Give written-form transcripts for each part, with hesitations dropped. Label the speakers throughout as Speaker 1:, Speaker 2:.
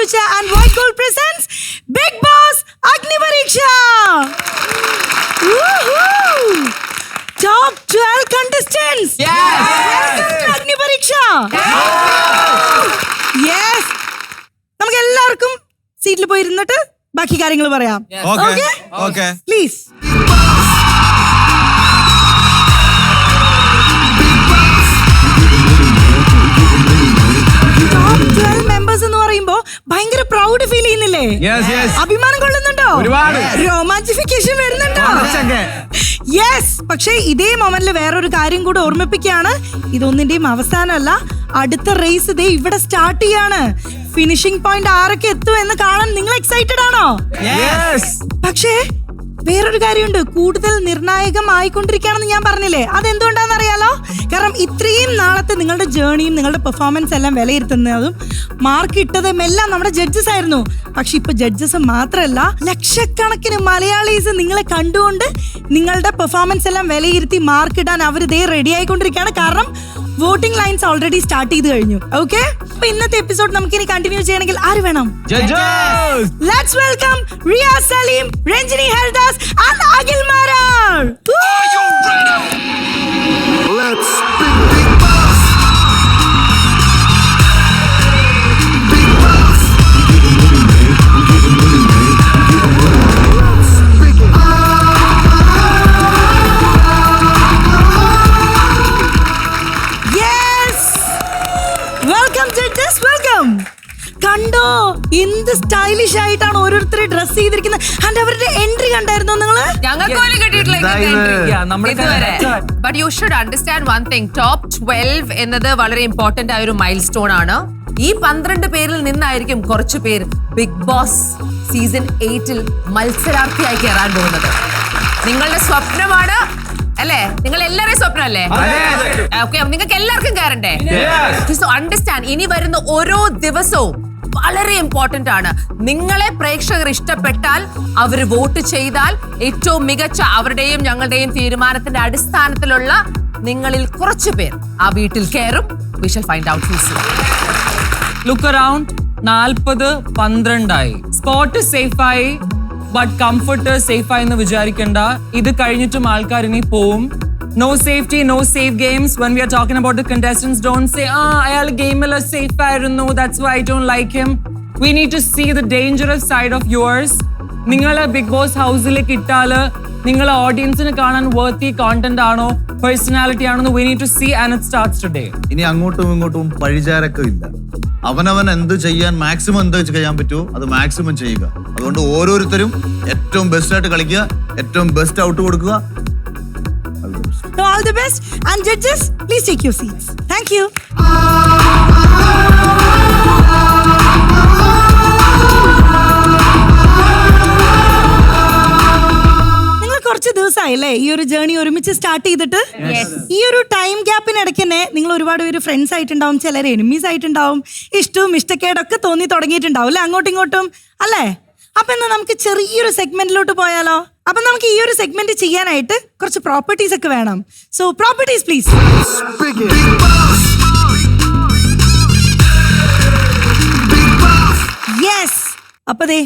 Speaker 1: Future and White Gold presents Bigg Boss Agni Pariksha. Woohoo! Top 12 contestants.
Speaker 2: Yes.
Speaker 1: Welcome to Agni Pariksha. Yes. നമുക്ക് എല്ലാവർക്കും സീറ്റിൽ പോയി ഇരുന്നിട്ട് ബാക്കി കാര്യങ്ങൾ പറയാം.
Speaker 3: Okay.
Speaker 1: Please. Top 12 members എന്ന് പറയുമ്പോ ഭയങ്കര പ്രൗഡ് ഫീൽ ചെയ്യുന്നില്ലേ? അഭിമാനം കൊള്ളുന്നുണ്ടോ? റൊമാൻറ്റിഫിക്കേഷൻ വരുന്നുണ്ടോ? യെസ്. പക്ഷേ ഇതേ മൊമെന്റിൽ വേറൊരു കാര്യം കൂടെ ഓർമ്മിപ്പിക്കുകയാണ്. ഇതൊന്നിന്റെയും അവസാനമല്ല. അടുത്ത റേസ് ഇതേ ഇവിടെ സ്റ്റാർട്ട് ചെയ്യാണ്. ഫിനിഷിംഗ് പോയിന്റ് ആരൊക്കെ എത്തും എന്ന് കാണാൻ നിങ്ങൾ എക്സൈറ്റഡ് ആണോ? പക്ഷേ വേറൊരു കാര്യമുണ്ട്, കൂടുതൽ നിർണായകമായിക്കൊണ്ടിരിക്കുകയാണെന്ന് ഞാൻ പറഞ്ഞില്ലേ. അതെന്തുകൊണ്ടാണെന്ന് അറിയാലോ? കാരണം ഇത്രയും നാളത്തെ നിങ്ങളുടെ ജേർണിയും നിങ്ങളുടെ പെർഫോമൻസ് എല്ലാം വിലയിരുത്തുന്നതും മാർക്ക് ഇട്ടതും എല്ലാം നമ്മുടെ ജഡ്ജസ് ആയിരുന്നു. പക്ഷെ ഇപ്പൊ ജഡ്ജസ് മാത്രമല്ല, ലക്ഷക്കണക്കിന് മലയാളീസ് നിങ്ങളെ കണ്ടുകൊണ്ട് നിങ്ങളുടെ പെർഫോമൻസ് എല്ലാം വിലയിരുത്തി മാർക്ക് ഇടാൻ അവർ ഇതേ റെഡി ആയിക്കൊണ്ടിരിക്കുകയാണ്. കാരണം വോട്ടിംഗ് ലൈൻസ് ഓൾറെഡി സ്റ്റാർട്ട് ചെയ്ത് കഴിഞ്ഞു. ഓക്കെ, അപ്പൊ ഇന്നത്തെ എപ്പിസോഡ് നമുക്ക് ഇനി കണ്ടിന്യൂ ചെയ്യണമെങ്കിൽ ആര് വേണം? Let's welcome Riya Saleem, Ranjini Haridas and Akhil Marar.
Speaker 4: Let's big boss. Big boss. Let's big
Speaker 1: Yes. Welcome judges, welcome. കണ്ടോ എന്ത് സ്റ്റൈലിഷ് ആയിട്ടാണ് ഓരോരുത്തരെ ഡ്രസ് ചെയ്തിരിക്കുന്നത്. ആൻഡ് അവരുടെ എൻട്രി കണ്ടായിരുന്നോ നിങ്ങള്?
Speaker 2: But you should understand one thing. Top 12 എന്നത് വളരെ ഇമ്പോർട്ടന്റ് ആയ ഒരു മൈൽ സ്റ്റോൺ ആണ്. ഈ 12 പേരിൽ നിന്നായിരിക്കും കുറച്ചു പേര് ബിഗ് ബോസ് സീസൺ 8 മത്സരാർത്ഥിയായി കയറാൻ പോകുന്നത്. നിങ്ങളുടെ സ്വപ്നമാണ് അല്ലേ? നിങ്ങൾ എല്ലാവരെയും സ്വപ്നമല്ലേ? ഓക്കെ, നിങ്ങൾക്ക് എല്ലാവർക്കും കയറണ്ടേ? സോ അണ്ടർസ്റ്റാൻഡ്, ഇനി വരുന്ന ഓരോ ദിവസവും വളരെ ഇമ്പോർട്ടന്റ് ആണ്. നിങ്ങളെ പ്രേക്ഷകർ ഇഷ്ടപ്പെട്ടാൽ, അവർ വോട്ട് ചെയ്താൽ, ഏറ്റവും മികച്ച അവരുടെയും ഞങ്ങളുടെയും തീരുമാനത്തിന്റെ അടിസ്ഥാനത്തിലുള്ള നിങ്ങളിൽ കുറച്ചു പേർ ആ വീട്ടിൽ കയറും. We shall find out who's who.
Speaker 5: Look around. 40-12 spot സേഫായി, ബട്ട് കംഫർട്ട് സേഫായി എന്ന് വിചാരിക്കണ്ട. ഇത് കഴിഞ്ഞിട്ടും ആൾക്കാർ ഇനി പോവും. No safety, no safe games. When we are talking about the contestants, don't say, ayal game la safe aayirunnu, that's why I don't like him. We need to see the dangerous side of yours. Ningala Big Boss house il kittala, ningala audience ne kaanan worthy content aano, personality aano, we need to see, and it starts today.
Speaker 3: ഇനി അങ്ങോട്ടും ഇങ്ങോട്ടും പഴിചാരൊക്കെ ഇല്ല. അവനവൻ എന്ത് ചെയ്യാൻ maximum എന്ത് ചെയ്യാൻ പറ്റുമോ അത് മാക്സിമം ചെയ്യുക. അതുകൊണ്ട് ഓരോരുത്തരും ഏറ്റവും ബെസ്റ്റ് ആയിട്ട് കളിക്കുക, ഏറ്റവും ബെസ്റ്റ് ഔട്ട് കൊടുക്കുക.
Speaker 1: So all the best, and judges, please take your seats. Thank you. നിങ്ങൾ കുറച്ച് ദിവസമായില്ലേ ഈ ഒരു ജേർണി ഒരുമിച്ച് സ്റ്റാർട്ട് ചെയ്തിട്ട്? ഈ ഒരു ടൈം ഗ്യാപ്പിനിടയ്ക്ക് തന്നെ നിങ്ങൾ ഒരുപാട് പേര് ഫ്രണ്ട്സ് ആയിട്ടുണ്ടാവും, ചിലർ എനിമീസ് ആയിട്ടുണ്ടാവും, ഇഷ്ടവും ഇഷ്ടക്കേടൊക്കെ തോന്നി തുടങ്ങിയിട്ടുണ്ടാവും അല്ലേ, അങ്ങോട്ടും ഇങ്ങോട്ടും അല്ലേ? അപ്പൊ എന്നാ നമുക്ക് ചെറിയൊരു സെഗ്മെന്റിലോട്ട് പോയാലോ? അപ്പൊ നമുക്ക് ഈ ഒരു സെഗ്മെന്റ് ചെയ്യാനായിട്ട് കുറച്ച് പ്രോപ്പർട്ടീസ് ഒക്കെ വേണം. So properties please. യെസ്. അപ്പൊ ദേ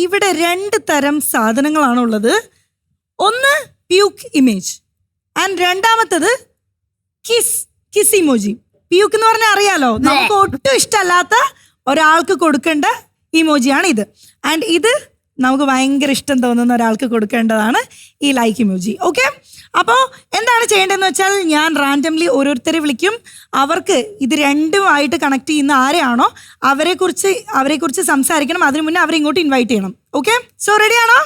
Speaker 1: ഇവിടെ 2 തരം സാധനങ്ങളാണ് ഉള്ളത്. ഒന്ന് പ്യൂക്ക് ഇമേജ് ആൻഡ് രണ്ടാമത്തത് കിസ് ഇമോജി. പ്യൂക്ക് എന്ന് പറഞ്ഞാൽ അറിയാലോ, നമുക്ക് ഒട്ടും ഇഷ്ടമല്ലാത്ത ഒരാൾക്ക് കൊടുക്കേണ്ട ഇമോജിയാണ് ഇത്. ആൻഡ് ഇത് നമുക്ക് ഭയങ്കര ഇഷ്ടം തോന്നുന്ന ഒരാൾക്ക് കൊടുക്കേണ്ടതാണ് ഈ ലൈക്ക് ഇമോജി. ഓക്കെ, അപ്പോൾ എന്താണ് ചെയ്യേണ്ടതെന്ന് വെച്ചാൽ ഞാൻ റാൻഡംലി ഓരോരുത്തരെ വിളിക്കും. അവർക്ക് ഇത് രണ്ടുമായിട്ട് കണക്ട് ചെയ്യുന്ന ആരെയാണോ അവരെക്കുറിച്ച് സംസാരിക്കണം. അതിനു മുന്നേ അവരെ ഇങ്ങോട്ട് ഇൻവൈറ്റ് ചെയ്യണം. ഓക്കെ, സോ റെഡി ആണോ?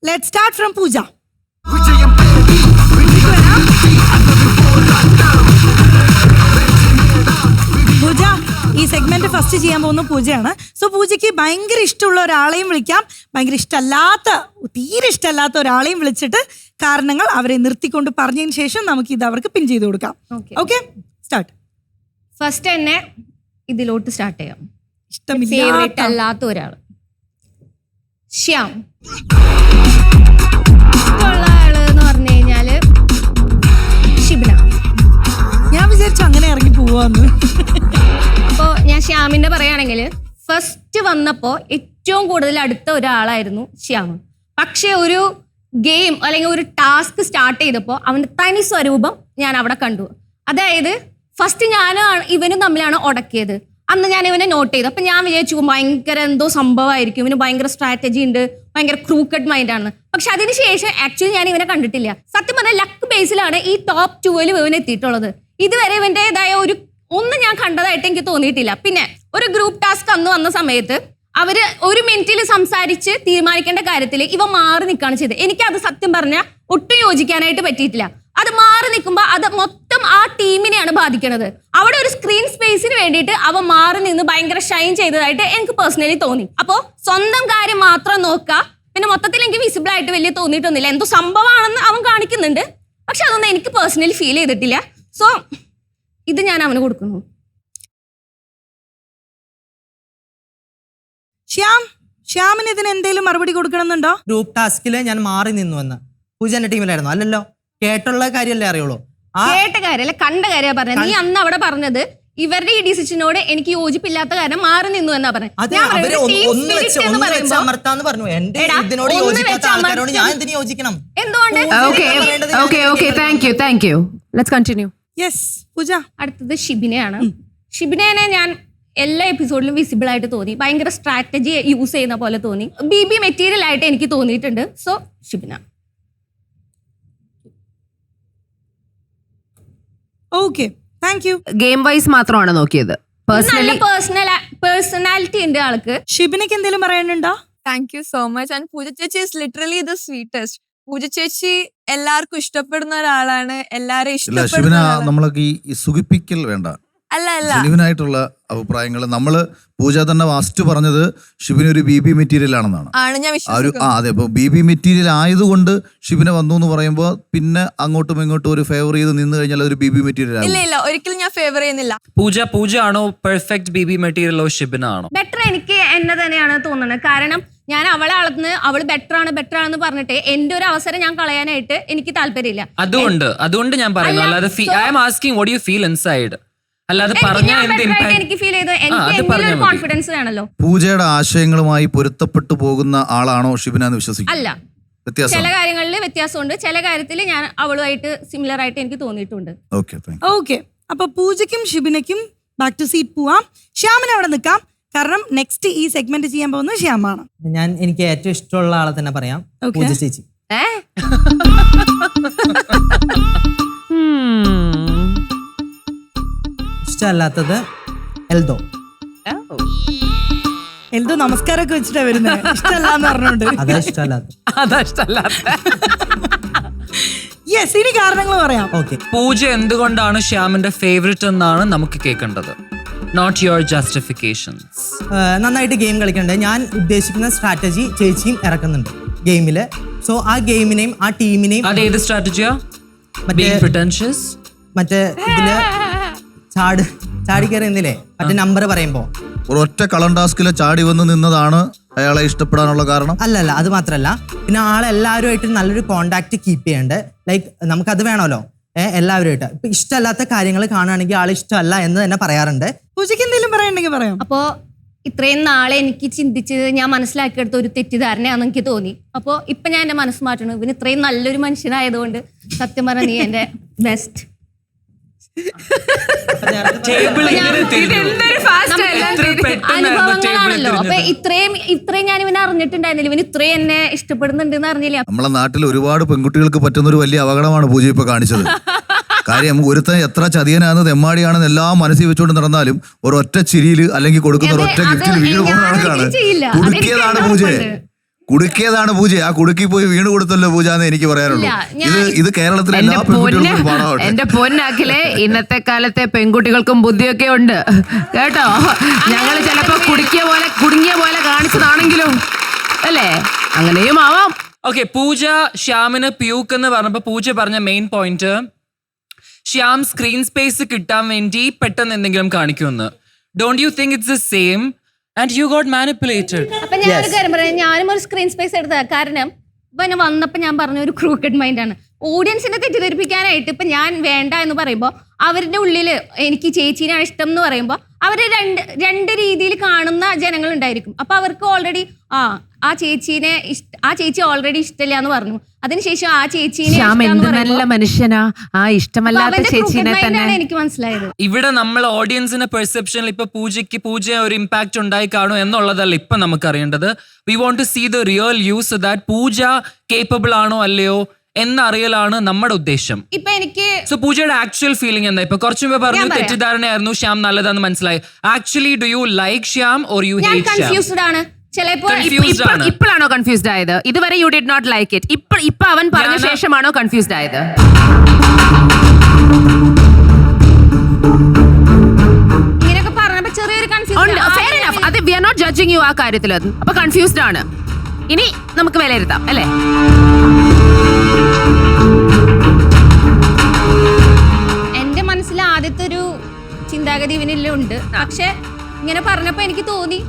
Speaker 1: ലെറ്റ് സ്റ്റാർട്ട് ഫ്രം പൂജ. പൂജ, ഈ സെഗ്മെന്റ് ഫസ്റ്റ് ചെയ്യാൻ പോകുന്ന പൂജയാണ്. സോ പൂജയ്ക്ക് ഭയങ്കര ഇഷ്ടമുള്ള ഒരാളെയും വിളിക്കാം, ഭയങ്കര തീരെ ഇഷ്ടമല്ലാത്ത ഒരാളെയും വിളിച്ചിട്ട് കാരണങ്ങൾ അവരെ നിർത്തിക്കൊണ്ട് പറഞ്ഞതിന് ശേഷം നമുക്ക് ഇത് അവർക്ക് പിൻ ചെയ്ത് കൊടുക്കാം. Okay, start.
Speaker 6: ഫസ്റ്റ് തന്നെ ഇതിലോട്ട് സ്റ്റാർട്ട് ചെയ്യാം.
Speaker 1: ഇഷ്ടമില്ലാത്ത
Speaker 6: ഒരാൾ ശ്യാം. ഇഷ്ടമുള്ള ആള് എന്ന് പറഞ്ഞു കഴിഞ്ഞാല് ഷിബ്ന.
Speaker 1: ഞാൻ വിചാരിച്ചു അങ്ങനെ ഇറങ്ങി പോവാന്ന്.
Speaker 6: അപ്പോൾ ഞാൻ ശ്യാമിന്റെ പറയുകയാണെങ്കിൽ ഫസ്റ്റ് വന്നപ്പോൾ ഏറ്റവും കൂടുതൽ അടുത്ത ഒരാളായിരുന്നു ശ്യാം. പക്ഷേ ഒരു ഗെയിം അല്ലെങ്കിൽ ഒരു ടാസ്ക് സ്റ്റാർട്ട് ചെയ്തപ്പോൾ അവൻ്റെ തനി സ്വരൂപം ഞാൻ അവിടെ കണ്ടു. അതായത് ഫസ്റ്റ് ഞാനും ഇവനും തമ്മിലാണ് ഉടക്കിയത്. അന്ന് ഞാൻ ഇവനെ നോട്ട് ചെയ്തു. അപ്പം ഞാൻ വിചാരിച്ചു ഭയങ്കര എന്തോ സംഭവമായിരിക്കും, ഇവന് ഭയങ്കര സ്ട്രാറ്റജി ഉണ്ട്, ഭയങ്കര ക്രൂക്കഡ് മൈൻഡ് ആണ്. പക്ഷെ അതിനുശേഷം ആക്ച്വലി ഞാൻ ഇവനെ കണ്ടിട്ടില്ല. സത്യം പറഞ്ഞാൽ ലക്ക് ബേസിലാണ് ഈ ടോപ്പ് 2 ഇവൻ എത്തിയിട്ടുള്ളത്. ഇതുവരെ ഇവൻ്റെതായ ഒന്നും ഞാൻ കണ്ടതായിട്ട് എനിക്ക് തോന്നിയിട്ടില്ല. പിന്നെ ഒരു ഗ്രൂപ്പ് ടാസ്ക് അന്ന് വന്ന സമയത്ത് അവര് 1 മിനിറ്റിൽ സംസാരിച്ച് തീരുമാനിക്കേണ്ട കാര്യത്തിൽ ഇവ മാറി നിൽക്കുകയാണ് ചെയ്തത്. എനിക്കത് സത്യം പറഞ്ഞാൽ ഒട്ടും യോജിക്കാനായിട്ട് പറ്റിയിട്ടില്ല. അത് മാറി നിൽക്കുമ്പോൾ അത് മൊത്തം ആ ടീമിനെയാണ് ബാധിക്കുന്നത്. അവിടെ ഒരു സ്ക്രീൻ സ്പേസിന് വേണ്ടിയിട്ട് അവ മാറി നിന്ന് ഭയങ്കര ഷൈൻ ചെയ്തതായിട്ട് എനിക്ക് പേഴ്സണലി തോന്നി. അപ്പോൾ സ്വന്തം കാര്യം മാത്രം നോക്കുക. പിന്നെ മൊത്തത്തിൽ എനിക്ക് വിസിബിൾ ആയിട്ട് വലിയ തോന്നിയിട്ടൊന്നുമില്ല. എന്തോ സംഭവമാണെന്ന് അവൻ കാണിക്കുന്നുണ്ട്, പക്ഷെ അതൊന്നും എനിക്ക് പേഴ്സണലി ഫീൽ ചെയ്തിട്ടില്ല. സോ ഇത് ഞാൻ അവന് കൊടുക്കുന്നു.
Speaker 1: ശ്യാമിന് ഇതിന് എന്തെങ്കിലും മറുപടി കൊടുക്കണമെന്നുണ്ടോ?
Speaker 7: ഗ്രൂപ്പ് ടാസ്കില് ഞാൻ മാറി നിന്നു എന്ന് പൂജന്റെ ടീമിലായിരുന്നു. അല്ലല്ലോ, കേട്ടുള്ള കാര്യമല്ലേ അറിയുള്ളൂ.
Speaker 6: കേട്ട കാര്യമല്ല, കണ്ട കാര്യമാണ് പറഞ്ഞത്. നീ അന്ന് അവിടെ പറഞ്ഞത് ഇവരുടെ ഈ ഡിസിഷനോട് എനിക്ക് യോജിപ്പില്ലാത്ത കാര്യം മാറി നിന്നു എന്നാ പറഞ്ഞത്.
Speaker 7: അമർത്താന്ന് പറഞ്ഞു. എന്റെ ഇതിനോട് യോജിക്കാത്ത ആൾക്കാരോട് ഞാൻ എന്തിനു യോജിക്കണം?
Speaker 6: എന്തുകൊണ്ട്?
Speaker 2: Thank you. Let's continue.
Speaker 1: Yes Pooja.
Speaker 6: അടുത്തത് ഷിബിനെയാണ്. ഷിബിനെ ഞാൻ എല്ലാ എപ്പിസോഡിലും വിസിബിൾ ആയിട്ട് തോന്നി. ഭയങ്കര സ്ട്രാറ്റജി യൂസ് ചെയ്യുന്ന പോലെ തോന്നി. BB മെറ്റീരിയൽ ആയിട്ട് എനിക്ക് തോന്നിയിട്ടുണ്ട്. So Shibina.
Speaker 1: Okay, thank you.
Speaker 2: Game wise മാത്രമാണ് നോക്കിയത്.
Speaker 6: നല്ല പേഴ്സണാലിറ്റി ഉണ്ട് ആൾക്ക്.
Speaker 1: ഷിബിനക്ക് എന്തെങ്കിലും പറയാനുണ്ടോ?
Speaker 8: Thank you so much. And Pooja ചേച്ചി is literally the sweetest. Pooja ചേച്ചി എല്ലാവർക്കും ഇഷ്ടപ്പെടുന്ന ഒരാളാണ്. എല്ലാരും
Speaker 3: ശിവന, നമ്മളൊക്കെ ഈ സുഖിപ്പിക്കൽ വേണ്ട.
Speaker 8: അല്ല
Speaker 3: ജെന്യുവിനായിട്ടുള്ള അഭിപ്രായങ്ങൾ. നമ്മള് പൂജ തന്നെ ഫസ്റ്റ് പറഞ്ഞത് ഷിബിന് ഒരു BB മെറ്റീരിയൽ ആണെന്നാണ്.
Speaker 8: ആണ് ഞാൻ
Speaker 3: അതെ. ഇപ്പൊ BB മെറ്റീരിയൽ ആയതുകൊണ്ട് ഷിബിനെ വന്നു എന്ന് പറയുമ്പോ പിന്നെ അങ്ങോട്ടും ഇങ്ങോട്ടും ഒരു ഫേവർ ചെയ്ത് നിന്ന് കഴിഞ്ഞാൽ ഒരു BB മെറ്റീരിയൽ ആണ്.
Speaker 8: ഇല്ല ഒരിക്കലും ഞാൻ ഫേവർ ചെയ്യുന്നില്ല.
Speaker 5: പൂജ ആണോ പെർഫെക്റ്റ് BB മെറ്റീരിയലോ ഷിബിന ആണോ?
Speaker 6: ബെറ്റർ എനിക്ക് എന്നെ തന്നെയാണ് തോന്നുന്നത്. കാരണം ഞാൻ അവളെ അളന്ന് അവള് ബെറ്റർ ആണെന്ന് പറഞ്ഞിട്ട് എന്റെ ഒരു അവസരം ഞാൻ കളയാനായിട്ട് എനിക്ക് താല്പര്യമില്ല.
Speaker 5: അതുകൊണ്ട് ഞാൻ പറയുന്നു. അല്ലാതെ I am asking what you feel inside. അല്ലാതെ
Speaker 6: എനിക്ക് ഫീൽ ചെയ്തു. എനിക്ക് കോൺഫിഡൻസ് വേണല്ലോ.
Speaker 3: പൂജയുടെ ആശയങ്ങളുമായി പൊരുത്തപ്പെട്ടു പോകുന്ന ആളാണോ ഷിബിന എന്ന് വിശ്വസിക്കും?
Speaker 6: അല്ല, ചില കാര്യങ്ങളിൽ വ്യത്യാസമുണ്ട്. ചില കാര്യത്തിൽ ഞാൻ അവളുമായിട്ട് സിമിലർ ആയിട്ട് എനിക്ക് തോന്നിയിട്ടുണ്ട്.
Speaker 1: ഓക്കെ, അപ്പൊ പൂജയ്ക്കും ഷിബിനയ്ക്കും ബാക്ക് ടു സീറ്റ് പോവാം. ശ്യാമിന് അവിടെ നിൽക്കാം. കാരണം നെക്സ്റ്റ് ഈ സെഗ്മെന്റ് ചെയ്യാൻ പോകുന്നത് ശ്യാമാണ്.
Speaker 7: എനിക്ക് ഏറ്റവും ഇഷ്ടമുള്ള ആളെ തന്നെ പറയാം, പൂജ ചേച്ചി. ഇഷ്ടമല്ലാത്തത് എൽദോ.
Speaker 1: നമസ്കാരമൊക്കെ വെച്ചിട്ടാ വരുന്നത്. ഇഷ്ടമല്ലാന്ന് പറഞ്ഞോണ്ട്
Speaker 7: അതാ ഇഷ്ടമല്ലാത്ത.
Speaker 1: യെസ്, ഇനി കാരണങ്ങൾ പറയാം.
Speaker 7: ഓക്കെ,
Speaker 5: പൂജ എന്തുകൊണ്ടാണ് ശ്യാമിന്റെ ഫേവറേറ്റ് എന്നാണ് നമുക്ക് കേൾക്കേണ്ടത്. Not your justifications.
Speaker 7: നന്നായിട്ട് ഗെയിം കളിക്കണ്ടേ. ഞാൻ ഉദ്ദേശിക്കുന്ന സ്ട്രാറ്റജി ചേച്ചിയും ഇറക്കുന്നുണ്ട് ഗെയിമില്. സോ ആ ഗെയിമിനെയും ആ ടീമിനെയും.
Speaker 5: അതേത് സ്ട്രാറ്റജിയാ?
Speaker 7: മറ്റേ ഇതില് ചാടി കയറിയുന്നില്ലേ മറ്റേ നമ്പർ പറയുമ്പോ
Speaker 3: ഒരൊറ്റ കളൺ ടാസ്കില് ചാടി വന്ന് നിന്നതാണ് അയാളെ ഇഷ്ടപ്പെടാനുള്ള കാരണം.
Speaker 7: അല്ലല്ല, അത് മാത്രല്ല, പിന്നെ ആളെല്ലാവരുമായിട്ട് നല്ലൊരു കോണ്ടാക്ട് കീപ്പ് ചെയ്യണ്ട്. ലൈക്ക് നമുക്കത് വേണമല്ലോ എല്ലാവരുമായിട്ട്. ഇപ്പൊ ഇഷ്ടമല്ലാത്ത കാര്യങ്ങൾ കാണുകയാണെങ്കിൽ ആൾ ഇഷ്ടമല്ല എന്ന് തന്നെ പറയാറുണ്ട്.
Speaker 1: പൂജയ്ക്ക് എന്തെങ്കിലും പറയണ്ടെങ്കിൽ പറയാം.
Speaker 6: അപ്പോ ഇത്രയും നാളെ എനിക്ക് ചിന്തിച്ചത് ഞാൻ മനസ്സിലാക്കിയെടുത്ത ഒരു തെറ്റിദ്ധാരണയാണെന്ന് എനിക്ക് തോന്നി. അപ്പോൾ ഇപ്പൊ ഞാൻ എന്റെ മനസ്സ് മാറ്റണം. ഇവന് ഇത്രയും നല്ലൊരു മനുഷ്യനായതുകൊണ്ട് സത്യം പറഞ്ഞ നീ എന്റെ ബെസ്റ്റ്. അനുഭവങ്ങളാണല്ലോ. അപ്പൊ ഇത്രയും ഞാൻ ഇവനെ അറിഞ്ഞിട്ടുണ്ടായിരുന്നില്ല. ഇവൻ ഇത്രയും എന്നെ ഇഷ്ടപ്പെടുന്നുണ്ട് എന്ന് അറിഞ്ഞില്ല.
Speaker 3: നമ്മളെ നാട്ടിൽ ഒരുപാട് പെൺകുട്ടികൾക്ക് പറ്റുന്ന ഒരു വലിയ അപകടമാണ് പൂജ ഇപ്പൊ കാണിച്ചത്. കാര്യം ഒരുത്തൻ എത്ര ചതിയനാണെന്ന് തെമ്മാടിയാണെന്ന് എല്ലാം മനസ്സിൽ വെച്ചുകൊണ്ട് നടന്നാലും ഒരൊറ്റ ചിരിയിൽ അല്ലെങ്കിൽ കൊടുക്കുന്ന ഒരൊറ്റ ഗിഫ്റ്റിൽ വീണ് പോകുന്ന ആൾക്കാണ്. കുടുക്കിയതാണ് പൂജ. ആ കുടുക്കി പോയി വീണ് കൊടുത്തല്ലോ പൂജ എന്ന് എനിക്ക് പറയാനുള്ളൂ. ഇത് കേരളത്തിലെ എല്ലാ പെൺകുട്ടികൾക്കും പാഠമാണ്.
Speaker 2: എന്റെ പൊന്നാക്കിലെ ഇന്നത്തെ കാലത്തെ പെൺകുട്ടികൾക്കും ബുദ്ധിയൊക്കെ ഉണ്ട് കേട്ടോ. ഞങ്ങൾ ചിലപ്പോ കുടുങ്ങിയ പോലെ കാണിച്ചതാണെങ്കിലും അല്ലേ, അങ്ങനെയും ആവാം.
Speaker 5: ഓക്കെ, പൂജ ശ്യാമിന് പ്യൂക്ക് എന്ന് പറഞ്ഞപ്പോ പൂജ പറഞ്ഞ main point Shyam screen space കിട്ടാൻ വേണ്ടി പെട്ടെന്ന് എന്തെങ്കിലും കാണിക്കുമെന്ന്. Don't you think it's the same and you got manipulated?
Speaker 6: അപ്പൊ ഞാനൊരു കാര്യം പറയാം. ഞാനും ഒരു സ്ക്രീൻ സ്പേസ് എടുത്തതാ. കാരണം ഇപ്പൊ എന്നെ വന്നപ്പോ ഞാൻ പറഞ്ഞ ഒരു ക്രൂക്കഡ് മൈൻഡ് ആണ്. ഓഡിയൻസിനെ തെറ്റിദ്ധരിപ്പിക്കാനായിട്ട് ഇപ്പൊ ഞാൻ വേണ്ട എന്ന് പറയുമ്പോ അവരുടെ ഉള്ളില് എനിക്ക് ചേച്ചീനാണ് ഇഷ്ടം എന്ന് പറയുമ്പോ അവര് രണ്ട് രീതിയിൽ കാണുന്ന ജനങ്ങളുണ്ടായിരിക്കും. അപ്പൊ അവർക്ക് ഓൾറെഡി ആ ചേച്ചി ഓൾറെഡി ഇഷ്ടമില്ല എന്ന് പറഞ്ഞു. അതിനുശേഷം ആ ചേച്ചീനെ
Speaker 2: നല്ല മനുഷ്യനാ, ആ ഇഷ്ടമല്ലാത്ത ചേച്ചീനെ തന്നെ
Speaker 6: എനിക്ക് മനസ്സിലായത്.
Speaker 5: ഇവിടെ നമ്മൾ ഓഡിയൻസിന്റെ പെർസെപ്ഷനിൽ ഇപ്പൊ പൂജ ഒരു ഇമ്പാക്ട് ഉണ്ടായി കാണും എന്നുള്ളതല്ല ഇപ്പൊ നമുക്ക് അറിയേണ്ടത്. We want to see the real use so that Pooja capable ആണോ അല്ലയോ എന്നറിയലാണ് നമ്മുടെ ഉദ്ദേശം.
Speaker 6: ഇപ്പൊ എനിക്ക്
Speaker 5: പൂജയുടെ ആക്ച്വൽ ഫീലിംഗ് എന്താ? ഇപ്പൊ കുറച്ചു മുമ്പ് പറഞ്ഞു തെറ്റിദ്ധാരണയായിരുന്നു ശ്യാം നല്ലതാന്ന് മനസ്സിലായി. Actually do you like Shyam or you hate Shyam?
Speaker 6: Confused ആണ്.
Speaker 2: ഇപ്പോഴാണോ കൺഫ്യൂസ്ഡ് ആയത്? ഇതുവരെ you did not like it. ഇപ്പൊ അവൻ പറഞ്ഞ ശേഷമാണോ കൺഫ്യൂസ്ഡ് ആയത്?
Speaker 6: ഇങ്ങനെയൊക്കെ പറഞ്ഞപ്പോ ചെറിയൊരു കൺഫ്യൂഷൻ.
Speaker 2: Fair enough. അത് we are not judging you ആ കാര്യത്തിൽ. അപ്പൊ കൺഫ്യൂസ്ഡ് ആണ്. ഇനി നമുക്ക് വിലയിരുത്താം അല്ലേ?
Speaker 6: എന്റെ മനസ്സിൽ ആദ്യത്തെ ഒരു ചിന്താഗതി ഇവനിലുണ്ട്. പക്ഷെ ഇങ്ങനെ പറഞ്ഞപ്പോ എനിക്ക് തോന്നി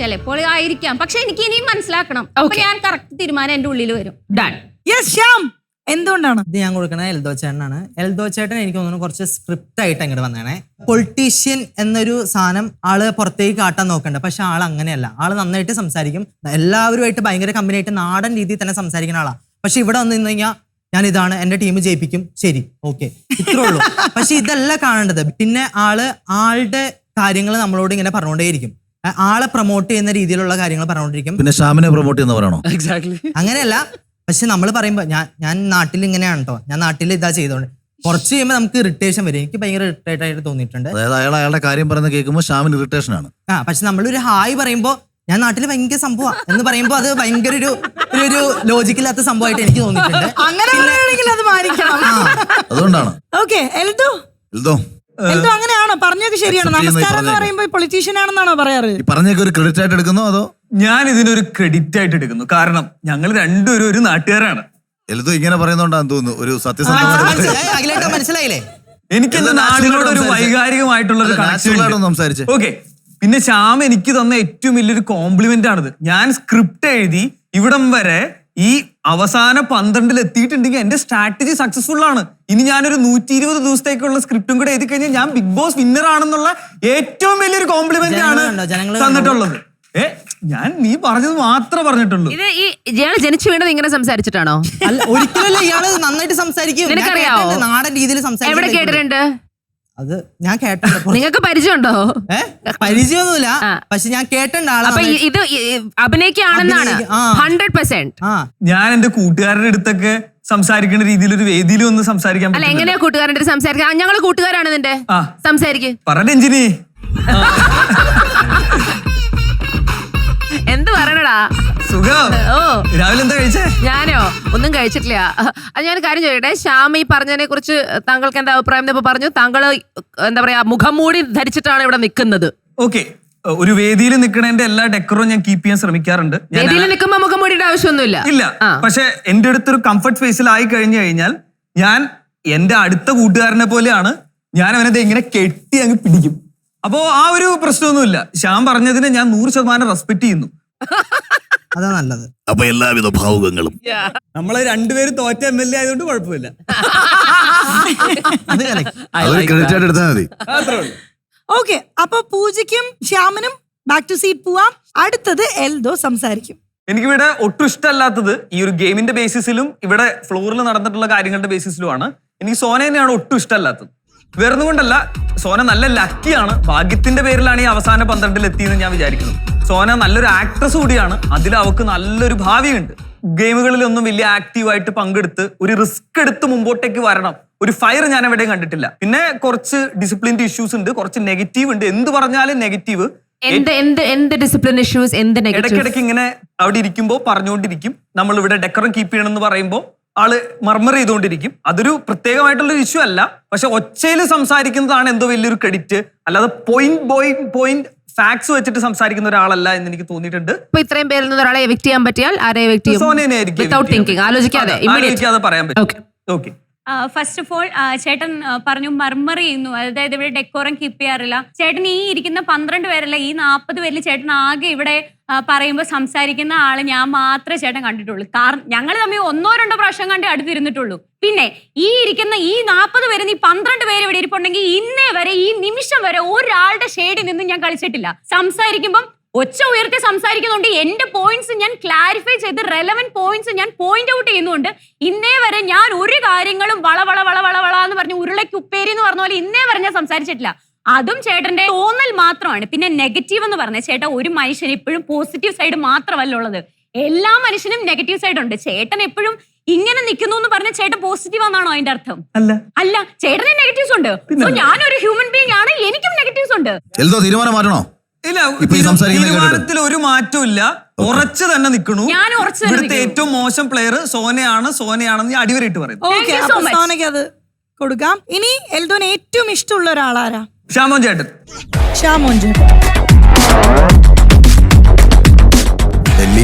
Speaker 6: ചിലപ്പോൾ ആയിരിക്കാം. പക്ഷെ എനിക്ക് ഇനിയും മനസ്സിലാക്കണം. അപ്പൊ ഞാൻ കറക്റ്റ് തീരുമാനം എന്റെ ഉള്ളിൽ വരും.
Speaker 2: ഡൺ.
Speaker 1: യെസ് ശ്യാം, എന്തുകൊണ്ടാണ്
Speaker 7: ഇത് ഞാൻ കൊടുക്കണത് എൽദോ ചേട്ടനാണ്. എൽദോ ചേട്ടൻ എനിക്ക് തോന്നുന്നു കുറച്ച് സ്ക്രിപ്റ്റ് ആയിട്ട് അങ്ങോട്ട് വന്നേണേ. പൊളിറ്റീഷ്യൻ എന്നൊരു സാധനം ആള് പുറത്തേക്ക് കാട്ടാൻ നോക്കണ്ട. പക്ഷെ ആൾ അങ്ങനെയല്ല. ആള് നന്നായിട്ട് സംസാരിക്കും. എല്ലാവരുമായിട്ട് ഭയങ്കര കമ്പനി ആയിട്ട് നാടൻ രീതിയിൽ തന്നെ സംസാരിക്കുന്ന ആളാണ്. പക്ഷെ ഇവിടെ വന്നു നിന്ന് കഴിഞ്ഞാൽ ഞാൻ ഇതാണ്, എന്റെ ടീം ജയിപ്പിക്കും, ശരി ഓക്കെ, ഇത്രേ ഉള്ളൂ. പക്ഷെ ഇതല്ല കാണേണ്ടത്. പിന്നെ ആളുടെ കാര്യങ്ങൾ നമ്മളോട് ഇങ്ങനെ പറഞ്ഞുകൊണ്ടേയിരിക്കും. ആളെ പ്രൊമോട്ട് ചെയ്യുന്ന രീതിയിലുള്ള കാര്യങ്ങൾ പറഞ്ഞുകൊണ്ടിരിക്കും.
Speaker 3: പിന്നെ ശ്യാമിനെ പ്രൊമോട്ട് ചെയ്യുന്ന പറയണോ?
Speaker 5: എക്സാക്ട്ലി
Speaker 7: അങ്ങനെയല്ല. പക്ഷെ നമ്മൾ പറയുമ്പോ ഞാൻ നാട്ടിൽ ഇങ്ങനെയാണ് കേട്ടോ, ഞാൻ നാട്ടിൽ ഇതാ ചെയ്തോണ്ട് കുറച്ച് കഴിയുമ്പോൾ നമുക്ക് ഇറിറ്റേഷൻ വരും. എനിക്ക് ഭയങ്കര ഇറിറ്റേറ്റ് ആയിട്ട് തോന്നിയിട്ടുണ്ട്.
Speaker 3: അതായത് അയാളുടെ കാര്യം പറയുന്നത് കേൾക്കുമ്പോൾ ശ്യാമിന് ഇറിറ്റേഷൻ ആണ്.
Speaker 7: പക്ഷെ നമ്മളൊരു ഹായ് പറയുമ്പോ ഞാൻ നാട്ടിൽ ഭയങ്കര സംഭവം എന്ന് പറയുമ്പോ അത് ഭയങ്കര ഒരു ലോജിക്കില്ലാത്ത സംഭവമായിട്ട് എനിക്ക് തോന്നിയിട്ടുണ്ട്.
Speaker 1: അങ്ങനെ പറയുകയാണെങ്കിൽ അത് മാറിക്കണം.
Speaker 3: അതുകൊണ്ടാണ്.
Speaker 1: ഓക്കെ എൽദോ അങ്ങനെയാണോ? പറഞ്ഞൊക്കെ ശരിയാണോ? നമസ്കാരം എന്ന് പറയുമ്പോ പൊളിറ്റീഷ്യൻ ആണെന്നാണോ പറയാറ്?
Speaker 3: പറഞ്ഞൊക്കെ ഒരു ക്രെഡിറ്റ് ആയിട്ട് എടുക്കുന്നോ അതോ?
Speaker 9: ഞാൻ ഇതിനൊരു ക്രെഡിറ്റ് ആയിട്ട് എടുക്കുന്നു. കാരണം ഞങ്ങൾ രണ്ടുപേരും ഒരു നാട്ടുകാരാണ്.
Speaker 3: എൽദോ ഇങ്ങനെ പറയുന്നോണ്ടാന്ന് തോന്നുന്നു ഒരു സത്യസന്ധത.
Speaker 7: മനസ്സിലായില്ലേ?
Speaker 9: എനിക്ക് എന്റെ നാടിനോട് ഒരു വൈകാരികമായിട്ടുള്ള ഒരു കണക്ഷൻ
Speaker 3: സംസാരിച്ചു.
Speaker 9: ഓക്കെ. പിന്നെ ശ്യാം എനിക്ക് തന്ന ഏറ്റവും വലിയൊരു കോംപ്ലിമെന്റ് ആണിത്. ഞാൻ സ്ക്രിപ്റ്റ് എഴുതി ഇവിടം വരെ ഈ അവസാന 12 എത്തിയിട്ടുണ്ടെങ്കിൽ എന്റെ സ്ട്രാറ്റജി സക്സസ്ഫുൾ ആണ്. ഇനി ഞാനൊരു 120 ദിവസത്തേക്കുള്ള സ്ക്രിപ്റ്റും കൂടെ എഴുതി കഴിഞ്ഞാൽ ഞാൻ ബിഗ് ബോസ് വിന്നർ ആണെന്നുള്ള ഏറ്റവും വലിയൊരു കോംപ്ലിമെന്റ് ആണ് തന്നിട്ടുള്ളത്. ഞാൻ നീ പറഞ്ഞത് മാത്രമേ പറഞ്ഞിട്ടുള്ളൂ.
Speaker 2: ഇത് ഇയാൾ ജനിച്ചു വീണത് ഇങ്ങനെ സംസാരിച്ചിട്ടാണോ?
Speaker 7: ഒരിക്കലല്ല, ഇയാള് നന്നായിട്ട് സംസാരിക്കും.
Speaker 2: നിനക്കറിയാവോ
Speaker 7: നാടൻ രീതിയിൽ സംസാരിക്കും.
Speaker 2: എവിടെ കേട്ടിട്ടുണ്ട്?
Speaker 7: അത് ഞാൻ കേട്ടിട്ടുണ്ട്.
Speaker 2: നിങ്ങൾക്ക് പരിചയമുണ്ടോ?
Speaker 7: പരിചയമൊന്നുമില്ല, പക്ഷെ ഞാൻ കേട്ടിട്ടുണ്ട്.
Speaker 2: അപ്പൊ ഇത് അഭിനയിക്കുകയാണെന്നാണ് 100%.
Speaker 9: ഞാൻ എന്റെ കൂട്ടുകാരുടെ അടുത്തൊക്കെ സംസാരിക്കുന്ന രീതിയിൽ ഒരു വേദിയിൽ ഒന്ന് സംസാരിക്കാൻ
Speaker 2: അല്ല, എങ്ങനെയാ കൂട്ടുകാരുടെ അടുത്ത് സംസാരിക്കുക? ഞങ്ങള് കൂട്ടുകാരാണ് നിന്റെ. സംസാരിക്ക്.
Speaker 9: പറഞ്ഞ എഞ്ചിനി
Speaker 2: എന്ത് പറയണടാ?
Speaker 9: സുഖം. രാവിലെ എന്താ കഴിച്ചേ?
Speaker 2: ഞാനോ ഒന്നും കഴിച്ചിട്ടില്ല. അത് ഞാൻ കാര്യം ചോദിക്കട്ടെ, ശ്യാം ഈ പറഞ്ഞതിനെ കുറിച്ച് താങ്കൾക്ക് എന്താ അഭിപ്രായം? ഇപ്പൊ പറഞ്ഞു താങ്കൾ എന്താ പറയാ മുഖം മൂടി ധരിച്ചിട്ടാണ് ഇവിടെ നിൽക്കുന്നത്.
Speaker 9: ഓക്കെ, ഒരു വേദിയിൽ നിൽക്കണതിന്റെ എല്ലാ ഡെക്കറും ഞാൻ കീപ്പ് ചെയ്യാൻ ശ്രമിക്കാറുണ്ട്.
Speaker 2: വേദിയിൽ നിൽക്കുമ്പോ മുഖം മൂടിയുടെ ആവശ്യമൊന്നുമില്ല.
Speaker 9: ഇല്ല, പക്ഷെ എന്റെ അടുത്തൊരു കംഫർട്ട് സ്പേസിൽ ആയി കഴിഞ്ഞു കഴിഞ്ഞാൽ ഞാൻ എന്റെ അടുത്ത കൂട്ടുകാരനെ പോലെയാണ്. ഞാൻ അവനെ ഇങ്ങനെ കെട്ടി അങ്ങ് പിടിക്കും. അപ്പോ ആ ഒരു പ്രശ്നമൊന്നുമില്ല. ശ്യാം പറഞ്ഞതിന് ഞാൻ 100% റെസ്പെക്ട് ചെയ്യുന്നു.
Speaker 7: അതാ നല്ലത്.
Speaker 3: അപ്പൊ എല്ലാവിധ ഭാവുകങ്ങളും.
Speaker 9: നമ്മള് രണ്ടുപേരും തോറ്റ MLA ആയതുകൊണ്ട് കുഴപ്പമില്ല.
Speaker 3: ക്രെഡിറ്റ് ആയിട്ട് എടുത്താൽ മതി.
Speaker 1: ഓക്കെ, അപ്പൊ പൂജയ്ക്കും ശ്യാമിനും ബാക്ക് ടു സീറ്റ് പോവാം. അടുത്തത് എൽദോ സംസാരിക്കും.
Speaker 9: എനിക്കിവിടെ ഒട്ടും ഇഷ്ടമല്ലാത്തത് ഈ ഒരു ഗെയിമിന്റെ ബേസിസിലും ഇവിടെ ഫ്ലോറിൽ നടന്നിട്ടുള്ള കാര്യങ്ങളുടെ ബേസിസിലുമാണ്. എനിക്ക് സോനേനെയാണ് ഒട്ടും ഇഷ്ടമല്ലാത്തത്. വേറൊന്നും കൊണ്ടല്ല, സോന നല്ല ലക്കിയാണ്. ഭാഗ്യത്തിന്റെ പേരിലാണ് ഈ അവസാന 12 എത്തിയെന്ന് ഞാൻ വിചാരിക്കുന്നു. സോന നല്ലൊരു ആക്ട്രസ് കൂടിയാണ്. അതിൽ അവൾക്ക് നല്ലൊരു ഭാവിയുണ്ട്. ഗെയിമുകളിലൊന്നും വലിയ ആക്റ്റീവായിട്ട് പങ്കെടുത്ത് ഒരു റിസ്ക് എടുത്ത് മുമ്പോട്ടേക്ക് വരണം. ഒരു ഫയർ ഞാൻ എവിടെയും കണ്ടിട്ടില്ല. പിന്നെ കുറച്ച് ഡിസിപ്ലിൻ്റെ ഇഷ്യൂസ് ഉണ്ട്, കുറച്ച് നെഗറ്റീവ് ഉണ്ട്. എന്ത് പറഞ്ഞാലും നെഗറ്റീവ്. ഇടയ്ക്കിടയ്ക്ക് ഇങ്ങനെ അവിടെ ഇരിക്കുമ്പോൾ പറഞ്ഞുകൊണ്ടിരിക്കും. നമ്മൾ ഇവിടെ ഡെക്കറും കീപ്പ് ചെയ്യണം എന്ന് പറയുമ്പോൾ ആള് മർമർ ചെയ്തുകൊണ്ടിരിക്കും. അതൊരു പ്രത്യേകമായിട്ടുള്ള ഒരു ഇഷ്യൂ അല്ല, പക്ഷെ ഒച്ചയിൽ സംസാരിക്കുന്നതാണ് എന്തോ വലിയൊരു ക്രെഡിറ്റ്. അല്ലാതെ പോയിന്റ് ഫാക്ട്സ് വെച്ചിട്ട് സംസാരിക്കുന്ന ഒരാളല്ല എന്ന് എനിക്ക് തോന്നിയിട്ടുണ്ട്.
Speaker 2: ഇത്രയും പേരിൽ നിന്ന് ഒരാളെ എവിക്ട് ചെയ്യാൻ പറ്റിയാൽ ആരെ എവിക്ട് ചെയ്യും?
Speaker 9: സോനേനെ ആയിരിക്കും.
Speaker 2: വിത്തൗട്ട് തിങ്കിങ്, ആലോചിക്കാതെ
Speaker 9: പറയാൻ പറ്റും. ഓക്കെ,
Speaker 6: ഫസ്റ്റ് ഓഫ് ഓൾ ചേട്ടൻ പറഞ്ഞു മർമർ ചെയ്യുന്നു, അതായത് ഇവിടെ ഡെക്കോറം കീപ്പ് ചെയ്യാറില്ല. ചേട്ടൻ ഈ ഇരിക്കുന്ന 12 പേരല്ല, ഈ 40 പേരിൽ ചേട്ടൻ ആകെ ഇവിടെ പറയുമ്പോൾ സംസാരിക്കുന്ന ആള് ഞാൻ മാത്രമേ ചേട്ടൻ കണ്ടിട്ടുള്ളൂ. കാരണം ഞങ്ങൾ തമ്മിൽ 1-2 പ്രാവശ്യം കണ്ടേ അടുത്തിരുന്നിട്ടുള്ളൂ. പിന്നെ ഈ ഇരിക്കുന്ന ഈ 40 പേര്, ഈ 12 പേര് ഇവിടെ ഇരിപ്പുണ്ടെങ്കിൽ ഇന്നേ വരെ ഈ നിമിഷം വരെ ഒരാളുടെ ഷെയ്ഡിൽ നിന്ന് ഞാൻ കളിച്ചിട്ടില്ല. സംസാരിക്കുമ്പം ഒച്ച ഉയർത്തി സംസാരിക്കുന്നുണ്ട്, എന്റെ പോയിന്റ്സ് ഞാൻ ക്ലാരിഫൈ ചെയ്ത് റെലവന്റ് പോയിന്റ്സ് ഞാൻ പോയിന്റ് ഔട്ട് ചെയ്യുന്നുണ്ട്. ഇന്നേ വരെ ഞാൻ ഒരു കാര്യങ്ങളും വള എന്ന് പറഞ്ഞ് ഉരുളയ്ക്ക് ഉപ്പേരി എന്ന് പറഞ്ഞ പോലെ ഇന്നേ വരെ ഞാൻ സംസാരിച്ചിട്ടില്ല. അതും ചേട്ടന്റെ തോന്നൽ മാത്രമാണ്. പിന്നെ നെഗറ്റീവ് എന്ന് പറഞ്ഞ ചേട്ടാ, ഒരു മനുഷ്യന് എപ്പോഴും പോസിറ്റീവ് സൈഡ് മാത്രമല്ല ഉള്ളത്, എല്ലാ മനുഷ്യനും നെഗറ്റീവ് സൈഡ് ഉണ്ട്. ചേട്ടൻ എപ്പോഴും ഇങ്ങനെ നിൽക്കുന്നു എന്ന് പറഞ്ഞ ചേട്ടൻ പോസിറ്റീവ് ആണെന്നാണോ അതിന്റെ അർത്ഥം? അല്ല, ചേട്ടന് നെഗറ്റീവ്സ് ഉണ്ട്. സോ ഞാനൊരു ഹ്യൂമൻ ബീങ് ആണ്, എനിക്കും നെഗറ്റീവ്സ് ഉണ്ട്.
Speaker 3: തീരുമാനം മാറ്റണോ?
Speaker 9: ഇല്ല, തീരുമാനത്തിൽ ഒരു മാറ്റവും ഇല്ല, ഉറച്ചു തന്നെ നിൽക്കണു. ഇവിടുത്തെ ഏറ്റവും മോശം പ്ലെയർ സോനയാണെന്ന് അടിവരയിട്ട് പറയുന്നു.
Speaker 1: ഓക്കെ, അപ്പൊ സോനയ്ക്ക് അത് കൊടുക്കാം. ഇനി എൽദോന് ഏറ്റവും ഇഷ്ടമുള്ള ഒരാളാരാ?
Speaker 9: ഷാമോൻ ചേട്ടൻ.
Speaker 1: ഷാമോൻ ചേട്ടൻ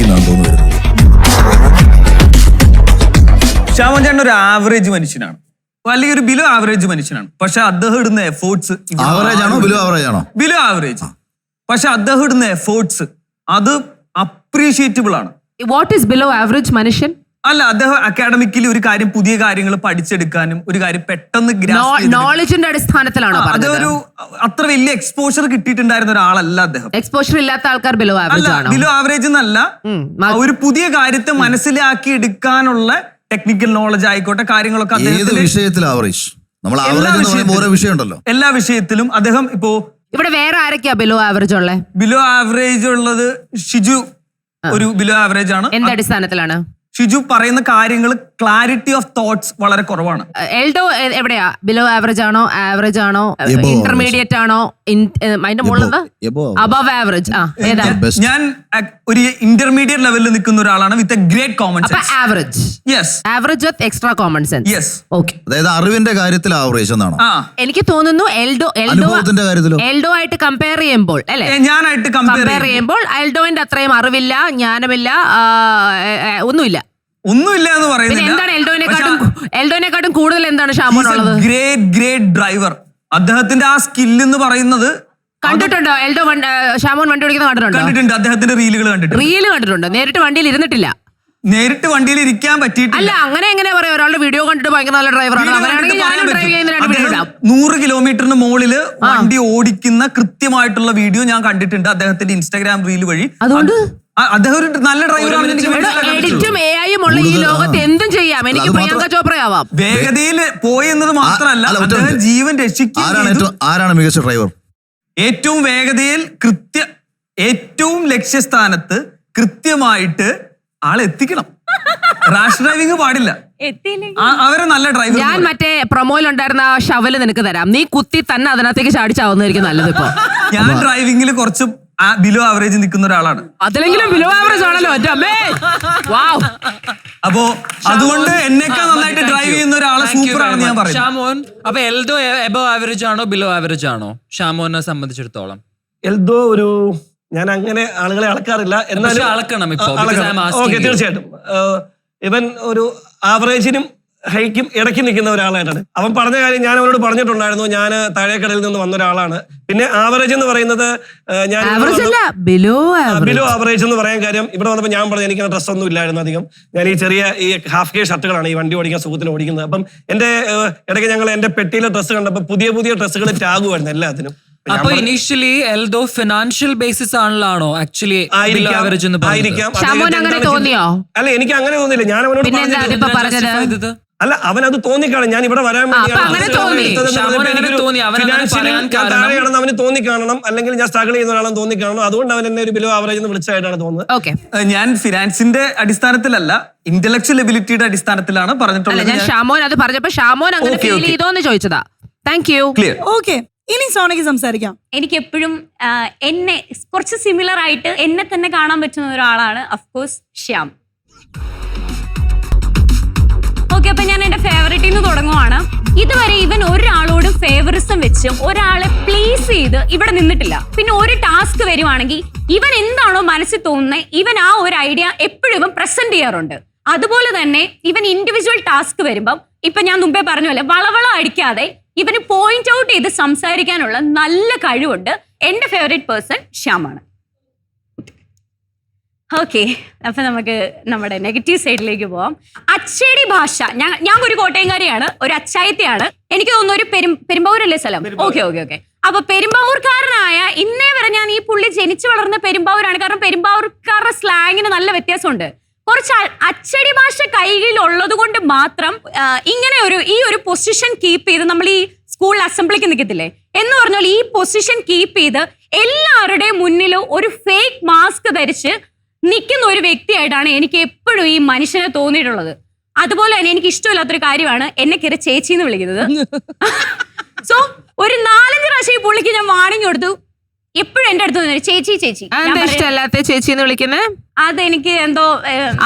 Speaker 9: ഷാമോൻ ചേട്ടൻ ഒരു ആവറേജ് മനുഷ്യനാണ്, അല്ലെങ്കിൽ ഒരു ബിലോ ആവറേജ് മനുഷ്യനാണ്. പക്ഷെ അദ്ദേഹം ഇടുന്ന എഫേർട്സ് ബിലോ ആവറേജ്. പക്ഷെ അദ്ദേഹം ഇടുന്ന എഫേർട്സ് അത് അപ്രീഷിയേറ്റബിൾ ആണ്.
Speaker 2: വാട്ട് ഈസ് ബിലോ ആവറേജ് മനുഷ്യൻ?
Speaker 9: അല്ല, അദ്ദേഹം അക്കാഡമിക്കലി ഒരു കാര്യം, പുതിയ കാര്യങ്ങൾ പഠിച്ചെടുക്കാനും ഒരു കാര്യം പെട്ടെന്ന്
Speaker 2: നോളജിന്റെ അടിസ്ഥാനത്തിലാണോ?
Speaker 9: അതൊരു അത്ര വലിയ എക്സ്പോഷർ കിട്ടിയിട്ടുണ്ടായിരുന്ന ഒരാളല്ല അദ്ദേഹം.
Speaker 2: എക്സ്പോഷർ ഇല്ലാത്ത ആൾക്കാർ ബിലോ ആവറേജ് ആണ്.
Speaker 9: ബിലോ ആവറേജ് എന്നല്ല, ഒരു പുതിയ കാര്യത്തെ മനസ്സിലാക്കി എടുക്കാനുള്ള ടെക്നിക്കൽ നോളജ് ആയിക്കോട്ടെ, കാര്യങ്ങളൊക്കെ എല്ലാ വിഷയത്തിലും അദ്ദേഹം ഇപ്പോ.
Speaker 2: ഇവിടെ വേറെ ആരൊക്കെയാ ബിലോ ആവറേജ് ഉള്ളത്?
Speaker 9: ബിലോ ആവറേജ് ഉള്ളത് ഷിജു ഒരു ബിലോ ആവറേജ് ആണ്.
Speaker 2: എന്ത് അടിസ്ഥാനത്തിലാണ്?
Speaker 9: ഷിജു പറയുന്ന കാര്യങ്ങൾ ക്ലാരിറ്റി ഓഫ് തോട്ട്സ് വളരെ കുറവാണ്.
Speaker 2: എൽഡോ എവിടെയാ? ബിലോ ആവറേജ് ആണോ, ആവറേജ് ആണോ, ഇന്റർമീഡിയറ്റ് ആണോ, അതിന്റെ മുകളിൽ അബവ് ആവറേജ്?
Speaker 9: ഞാൻ ഒരു ഇന്റർമീഡിയറ്റ് ലെവലിൽ നിൽക്കുന്ന ഒരാളാണ് with a great common sense.
Speaker 2: Average.
Speaker 9: Yes,
Speaker 2: average with extra common sense.
Speaker 9: Yes,
Speaker 2: okay.
Speaker 3: അതായത് അറിവിന്റെ കാര്യത്തിൽ ആവറേജ് എന്നാണ്
Speaker 2: എനിക്ക് തോന്നുന്നു. എൽഡോ ആയിട്ട് കമ്പയർ ചെയ്യുമ്പോൾ അല്ലെ,
Speaker 9: ഞാനായിട്ട്
Speaker 2: കമ്പയർ ചെയ്യുമ്പോൾ എൽഡോന്റെ അത്രയും അറിവില്ല, ജ്ഞാനമില്ല, ഒന്നുമില്ല
Speaker 9: എന്ന് പറയുന്നില്ല.
Speaker 2: എന്താണ് എൽഡോനെക്കാട്ടും കൂടുതൽ എന്താണ് ഷാമോൻ ഉള്ളത്?
Speaker 9: Great driver. അദ്ദേഹത്തിന്റെ ആ സ്കിൽ എന്ന് പറയുന്നത്
Speaker 2: കണ്ടിട്ടുണ്ടോ? എൽഡോ ഷാമോൻ വണ്ടി ഓടിക്കുന്നത്
Speaker 9: കണ്ടിട്ടുണ്ട്. അദ്ദേഹത്തിന്റെ റീലുകൾ
Speaker 2: കണ്ടിട്ടുണ്ട്. നേരിട്ട് വണ്ടിയിൽ ഇരുന്നിട്ടില്ല.
Speaker 9: നേരിട്ട് വണ്ടിയിൽ ഇരിക്കാൻ പറ്റിയിട്ടില്ല.
Speaker 2: അല്ല, അങ്ങനെ എങ്ങനെ പറയാം? ഒരാളുടെ വീഡിയോ കണ്ടിട്ട് ഭയങ്കര നല്ല ഡ്രൈവറാണ്.
Speaker 9: 100 കിലോമീറ്ററിന് മുകളില് വണ്ടി ഓടിക്കുന്ന കൃത്യമായിട്ടുള്ള വീഡിയോ ഞാൻ കണ്ടിട്ടുണ്ട് അദ്ദേഹത്തിന്റെ ഇൻസ്റ്റാഗ്രാം റീൽ വഴി.
Speaker 2: അതുകൊണ്ട്
Speaker 9: അദ്ദേഹം ഒരു നല്ല ഡ്രൈവറാണ്.
Speaker 2: എഡിറ്റും എഐയും ഉള്ള ഈ ലോകത്ത് എന്തും ചെയ്യാം. എനിക്ക് പ്രിയങ്ക ചോപ്രയാവാം.
Speaker 9: വേഗതയിൽ പോയെന്നത് മാത്രമല്ല, അദ്ദേഹം ജീവൻ രക്ഷിക്കും.
Speaker 3: ആരാണ് മികച്ച ഡ്രൈവർ?
Speaker 9: ഏറ്റവും വേഗതയിൽ ഏറ്റവും ലക്ഷ്യസ്ഥാനത്ത് കൃത്യമായിട്ട് ആളെത്തിക്കണം. റാഷ് ഡ്രൈവിംഗ് പാടില്ല. അവരെ നല്ല ഡ്രൈവർ.
Speaker 2: ഞാൻ മറ്റേ പ്രൊമോയിലുണ്ടായിരുന്ന ഷവല് നിനക്ക് തരാം, നീ കുത്തി തന്നെ അതിനകത്തേക്ക് ചാടിച്ചാവുന്നതായിരിക്കും നല്ലത്. ഇപ്പൊ
Speaker 9: ഞാൻ ഡ്രൈവിംഗിൽ കുറച്ച് ബിലോ ആവറേജ് നിൽക്കുന്ന ഒരാളാണ്.
Speaker 2: അതിലെങ്കിലും ബിലോ ആവറേജ് ആണല്ലോ.
Speaker 9: അപ്പോ അതുകൊണ്ട് എന്നെക്കാൾ നന്നായിട്ട് ഡ്രൈവ് ചെയ്യുന്ന ഒരാളെ സൂപ്പർ ആണെന്ന് ഞാൻ പറയും.
Speaker 5: ഷാമോൻ, അപ്പൊ എൽദോ എബോ ആവറേജ് ആണോ ബിലോ ആവറേജ് ആണോ ഷാമോനെ സംബന്ധിച്ചിടത്തോളം?
Speaker 10: എൽദോ ഒരു, ഞാൻ അങ്ങനെ ആളുകളെ അളക്കാറില്ല, എന്നാലും
Speaker 5: അളക്കണം ഇപ്പൊ.
Speaker 10: തീർച്ചയായിട്ടും ഇവൻ ഒരു ആവറേജിനും ഹൈക്കും ഇടയ്ക്ക് നിൽക്കുന്ന ഒരാളായിട്ടാണ്. അവൻ പറഞ്ഞ കാര്യം ഞാൻ അവനോട് പറഞ്ഞിട്ടുണ്ടായിരുന്നു. ഞാൻ താഴേക്കടയിൽ നിന്ന് വന്ന ഒരാളാണ്. പിന്നെ ആവറേജ് എന്ന് പറയുന്നത് ഞാൻ
Speaker 2: ബിലോ
Speaker 10: ആവറേജ് എന്ന് പറയാൻ കാര്യം, ഇവിടെ വന്നപ്പോൾ ഞാൻ പറഞ്ഞു എനിക്ക് ഡ്രസ്സ് ഒന്നും ഇല്ലായിരുന്നു അധികം. ഞാൻ ഈ ഹാഫ് കെ ഷർട്ടുകളാണ് ഈ വണ്ടി ഓടിക്കാൻ സുഖത്തിന് ഓടിക്കുന്നത്. അപ്പം എന്റെ ഇടയ്ക്ക് ഞങ്ങൾ എന്റെ പെട്ടിയിലെ ഡ്രസ്സ് കണ്ടപ്പോൾ പുതിയ ഡ്രസ്സുകൾ ടാഗുമായിരുന്നു എല്ലാത്തിനും.
Speaker 5: അപ്പൊ ഇനിഷ്യലി എൽദോ ഫിനാൻഷ്യൽ ബേസിസ് ആണല്ലോ ആക്ച്വലി ആവറേജ് എന്ന് പറയുന്നത്.
Speaker 10: അല്ല, എനിക്ക് അങ്ങനെ തോന്നിയില്ല. ഞാൻ അവനോട് അല്ല, അവനത് തോന്നിക്കാണും. ഞാൻ ഇവിടെ വരാൻ താഴെയാണെന്ന് അവന് തോന്നിക്കാണണം, അല്ലെങ്കിൽ ഞാൻ സ്ട്രഗിൾ ചെയ്യുന്ന ഒരാളെന്ന് തോന്നിക്കാണണം. അതുകൊണ്ട് അവൻ എന്നെ ഒരു ബിലോ ആവറേജ് എന്ന് വിളിച്ചായിട്ടാണ് തോന്നുന്നത്.
Speaker 9: ഞാൻ ഫിനാൻസിന്റെ അടിസ്ഥാനത്തിലല്ല, ഇന്റലക്ച്വൽ എബിലിറ്റിയുടെ അടിസ്ഥാനത്തിലാണ് പറഞ്ഞിട്ടുള്ളത്.
Speaker 2: ഞാൻ ഷാമോൻ അത് പറഞ്ഞപ്പോ ഷാമോൻ അങ്ങനെ ഫീൽ ചെയ്തോന്ന് ചോദിച്ചതാ. Thank you.
Speaker 1: ഓക്കെ, ഇനി സോനയ്ക്ക് സംസാരിക്കാം.
Speaker 6: എനിക്ക് എപ്പോഴും എന്നെ കുറച്ച് സിമിലർ ആയിട്ട് എന്നെ തന്നെ കാണാൻ പറ്റുന്ന ഒരാളാണ് അഫ്കോഴ്സ് ശ്യാം. ഓക്കെ, അപ്പൊ ഞാൻ എന്റെ ഫേവറേറ്റിൽ നിന്ന് തുടങ്ങുവാണ്. ഇതുവരെ ഇവൻ ഒരാളോടും ഫേവറിസം വെച്ചും ഒരാളെ പ്ലീസ് ചെയ്ത് ഇവിടെ നിന്നിട്ടില്ല. പിന്നെ ഒരു ടാസ്ക് വരുവാണെങ്കിൽ ഇവൻ എന്താണോ മനസ്സിൽ തോന്നുന്നത്, ഇവൻ ആ ഒരു ഐഡിയ എപ്പോഴും ഇവൻ പ്രസന്റ് ചെയ്യാറുണ്ട്. അതുപോലെ തന്നെ ഇവൻ ഇൻഡിവിജ്വൽ ടാസ്ക് വരുമ്പം ഇപ്പൊ ഞാൻ മുമ്പേ പറഞ്ഞ പോലെ വളവള അടിക്കാതെ ഇവന് പോയിന്റ് ഔട്ട് ചെയ്ത് സംസാരിക്കാനുള്ള നല്ല കഴിവുണ്ട്. എന്റെ ഫേവറേറ്റ് പേഴ്സൺ ശ്യാമാണ്. ഓക്കെ, അപ്പൊ നമുക്ക് നമ്മുടെ നെഗറ്റീവ് സൈഡിലേക്ക് പോവാം. അച്ചടി ഭാഷ. ഞാൻ ഒരു കോട്ടയംകാരിയാണ്, ഒരു അച്ചായത്തിയാണ്. എനിക്ക് തോന്നുന്നു ഒരു പെരുമ്പാവൂരല്ലേ സ്ഥലം? ഓക്കെ. അപ്പൊ പെരുമ്പാവൂർക്കാരനായ ഇന്നേ വരെ ഞാൻ ഈ പുള്ളി ജനിച്ചു വളർന്ന പെരുമ്പാവൂരാണ്. കാരണം പെരുമ്പാവൂർക്കാരുടെ സ്ലാങ്ങിന് നല്ല വ്യത്യാസമുണ്ട്. കുറച്ച് അച്ചടി ഭാഷ കയ്യിലുള്ളത് കൊണ്ട് മാത്രം ഇങ്ങനെ ഈ ഒരു പൊസിഷൻ കീപ്പ് ചെയ്ത് നമ്മൾ ഈ സ്കൂൾ അസംബ്ലിക്ക് നിൽക്കത്തില്ലേ എന്ന് പറഞ്ഞാൽ ഈ പൊസിഷൻ കീപ്പ് ചെയ്ത് എല്ലാവരുടെയും മുന്നിൽ ഒരു ഫേക്ക് മാസ്ക് ധരിച്ച് നിൽക്കുന്ന ഒരു വ്യക്തിയായിട്ടാണ് എനിക്ക് എപ്പോഴും ഈ മനുഷ്യനെ തോന്നിയിട്ടുള്ളത്. അതുപോലെ തന്നെ എനിക്ക് ഇഷ്ടമില്ലാത്തൊരു കാര്യമാണ് എന്നെ കയറി ചേച്ചി എന്ന് വിളിക്കുന്നത്. സോ ഒരു 4-5 പ്രാവശ്യം ഈ പുള്ളിക്ക് ഞാൻ വാണിംഗ് കൊടുത്തു. എപ്പോഴും എന്റെ അടുത്ത് ചേച്ചി
Speaker 2: ഇഷ്ടമല്ലാത്ത ചേച്ചി എന്ന് വിളിക്കുന്നത്
Speaker 6: അതെനിക്ക് എന്തോ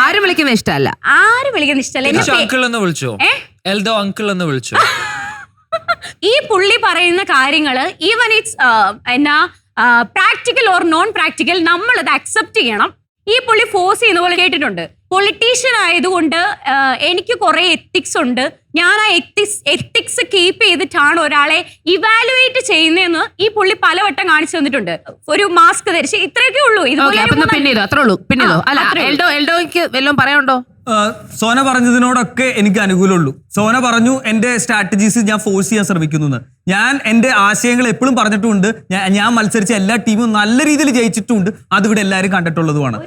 Speaker 2: ആരും വിളിക്കുന്ന ഇഷ്ടമല്ല.
Speaker 6: ആരും വിളിക്കുന്ന ഇഷ്ടമല്ല.
Speaker 5: അങ്കിൾ എന്ന് വിളിച്ചോ? എൽദോ അങ്കിൾ എന്ന് വിളിച്ചോ?
Speaker 6: ഈ പുള്ളി പറയുന്ന കാര്യങ്ങള് ഈവൻ ഇറ്റ്സ് എന്നാ പ്രാക്ടിക്കൽ ഓർ നോൺ പ്രാക്ടിക്കൽ നമ്മളത് അക്സെപ്റ്റ് ചെയ്യണം. ഈ പുള്ളി ഫോഴ്സ് ചെയ്യുന്ന പോലെ കേട്ടിട്ടുണ്ട്. പൊളിറ്റീഷ്യൻ ആയതുകൊണ്ട് എനിക്ക് കുറെ എത്തിക്സ് ഉണ്ട്, ഞാൻ ആ എത്തിക്സ് കീപ്പ് ചെയ്തിട്ടാണ് ഒരാളെ ഇവാലുവേറ്റ് ചെയ്യുന്നതെന്ന് ഈ പുള്ളി പലവട്ടം കാണിച്ചു തന്നിട്ടുണ്ട്. ഒരു മാസ്ക് ധരിച്ച് ഇത്രയൊക്കെ ഉള്ളൂ.
Speaker 2: എൽഡോയ്ക്ക് വല്ലതും പറയാനുണ്ടോ?
Speaker 9: സോന പറഞ്ഞതിനോടൊക്കെ എനിക്ക് അനുകൂലമുള്ളൂ. സോന പറഞ്ഞു എന്റെ സ്ട്രാറ്റജീസ് ഞാൻ ഫോഴ്സ് ചെയ്യാൻ ശ്രമിക്കുന്നു. ഞാൻ എന്റെ ആശയങ്ങൾ എപ്പോഴും പറഞ്ഞിട്ടുണ്ട്. ഞാൻ മത്സരിച്ച എല്ലാ ടീമും നല്ല രീതിയിൽ ജയിച്ചിട്ടുണ്ട്. അതിവിടെ എല്ലാവരും കണ്ടിട്ടുള്ളതുമാണ്.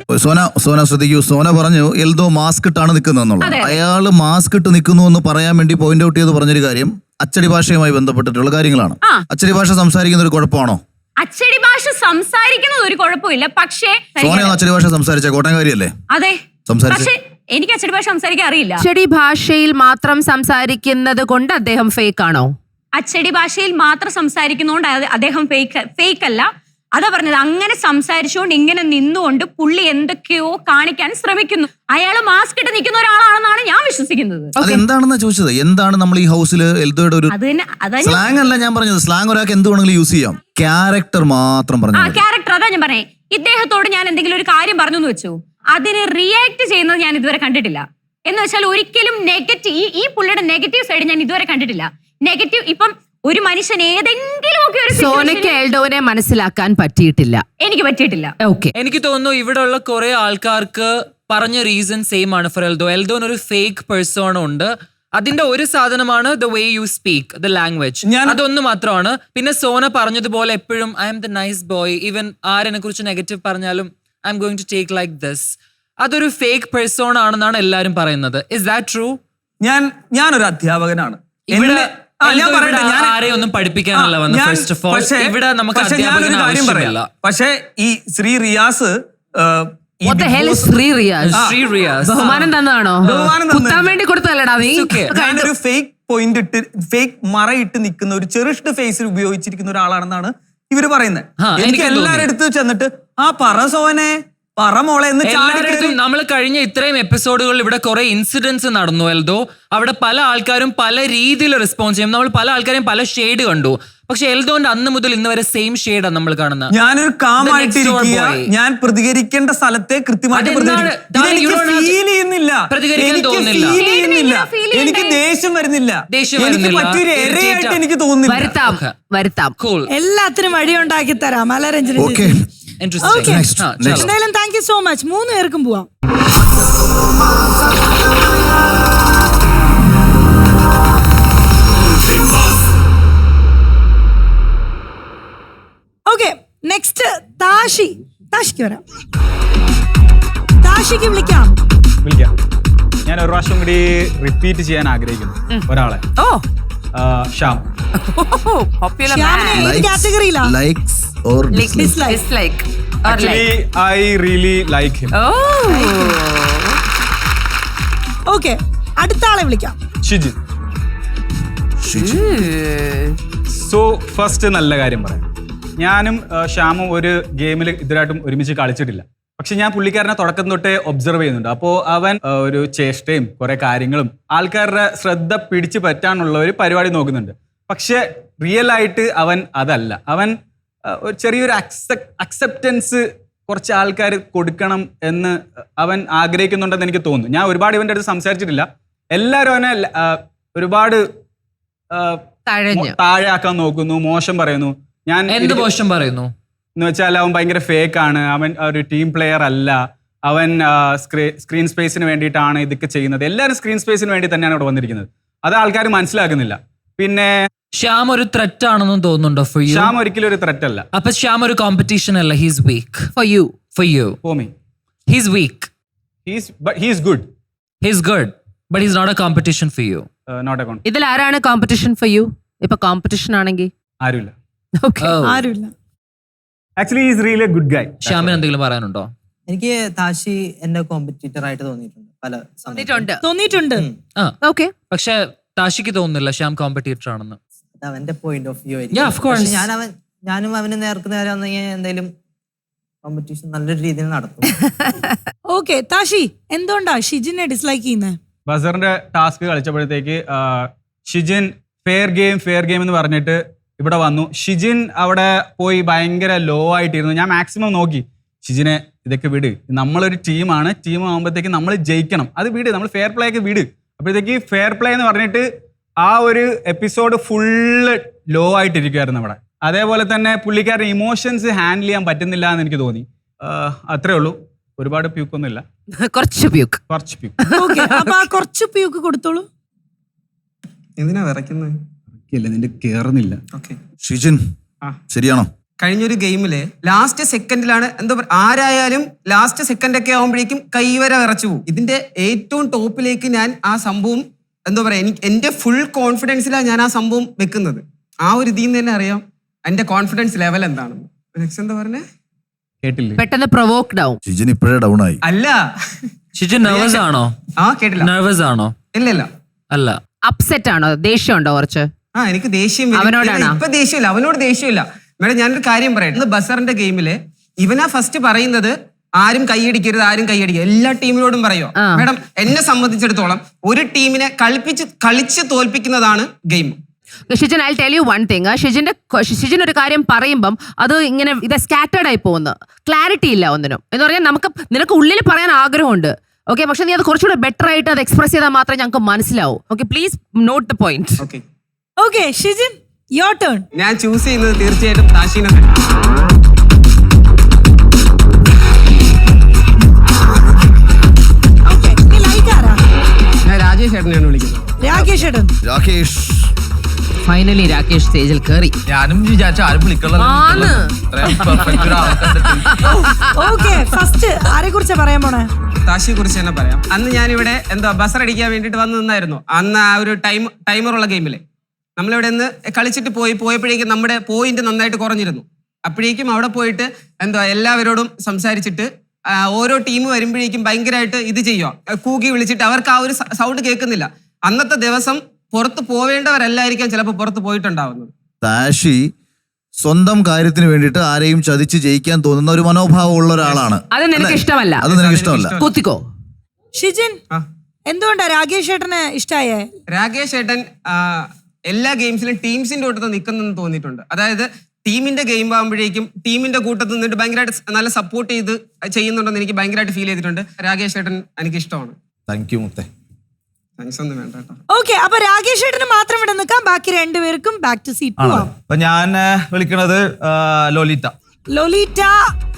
Speaker 3: സോന ശ്രദ്ധിക്കൂ. സോന പറഞ്ഞു എൽദോ മാസ്ക് ഇട്ടാണ് നിൽക്കുന്നതെന്നുള്ളത്. അയാള് മാസ്ക് ഇട്ട് നിൽക്കുന്നു എന്ന് പറയാൻ വേണ്ടി പോയിന്റ് ഔട്ട് ചെയ്ത് പറഞ്ഞൊരു കാര്യം അച്ചടി ഭാഷയുമായി ബന്ധപ്പെട്ടിട്ടുള്ള കാര്യങ്ങളാണ്. അച്ചടി ഭാഷ സംസാരിക്കുന്ന ഒരു കുഴപ്പമാണോ?
Speaker 6: അച്ചടി ഭാഷ സംസാരിക്കുന്നത് ഒരു കുഴപ്പമില്ല. പക്ഷേ
Speaker 3: സോന അച്ചടി ഭാഷ സംസാരിച്ച കോട്ടയംകാരിയല്ലേ?
Speaker 6: അതെ,
Speaker 3: സംസാരിച്ചു.
Speaker 6: എനിക്ക് അച്ചടി ഭാഷ സംസാരിക്കാൻ അറിയില്ല.
Speaker 2: അച്ചടി ഭാഷയിൽ മാത്രം സംസാരിക്കുന്നത് കൊണ്ട് അദ്ദേഹം ഫേക്ക് ആണോ?
Speaker 6: അച്ചടി ഭാഷയിൽ മാത്രം സംസാരിക്കുന്നതുകൊണ്ട് അദ്ദേഹം ഫേക്ക് അല്ല. അതാ പറഞ്ഞത്, അങ്ങനെ സംസാരിച്ചുകൊണ്ട് ഇങ്ങനെ നിന്നുകൊണ്ട് പുള്ളി എന്തൊക്കെയോ കാണിക്കാൻ ശ്രമിക്കുന്നു. അയാൾ മാസ്ക് ഇട്ട് നിൽക്കുന്ന ഒരാളാണെന്നാണ് ഞാൻ വിശ്വസിക്കുന്നത്.
Speaker 3: അതെന്താണെന്നാ ചോദിച്ചത്? എന്താണ് നമ്മൾ ഈ ഹൗസിൽ എൽദോയുടെ ഒരു സ്ലാങ് അല്ല ഞാൻ പറഞ്ഞത്. സ്ലാങ് ഒരാൾക്ക് എന്ത് വേണമെങ്കിലും യൂസ് ചെയ്യാം. ക്യാരക്ടർ മാത്രം പറഞ്ഞു.
Speaker 6: ക്യാരക്ടർ അതാ ഞാൻ പറഞ്ഞേ. ഇദ്ദേഹത്തോട് ഞാൻ എന്തെങ്കിലും ഒരു കാര്യം പറഞ്ഞു എന്ന് വെച്ചു, അതിന് റിയാക്ട് ചെയ്യുന്നത് ഞാൻ ഇതുവരെ കണ്ടിട്ടില്ല. എന്ന് വെച്ചാൽ ഒരിക്കലും നെഗറ്റീവ്, ഈ പുള്ളിയുടെ നെഗറ്റീവ് സൈഡ് ഞാൻ ഇതുവരെ കണ്ടിട്ടില്ല. നെഗറ്റീവ് ഇപ്പം ഒരു മനുഷ്യൻ ഏതെങ്കിലും ഒക്കെ ഒരു
Speaker 2: സോനയ്ക്ക് എൽഡോനെ മനസ്സിലാക്കാൻ പറ്റിയിട്ടില്ല.
Speaker 6: എനിക്ക് പറ്റിയിട്ടില്ല.
Speaker 2: ഓക്കെ,
Speaker 5: എനിക്ക് തോന്നുന്നു ഇവിടെ ഉള്ള കുറെ ആൾക്കാർക്ക് പറഞ്ഞ റീസൺ സെയിം ആണ് ഫോർ എൽദോ. എൽദോന് ഒരു ഫേക്ക് പേഴ്സോണ ഉണ്ട്. അതിന്റെ ഒരു സാധനമാണ് the way you speak, the language. അതൊന്നു മാത്രമാണ്. പിന്നെ സോന പറഞ്ഞതുപോലെ എപ്പോഴും I'm the nice boy, even ആരെന്നെ കുറിച്ച് നെഗറ്റീവ് പറഞ്ഞാലും I'm going to take like this. അതൊരു ഫേക്ക് പേഴ്സോണ ആണെന്നാണ് എല്ലാരും പറയുന്നത്. Is that true?
Speaker 9: ഞാനൊരു അധ്യാപകനാണ്.
Speaker 5: ആരെയൊന്നും പഠിപ്പിക്കാനല്ല വന്നത്. ഫസ്റ്റ് ഓഫ് ഓൾ ഇവിടെ നമുക്ക്
Speaker 9: പക്ഷേ ഈ ശ്രീ റിയാസ്
Speaker 2: ബഹുമാനം തന്നതാണോ? കുത്താൻ വേണ്ടി കൊടുത്തല്ലടാ നീ.
Speaker 9: ഞാനൊരു ഫേക്ക് പോയിന്റ് ഇട്ട് ഫേക്ക് മറയിട്ട് നിൽക്കുന്ന ഒരു ചെറിഷ്ഡ് ഫേസിൽ ഉപയോഗിച്ചിരിക്കുന്ന ഒരാളാണെന്നാണ് ഇവര് പറയുന്നത്. എനിക്ക് എല്ലാവരുടെ അടുത്ത് ചെന്നിട്ട് പറ സോനെ, പറ മോളെ എന്ന്
Speaker 5: നമ്മൾ കഴിഞ്ഞ ഇത്രയും എപ്പിസോഡുകളിൽ ഇവിടെ കുറെ ഇൻസിഡൻസ് നടന്നു എൽദോ. അവിടെ പല ആൾക്കാരും പല രീതിയിൽ റെസ്പോൺസ് ചെയ്യും. നമ്മൾ പല ആൾക്കാരെയും പല ഷെയ്ഡ് കണ്ടു. പക്ഷെ എൽദോന്റെ അന്ന് മുതൽ ഇന്ന് വരെ സെയിം ഷെയ്ഡാണ് നമ്മൾ കാണുന്നത്.
Speaker 9: ഞാനൊരു കാമായിട്ടിരിക്കുക, ഞാൻ പ്രതികരിക്കേണ്ട സ്ഥലത്തെ കൃത്യമായിട്ട്
Speaker 5: പ്രതികരിക്കാൻ തോന്നുന്നില്ല.
Speaker 9: എനിക്ക് ദേഷ്യം വരുന്നില്ല. എനിക്ക് തോന്നുന്നില്ല.
Speaker 2: വരുത്താം.
Speaker 1: എല്ലാത്തിനും വഴിയുണ്ടാക്കി തരാം. മലരഞ്ജന എന്തായാലും താങ്ക് യു സോ മച്ച്. 3 പേർക്കും പോവാം. ഓക്കെ, നെക്സ്റ്റ് താഷിക്ക് വരാം. താഷിക്ക് വിളിക്കാം.
Speaker 11: ഞാൻ ഒരു പ്രാവശ്യം കൂടി റിപ്പീറ്റ് ചെയ്യാൻ ആഗ്രഹിക്കുന്നു ഒരാളെ. ശ്യാം.
Speaker 1: കാറ്റഗറിയിലാ?
Speaker 3: Likes or
Speaker 2: dislike.
Speaker 11: Actually, I really like him.
Speaker 1: Okay, അടുത്ത ആളെ വിളിക്കാം.
Speaker 11: ഷിജിൻ. സോ ഫസ്റ്റ് നല്ല കാര്യം പറയാം. ഞാനും ശ്യാമും ഒരു ഗെയിമിൽ ഇതുവരായിട്ടും ഒരുമിച്ച് കളിച്ചിട്ടില്ല. പക്ഷെ ഞാൻ പുള്ളിക്കാരനെ തുടക്കം തൊട്ടേ ഒബ്സർവ് ചെയ്യുന്നുണ്ട്. അപ്പോൾ അവൻ ഒരു ചേഷ്ടയും കുറെ കാര്യങ്ങളും ആൾക്കാരുടെ ശ്രദ്ധ പിടിച്ചു പറ്റാനുള്ള ഒരു പരിപാടി നോക്കുന്നുണ്ട്. പക്ഷെ റിയൽ ആയിട്ട് അവൻ അതല്ല. അവൻ ഒരു ചെറിയൊരു അക്സെപ്റ്റൻസ് കുറച്ച് ആൾക്കാർ കൊടുക്കണം എന്ന് അവൻ ആഗ്രഹിക്കുന്നുണ്ടെന്ന് എനിക്ക് തോന്നുന്നു. ഞാൻ ഒരുപാട് ഇവൻ്റെ അടുത്ത് സംസാരിച്ചിട്ടില്ല. എല്ലാവരും അവനെ ഒരുപാട്
Speaker 2: തഴഞ്ഞ്
Speaker 11: താഴെയാക്കാൻ നോക്കുന്നു, മോശം പറയുന്നു. ഞാൻ
Speaker 5: എന്ത് മോശം പറയുന്നു
Speaker 11: എന്ന് വെച്ചാൽ അവൻ ഭയങ്കര ഫേക്ക് ആണ്, അവൻ ഒരു ടീം പ്ലെയർ അല്ല, അവൻ സ്ക്രീൻ സ്പേസിന് വേണ്ടിയിട്ടാണ് ഇതൊക്കെ ചെയ്യുന്നത്. എല്ലാവരും സ്ക്രീൻ സ്പേസിന് വേണ്ടി തന്നെയാണ് ഇവിടെ വന്നിരിക്കുന്നത്. അത് ആൾക്കാർ മനസ്സിലാക്കുന്നില്ല. പിന്നെ
Speaker 5: ശ്യാം ഒരു ത്രെറ്റ് ആണെന്ന് തോന്നുന്നുണ്ടോ ഫോർ യു?
Speaker 11: ശ്യാം ഒരിക്കലും ഒരു ത്രെറ്റ് അല്ല.
Speaker 5: അപ്പൊ ശ്യാം ഒരു കോമ്പറ്റീഷൻ അല്ല, he's weak
Speaker 2: for you.
Speaker 11: For me.
Speaker 5: He's weak.
Speaker 11: But he's good.
Speaker 5: He's good, but he's not a competition for you.
Speaker 11: Not a con.
Speaker 2: ഇതിൽ ആരാണ് കോമ്പറ്റീഷൻ ഫോർ യു? ഇപ്പൊ കോമ്പറ്റീഷൻ ആണെങ്കിൽ
Speaker 11: ആരുമില്ല.
Speaker 2: ഓക്കെ.
Speaker 5: Oh.
Speaker 1: ആരുമില്ല.
Speaker 11: Actually, he's really a good guy.
Speaker 5: ശ്യാമിന് എന്തെങ്കിലും പറയാനുണ്ടോ?
Speaker 7: എനിക്ക് താഷി എന്റെ കോമ്പറ്റീറ്റർ ആയിട്ട് തോന്നിയിട്ടുണ്ട് പല സമയത്തും.
Speaker 1: തോന്നിയിട്ടുണ്ട്.
Speaker 2: ഓക്കെ.
Speaker 5: പക്ഷെ താഷിക്ക് തോന്നുന്നില്ല ശ്യാം കോമ്പറ്റീറ്റർ ആണെന്ന്.
Speaker 7: അത് അവന്റെ point of view
Speaker 5: Yeah, of course.
Speaker 7: ഞാനും അവന് നേർക്ക് നേരെ എന്തെങ്കിലും കോമ്പറ്റീഷൻ നല്ലൊരു രീതിയിൽ നടത്തും.
Speaker 1: ഓക്കെ താഷി, എന്തുകൊണ്ടാ ഷിജിനെ ഡിസ്ലൈക്ക് ചെയ്യുന്നത്?
Speaker 11: ബസറിന്റെ ടാസ്ക് കളിച്ചപ്പോഴത്തേക്ക് ഷിജിൻ ഫെയർ ഗെയിം എന്ന് പറഞ്ഞിട്ട് ഇവിടെ വന്നു. ഷിജിൻ അവിടെ പോയി ഭയങ്കര ലോ ആയിട്ടിരുന്നു. ഞാൻ മാക്സിമം നോക്കി, ഷിജിനെ ഇതൊക്കെ വിട്, നമ്മളൊരു ടീമാണ്, ടീം ആകുമ്പോഴത്തേക്ക് നമ്മൾ ജയിക്കണം, അത് വിട്, നമ്മൾ ഫെയർ പ്ലേ ഒക്കെ വിട്. അപ്പോഴത്തേക്ക് ഫെയർ പ്ലേ എന്ന് പറഞ്ഞിട്ട് ആ ഒരു എപ്പിസോഡ് ഫുള്ള് ലോ ആയിട്ടിരിക്കുമായിരുന്നു അവിടെ. അതേപോലെ തന്നെ പുള്ളിക്കാരുടെ ഇമോഷൻസ് ഹാൻഡിൽ ചെയ്യാൻ പറ്റുന്നില്ല എന്ന് എനിക്ക് തോന്നി. അത്രേ ഉള്ളൂ, ഒരുപാട് പ്യൂക്കൊന്നുമില്ല,
Speaker 2: കുറച്ച് പ്യൂക്ക്.
Speaker 1: ഓക്കെ, അപ്പൊ ആ കുറച്ച് പ്യൂക്ക് കൊടുത്തോളൂ.
Speaker 12: എന്തിനാ വിറയ്ക്കുന്നത്?
Speaker 11: നിന്റെ കേറുന്നില്ല.
Speaker 3: ഷിജിൻ ശരിയാണോ?
Speaker 12: കഴിഞ്ഞൊരു ഗെയിമില് ലാസ്റ്റ് സെക്കൻഡിലാണ് എന്താ പറയുക, ആരായാലും ലാസ്റ്റ് സെക്കൻഡ് ഒക്കെ ആകുമ്പോഴേക്കും കൈവര വിറച്ചു പോകും. ഇതിന്റെ ഏറ്റവും ടോപ്പിലേക്ക് ഞാൻ ആ സംഭവം എന്താ പറയാ, എനിക്ക് എന്റെ ഫുൾ കോൺഫിഡൻസിലാണ് ഞാൻ ആ സംഭവം വെക്കുന്നത്. ആ ഒരു ഇതിൽ നിന്ന് തന്നെ അറിയാം എന്റെ കോൺഫിഡൻസ് ലെവൽ എന്താണെന്ന്. നെക്സ്റ്റ് എന്താ പറഞ്ഞേ?
Speaker 11: കേട്ടില്ല.
Speaker 2: പെട്ടെന്ന് പ്രൊവോക്ഡ് ആവും.
Speaker 3: ഷിജിൻ ഇപ്പോഴേ ഡൗൺ ആയി.
Speaker 12: അല്ല,
Speaker 5: ഷിജിൻ നെർവസ് ആണോ?
Speaker 12: കേട്ടില്ല.
Speaker 5: നെർവസ് ആണോ?
Speaker 12: ഇല്ല
Speaker 5: അല്ല.
Speaker 2: അപ്സെറ്റ് ആണോ? ദേഷ്യം ഉണ്ടോ കുറച്ച്?
Speaker 12: എനിക്ക് ദേഷ്യം
Speaker 2: അവനോടാണോ?
Speaker 12: ഇപ്പൊ ദേഷ്യമില്ല, അവനോട് ദേഷ്യമില്ല. മേഡം ഞാനൊരു കാര്യം പറയട്ടെ, ബസറിന്റെ ഗെയിമില് ഇവനാ ഫസ്റ്റ് പറയുന്നത് ആരും കൈയടിക്കരുത്, ആരും കൈയടിക്കരുത്, എല്ലാ ടീമിനോടും പറയുമോ. മേഡം എന്നെ സംബന്ധിച്ചിടത്തോളം ഒരു ടീമിനെ കളിച്ച് തോൽപ്പിക്കുന്നതാണ് game.
Speaker 2: Shijin, I tell you one thing. Shijin ഒരു കാര്യം പറയുമ്പം അത് ഇങ്ങനെ ഇത് സ്കാറ്റേർഡ് ആയി പോകുന്നു, ക്ലാരിറ്റി ഇല്ല ഒന്നിനും. എന്ന് പറഞ്ഞാൽ നിനക്ക് ഉള്ളിൽ പറയാൻ ആഗ്രഹമുണ്ട്, ഓക്കെ, പക്ഷെ നീ അത് കുറച്ചുകൂടെ ബെറ്റർ ആയിട്ട് അത് എക്സ്പ്രസ് ചെയ്താൽ മാത്രമേ ഞങ്ങൾക്ക് മനസ്സിലാവൂ. Okay, please note the point.
Speaker 1: Okay Shijin, your turn.
Speaker 12: ഞാൻ ചൂസ് ചെയ്യുന്നത് തീർച്ചയായിട്ടും താഷീനെ തന്നെ. ഞാൻ രാജേഷ് ഏട്ടനെയാണ് വിളിക്കുന്നത്.
Speaker 3: രാകേഷ്
Speaker 2: ഫൈനലി രാകേഷ് സ്റ്റേജിൽ കയറി.
Speaker 13: ഞാനും വിചാരിച്ച ആരും
Speaker 1: ഓക്കെ, ഫസ്റ്റ് ആരെ കുറിച്ചാ പറയാൻ പോണേ?
Speaker 12: താഷിയെ കുറിച്ച് തന്നെ പറയാം. അന്ന് ഞാനിവിടെ ബസർ അടിക്കാൻ വേണ്ടിട്ട് വന്ന് നിന്നായിരുന്നു. അന്ന് ആ ഒരു ടൈമറുള്ള ഗെയിമില് നമ്മളിവിടെ നിന്ന് കളിച്ചിട്ട് പോയപ്പോഴേക്കും നമ്മുടെ പോയിന്റ് നന്നായിട്ട് കുറഞ്ഞിരുന്നു. അപ്പോഴേക്കും അവിടെ പോയിട്ട് എല്ലാവരോടും സംസാരിച്ചിട്ട് ഓരോ ടീം വരുമ്പോഴേക്കും ഭയങ്കരമായിട്ട് ഇത് ചെയ്യുക, കൂകി വിളിച്ചിട്ട് അവർക്ക് ആ ഒരു സൗണ്ട് കേൾക്കുന്നില്ല. അന്നത്തെ ദിവസം പുറത്ത് പോവേണ്ടവരെല്ലായിരിക്കാം ചിലപ്പോൾ പുറത്ത് പോയിട്ടുണ്ടാവുന്നത്.
Speaker 3: താഷി സ്വന്തം കാര്യത്തിന് വേണ്ടിയിട്ട് ആരെയും ചതിച്ച് ജയിക്കാൻ തോന്നുന്ന ഒരു മനോഭാവം ഉള്ള ഒരാളാണ്.
Speaker 2: അത് നിനക്ക് ഇഷ്ടമല്ല.
Speaker 3: അത് നിനക്ക് ഇഷ്ടമല്ല.
Speaker 2: കുത്തിക്കോ.
Speaker 1: ഷിജിൻ, എന്തുകൊണ്ടാ രാകേഷ് ഏട്ടന് ഇഷ്ടായേ?
Speaker 12: രാകേഷ് ഏട്ടൻ എല്ലാ ഗെയിംസിലും ടീംസിന്റെ കൂട്ടത്തിൽ നിൽക്കുന്നെന്ന് തോന്നിയിട്ടുണ്ട്. അതായത് ടീമിന്റെ ഗെയിം ആകുമ്പോഴേക്കും ടീമിന്റെ കൂട്ടത്തിൽ നിന്നിട്ട് ഭയങ്കരമായിട്ട് നല്ല സപ്പോർട്ട് ചെയ്ത് ചെയ്യുന്നുണ്ടെന്ന് എനിക്ക് ഭയങ്കരമായിട്ട് ഫീൽ ചെയ്തിട്ടുണ്ട്. രാകേഷ് ഏട്ടൻ എനിക്ക് ഇഷ്ടമാണ്.
Speaker 13: താങ്ക് യു മുത്തേ.
Speaker 12: താങ്ക്സ് ഒന്നും വേണ്ട കേട്ടോ.
Speaker 1: ഓക്കെ, അപ്പൊ രാകേഷ് ഏട്ടന് മാത്രം ഇവിടെ നിൽക്കാം, ബാക്കി രണ്ടുപേർക്കും ബാക്ക് ടു സീറ്റ് പോവാം.
Speaker 13: അപ്പൊ ഞാൻ വിളിക്കണത് ലോലിറ്റ.
Speaker 1: ലോലിറ്റ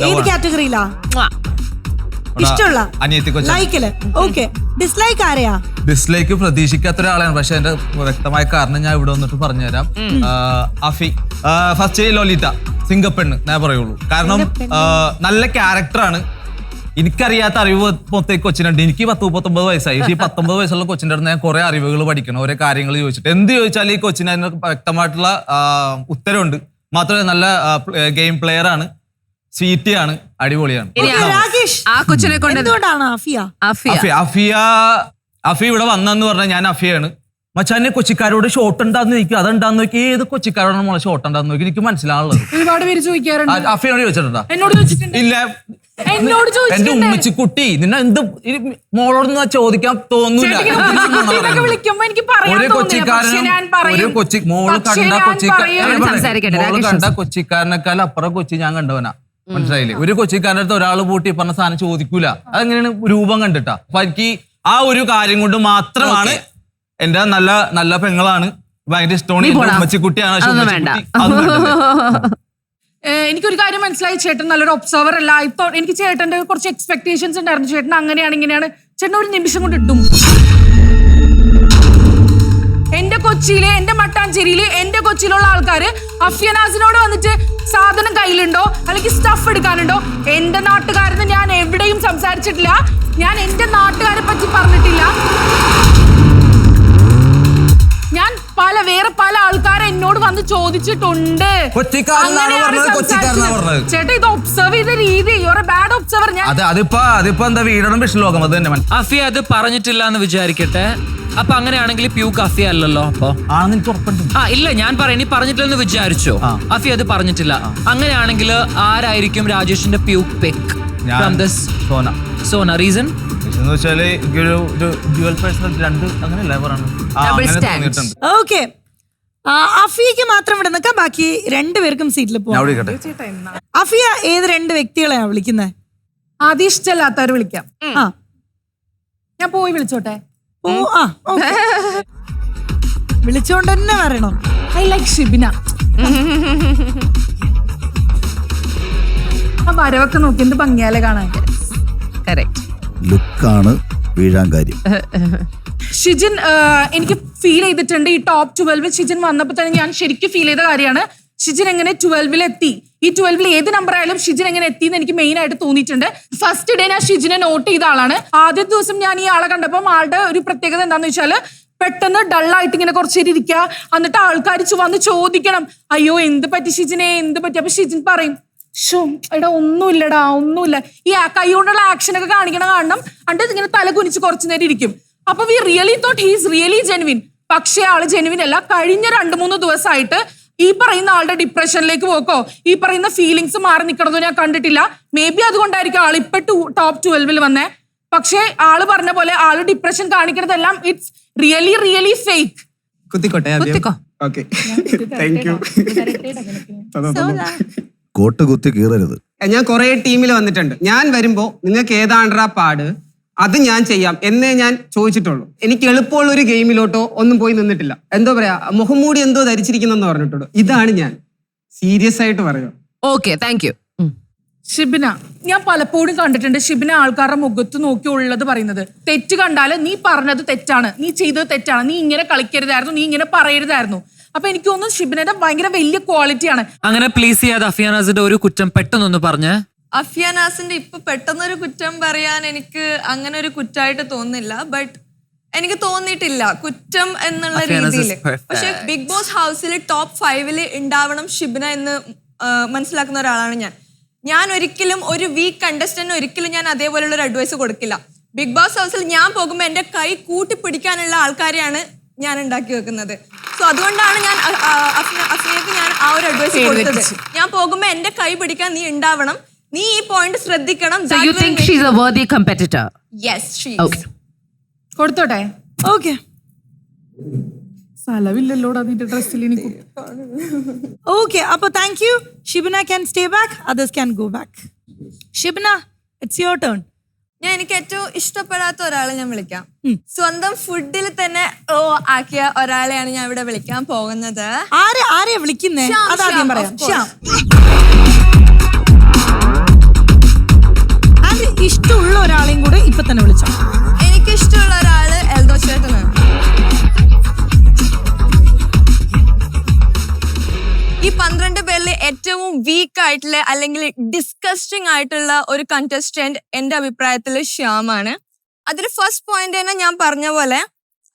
Speaker 1: ഏത് കാറ്റഗറിയിലാ? ഇഷ്ടമുള്ള ലൈക്കില്. ഓക്കെ, ഡിസ്ലൈക്ക് ആരെയാ?
Speaker 13: ഡിസ്ലൈക്ക് പ്രതീക്ഷിക്കാത്ത ഒരാളാണ്, പക്ഷെ എന്റെ വ്യക്തമായ കാരണം ഞാൻ ഇവിടെ വന്നിട്ട് പറഞ്ഞുതരാം. അഫി. ഫസ്റ്റ് ലോലിറ്റ, സിംഗപ്പെണ്ണ് ഞാൻ പറയുള്ളൂ. കാരണം നല്ല ക്യാരക്ടറാണ്. എനിക്കറിയാത്ത അറിവ് മൊത്തം കൊച്ചിനുണ്ട്. എനിക്ക് 19 വയസ്സായി. ഈ 19 വയസ്സുള്ള കൊച്ചിൻ്റെ അടുത്ത് ഞാൻ കുറെ അറിവുകൾ പഠിക്കണം, ഓരോ കാര്യങ്ങൾ ചോദിച്ചിട്ട്. എന്ത് ചോദിച്ചാൽ ഈ കൊച്ചിന് അതിന് വ്യക്തമായിട്ടുള്ള ഉത്തരവുണ്ട്. മാത്രമല്ല നല്ല ഗെയിം പ്ലെയർ ആണ്, സ്വീറ്റ് ആണ്, അടിപൊളിയാണ്. അഫി ഇവിടെ വന്നെന്ന് പറഞ്ഞാൽ ഞാൻ അഫിയാണ്. മച്ചാനെ കൊച്ചിക്കാരോട് ഷോട്ട് ഉണ്ടാന്ന് നോക്കി, അതുണ്ടാന്ന് നോക്കി, ഏത് കൊച്ചിക്കാരോടാണ് മോളെ ഷോട്ട് ഉണ്ടാന്ന് നോക്കി എനിക്ക് മനസ്സിലാവുള്ളത്.
Speaker 6: ഒരുപാട് പേര് ചോദിക്കാറുണ്ട്.
Speaker 13: അഫിയോട് ചോദിച്ചിട്ടുണ്ടോ?
Speaker 6: എന്നോട് ചോദിച്ചിട്ടുണ്ട്.
Speaker 13: ഇല്ല, എന്റെ ഉമ്മച്ചിക്കുട്ടി നിന്നെ എന്ത് മോളോട് ചോദിക്കാൻ തോന്നൂല. ഒരു കൊച്ചിക്കാരനേക്കാൾ അപ്പുറം കൊച്ചി ഞാൻ കണ്ടവനാ, മനസ്സിലായില്ലേ? ഒരു കൊച്ചിക്കാരൻ്റെ അടുത്ത് ഒരാൾ പൂട്ടി പറഞ്ഞ സാധനം ചോദിക്കൂല. അതെങ്ങനെയാണ് രൂപം കണ്ടിട്ടാ. അപ്പൊ എനിക്ക് ആ ഒരു കാര്യം കൊണ്ട് മാത്രമാണ് എന്റെ നല്ല നല്ല പെങ്ങളാണ്, ഭയങ്കര ഇഷ്ടമാണ്, എന്റെ ഉമ്മച്ചിക്കുട്ടിയാണ്. പക്ഷെ ഉമ്മച്ചിക്കുട്ടി അതൊന്നും വേണ്ടല്ലേ.
Speaker 1: എനിക്കൊരു കാര്യം മനസ്സിലായി, ചേട്ടൻ നല്ലൊരു ഒബ്സർവർ അല്ല. ഇപ്പൊ എനിക്ക് ചേട്ടന്റെ കുറച്ച് എക്സ്പെക്ടേഷൻസ് ഉണ്ടായിരുന്നു. ചേട്ടൻ അങ്ങനെയാണ് ഇങ്ങനെയാണ്. ചേട്ടൻ ഒരു നിമിഷം കൊണ്ട് ഇട്ടും. എന്റെ കൊച്ചിയില്, എന്റെ മട്ടാഞ്ചേരിയില്, എന്റെ കൊച്ചിയിലുള്ള ആൾക്കാര് അഫ്യനാസിനോട് വന്നിട്ട് സാധനം കയ്യിലുണ്ടോ അല്ലെങ്കിൽ സ്റ്റഫ് എടുക്കാനുണ്ടോ, എന്റെ നാട്ടുകാരെന്ന് ഞാൻ എവിടെയും സംസാരിച്ചിട്ടില്ല. ഞാൻ എന്റെ നാട്ടുകാരെ പറ്റി പറഞ്ഞിട്ടില്ല. ഞാൻ വേറെ പല ആൾക്കാരെ എന്നോട് വന്ന് ചോദിച്ചിട്ടുണ്ട്. ചേട്ടാ ഇത് ഒബ്സർവ് ചെയ്ത രീതി, യുവർ എ ബാഡ് ഒബ്സർവർ.
Speaker 13: അതിപ്പോ എന്താ വീടണം വിഷലോകം അത് തന്നെ.
Speaker 5: അഫി അത് പറഞ്ഞിട്ടില്ല എന്ന് വിചാരിക്കട്ടെ. അപ്പൊ അങ്ങനെയാണെങ്കിൽ പ്യൂക്ക് അഫി അല്ലല്ലോ. അപ്പൊ ഇല്ല, ഞാൻ ഇനി പറഞ്ഞിട്ടില്ലെന്ന് വിചാരിച്ചോ. അഫി അത് പറഞ്ഞിട്ടില്ല. അങ്ങനെയാണെങ്കിൽ ആരായിരിക്കും രാജേഷിന്റെ പ്യൂക്ക് പിക്ക്? സോന. റീസൺ
Speaker 13: എന്ന് വെച്ചാല് ഒരു ഡ്യുവൽ പേഴ്സണൽ രണ്ട് അങ്ങനെയല്ല പറയുന്നത്.
Speaker 1: ഓക്കെ, അഫിയക്ക് മാത്രം ഇവിടെ നിൽക്കാം, ബാക്കി രണ്ടുപേർക്കും സീറ്റിൽ പോവാം. അഫിയ ഏത് രണ്ട് വ്യക്തികളെയാ വിളിക്കുന്നത്? ആദ്യം ഇഷ്ടമല്ലാത്തവർ വിളിക്കാം. ഞാൻ പോയി വിളിച്ചോട്ടെ? വിളിച്ചോണ്ട് തന്നെ വരണം. I like Shibina. ആ വരവൊക്കെ നോക്കി എന്ത് ഭംഗിയാലെ കാണാൻ.
Speaker 3: ലുക്കാണ് വീഴാൻ കാര്യം.
Speaker 1: ഷിജിൻ, എനിക്ക് ഫീൽ ചെയ്തിട്ടുണ്ട് ഈ ടോപ്പ് 12 ഷിജിൻ വന്നപ്പോ തന്നെ ഞാൻ ശരിക്കും ഫീൽ ചെയ്ത കാര്യമാണ്. ഷിജിൻ എങ്ങനെ 12 എത്തി, ഈ 12 ഏത് നമ്പർ ആയാലും ഷിജിൻ എങ്ങനെ എത്തി എന്ന് എനിക്ക് മെയിൻ ആയിട്ട് തോന്നിയിട്ടുണ്ട്. ഫസ്റ്റ് ഡേ ഞാൻ ഷിജിനെ നോട്ട് ചെയ്ത ആളാണ്. ആദ്യത്തെ ദിവസം ഞാൻ ഈ ആളെ കണ്ടപ്പോൾ ആളുടെ ഒരു പ്രത്യേകത എന്താണെന്ന് വെച്ചാല് പെട്ടെന്ന് ഡള്ളായിട്ട് ഇങ്ങനെ കുറച്ചേരി ഇരിക്കുക, എന്നിട്ട് ആൾക്കാർ വന്ന് ചോദിക്കണം, അയ്യോ എന്ത് പറ്റി ഷിജിനെ, എന്ത് പറ്റി? അപ്പൊ ഷിജിൻ പറയും, എടാ ഒന്നുമില്ലടാ, ഒന്നുമില്ല. ഈ കൈ കൊണ്ടുള്ള ആക്ഷൻ ഒക്കെ കാണണം. എന്നിട്ട് ഇങ്ങനെ തല കുനിച്ച് കുറച്ചു നേരം ഇരിക്കും. അപ്പൊ V really thought he is really genuine. പക്ഷേ ആള് ജെനുവിൻ അല്ല. കഴിഞ്ഞ 2-3 ദിവസമായിട്ട് ഈ പറയുന്ന ആളുടെ ഡിപ്രഷനിലേക്ക് പോക്കോ, ഈ പറയുന്ന ഫീലിങ്സ് മാറി നിൽക്കണതോ ഞാൻ കണ്ടിട്ടില്ല. മേ ബി അതുകൊണ്ടായിരിക്കും ആൾ ഇപ്പൊ ടോപ്പ് 12 വന്നേ. പക്ഷേ ആള് പറഞ്ഞ പോലെ ആള് ഡിപ്രഷൻ കാണിക്കണതെല്ലാം ഇറ്റ്സ് റിയലി റിയലി ഫേക്ക്.
Speaker 3: കോട്ട് കുത്തി കീറരുത്.
Speaker 12: ഞാൻ കുറെ ടീമിൽ വന്നിട്ടുണ്ട്. ഞാൻ വരുമ്പോ നിങ്ങൾക്ക് ഏതാണ്ടാ പാട്, അത് ഞാൻ ചെയ്യാം എന്നേ ഞാൻ ചോദിച്ചിട്ടുള്ളൂ. എനിക്ക് എളുപ്പമുള്ള ഒരു ഗെയിമിലോട്ടോ ഒന്നും പോയി നിന്നിട്ടില്ല. എന്തോ പറയാ, മുഖംമൂടി എന്തോ ധരിച്ചിരിക്കുന്നെന്ന് പറഞ്ഞിട്ടുള്ളൂ. ഇതാണ് ഞാൻ സീരിയസ് ആയിട്ട് പറയുക.
Speaker 2: Okay, thank you.
Speaker 1: ഷിബിന, ഞാൻ പലപ്പോഴും കണ്ടിട്ടുണ്ട് ഷിബിന ആൾക്കാരുടെ മുഖത്ത് നോക്കി ഉള്ളത് പറയുന്നത്. തെറ്റ് കണ്ടാല് നീ പറഞ്ഞത് തെറ്റാണ്, നീ ചെയ്തത് തെറ്റാണ്, നീ ഇങ്ങനെ കളിക്കരുതായിരുന്നു, നീ ഇങ്ങനെ പറയരുതായിരുന്നു. അപ്പൊ എനിക്ക് തോന്നുന്നു ഷിബിനയുടെ ഭയങ്കര വലിയ ക്വാളിറ്റിയാണ്.
Speaker 5: അങ്ങനെ പ്ലീസ് ചെയ്യാതെ അഫിയാനാസിന്റെ ഒരു കുറ്റം പെട്ടെന്നൊന്ന് പറഞ്ഞേ.
Speaker 8: അഫ്യാനാസിന്റെ ഇപ്പൊ പെട്ടെന്നൊരു കുറ്റം പറയാൻ എനിക്ക് അങ്ങനെ ഒരു കുറ്റമായിട്ട് തോന്നുന്നില്ല. ബട്ട് എനിക്ക് തോന്നിയിട്ടില്ല കുറ്റം എന്നുള്ള രീതിയിൽ. പക്ഷെ ബിഗ് ബോസ് ഹൗസിൽ ടോപ്പ് 5 ഉണ്ടാവണം ഷിബിന എന്ന് മനസ്സിലാക്കുന്ന ഒരാളാണ് ഞാൻ ഒരിക്കലും ഒരു വീക്ക് കണ്ടസ്റ്റന്റ് ഒരിക്കലും ഞാൻ അതേപോലെയുള്ള ഒരു അഡ്വൈസ് കൊടുക്കില്ല. ബിഗ് ബോസ് ഹൗസിൽ ഞാൻ പോകുമ്പോൾ എന്റെ കൈ കൂട്ടിപ്പിടിക്കാനുള്ള ആൾക്കാരെയാണ് ഞാൻ ഉണ്ടാക്കി വെക്കുന്നത്. സോ അതുകൊണ്ടാണ് ഞാൻ അഫ്നയ്ക്ക് ഞാൻ ആ ഒരു അഡ്വൈസ് കൊടുത്തത്. ഞാൻ പോകുമ്പോൾ എന്റെ കൈ പിടിക്കാൻ നീ ഉണ്ടാവണം, നീ ഈ പോയിന്റ് ശ്രദ്ധിക്കണം.
Speaker 2: So you think she's a worthy competitor?
Speaker 8: Yes, she is.
Speaker 2: Okay.
Speaker 1: കൊടുത്തോട്ടെ? ഓക്കെ. സ്ഥലമില്ലല്ലോടാ നിന്റെ ഡ്രസ്സിൽ. ഓക്കെ, അപ്പൊ thank you. Shibina can stay back, others can go back. Shibina, it's your turn.
Speaker 8: ഞാൻ എനിക്ക് ഏറ്റവും ഇഷ്ടപ്പെടാത്ത ഒരാളെ ഞാൻ വിളിക്കാം. സ്വന്തം ഫുഡിൽ തന്നെ ആക്കിയ ഒരാളെയാണ് ഞാൻ ഇവിടെ വിളിക്കാൻ പോകുന്നത്.
Speaker 1: ആരെയാ വിളിക്കുന്നേ? അതാദ്യം പറയാം. ഇഷ്ടമുള്ള ഒരാളെയും കൂടെ ഇപ്പൊ തന്നെ വിളിച്ചോ.
Speaker 8: എനിക്ക് ഇഷ്ടമുള്ള ഒരാള് എൽദോ ചേട്ടനാണ്. ഈ 12 പേരിൽ ഏറ്റവും വീക്ക് ആയിട്ടുള്ള അല്ലെങ്കിൽ ഡിസ്കസ്റ്റിംഗ് ആയിട്ടുള്ള ഒരു കണ്ടസ്റ്റന്റ് എന്റെ അഭിപ്രായത്തിൽ ശ്യാമാണ്. അതിൽ ഫസ്റ്റ് പോയിന്റ് തന്നെ ഞാൻ പറഞ്ഞ പോലെ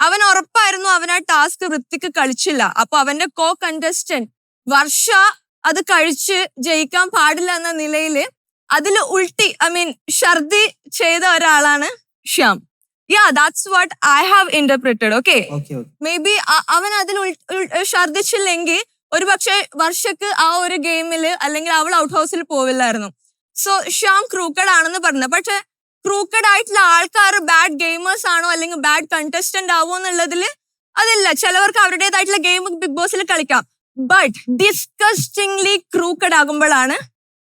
Speaker 8: അവൻ ഉറപ്പായിരുന്നു അവൻ ആ ടാസ്ക് വൃത്തിക്ക് കളിച്ചില്ല. അപ്പൊ അവന്റെ കോ കണ്ടസ്റ്റന്റ് വർഷ അത് കഴിച്ച് ജയിക്കാൻ പാടില്ല എന്ന നിലയില് അതിൽ ഛർദി ചെയ്ത ഒരാളാണ് Shyam. That's what I have interpreted. Okay, maybe അവൻ അതിൽ ഛർദിച്ചില്ലെങ്കിൽ ഒരു പക്ഷെ വർഷക്ക് ആ ഒരു ഗെയിമില് അല്ലെങ്കിൽ അവൾ ഔട്ട് ഹൗസിൽ പോവില്ലായിരുന്നു. സോ ശ്യാം ക്രൂക്കഡ് ആണെന്ന് പറഞ്ഞു. പക്ഷെ ക്രൂക്കഡ് ആയിട്ടുള്ള ആൾക്കാർ ബാഡ് ഗെയിമേഴ്സ് ആണോ അല്ലെങ്കിൽ ബാഡ് കണ്ടസ്റ്റന്റ് ആവോ എന്നുള്ളതിൽ അതില്ല. ചിലവർക്ക് അവരുടേതായിട്ടുള്ള ഗെയിം ബിഗ് ബോസിൽ കളിക്കാം. ബട്ട് ഡിസ്കസ്റ്റിംഗ്ലി ക്രൂക്കഡ് ആകുമ്പോഴാണ്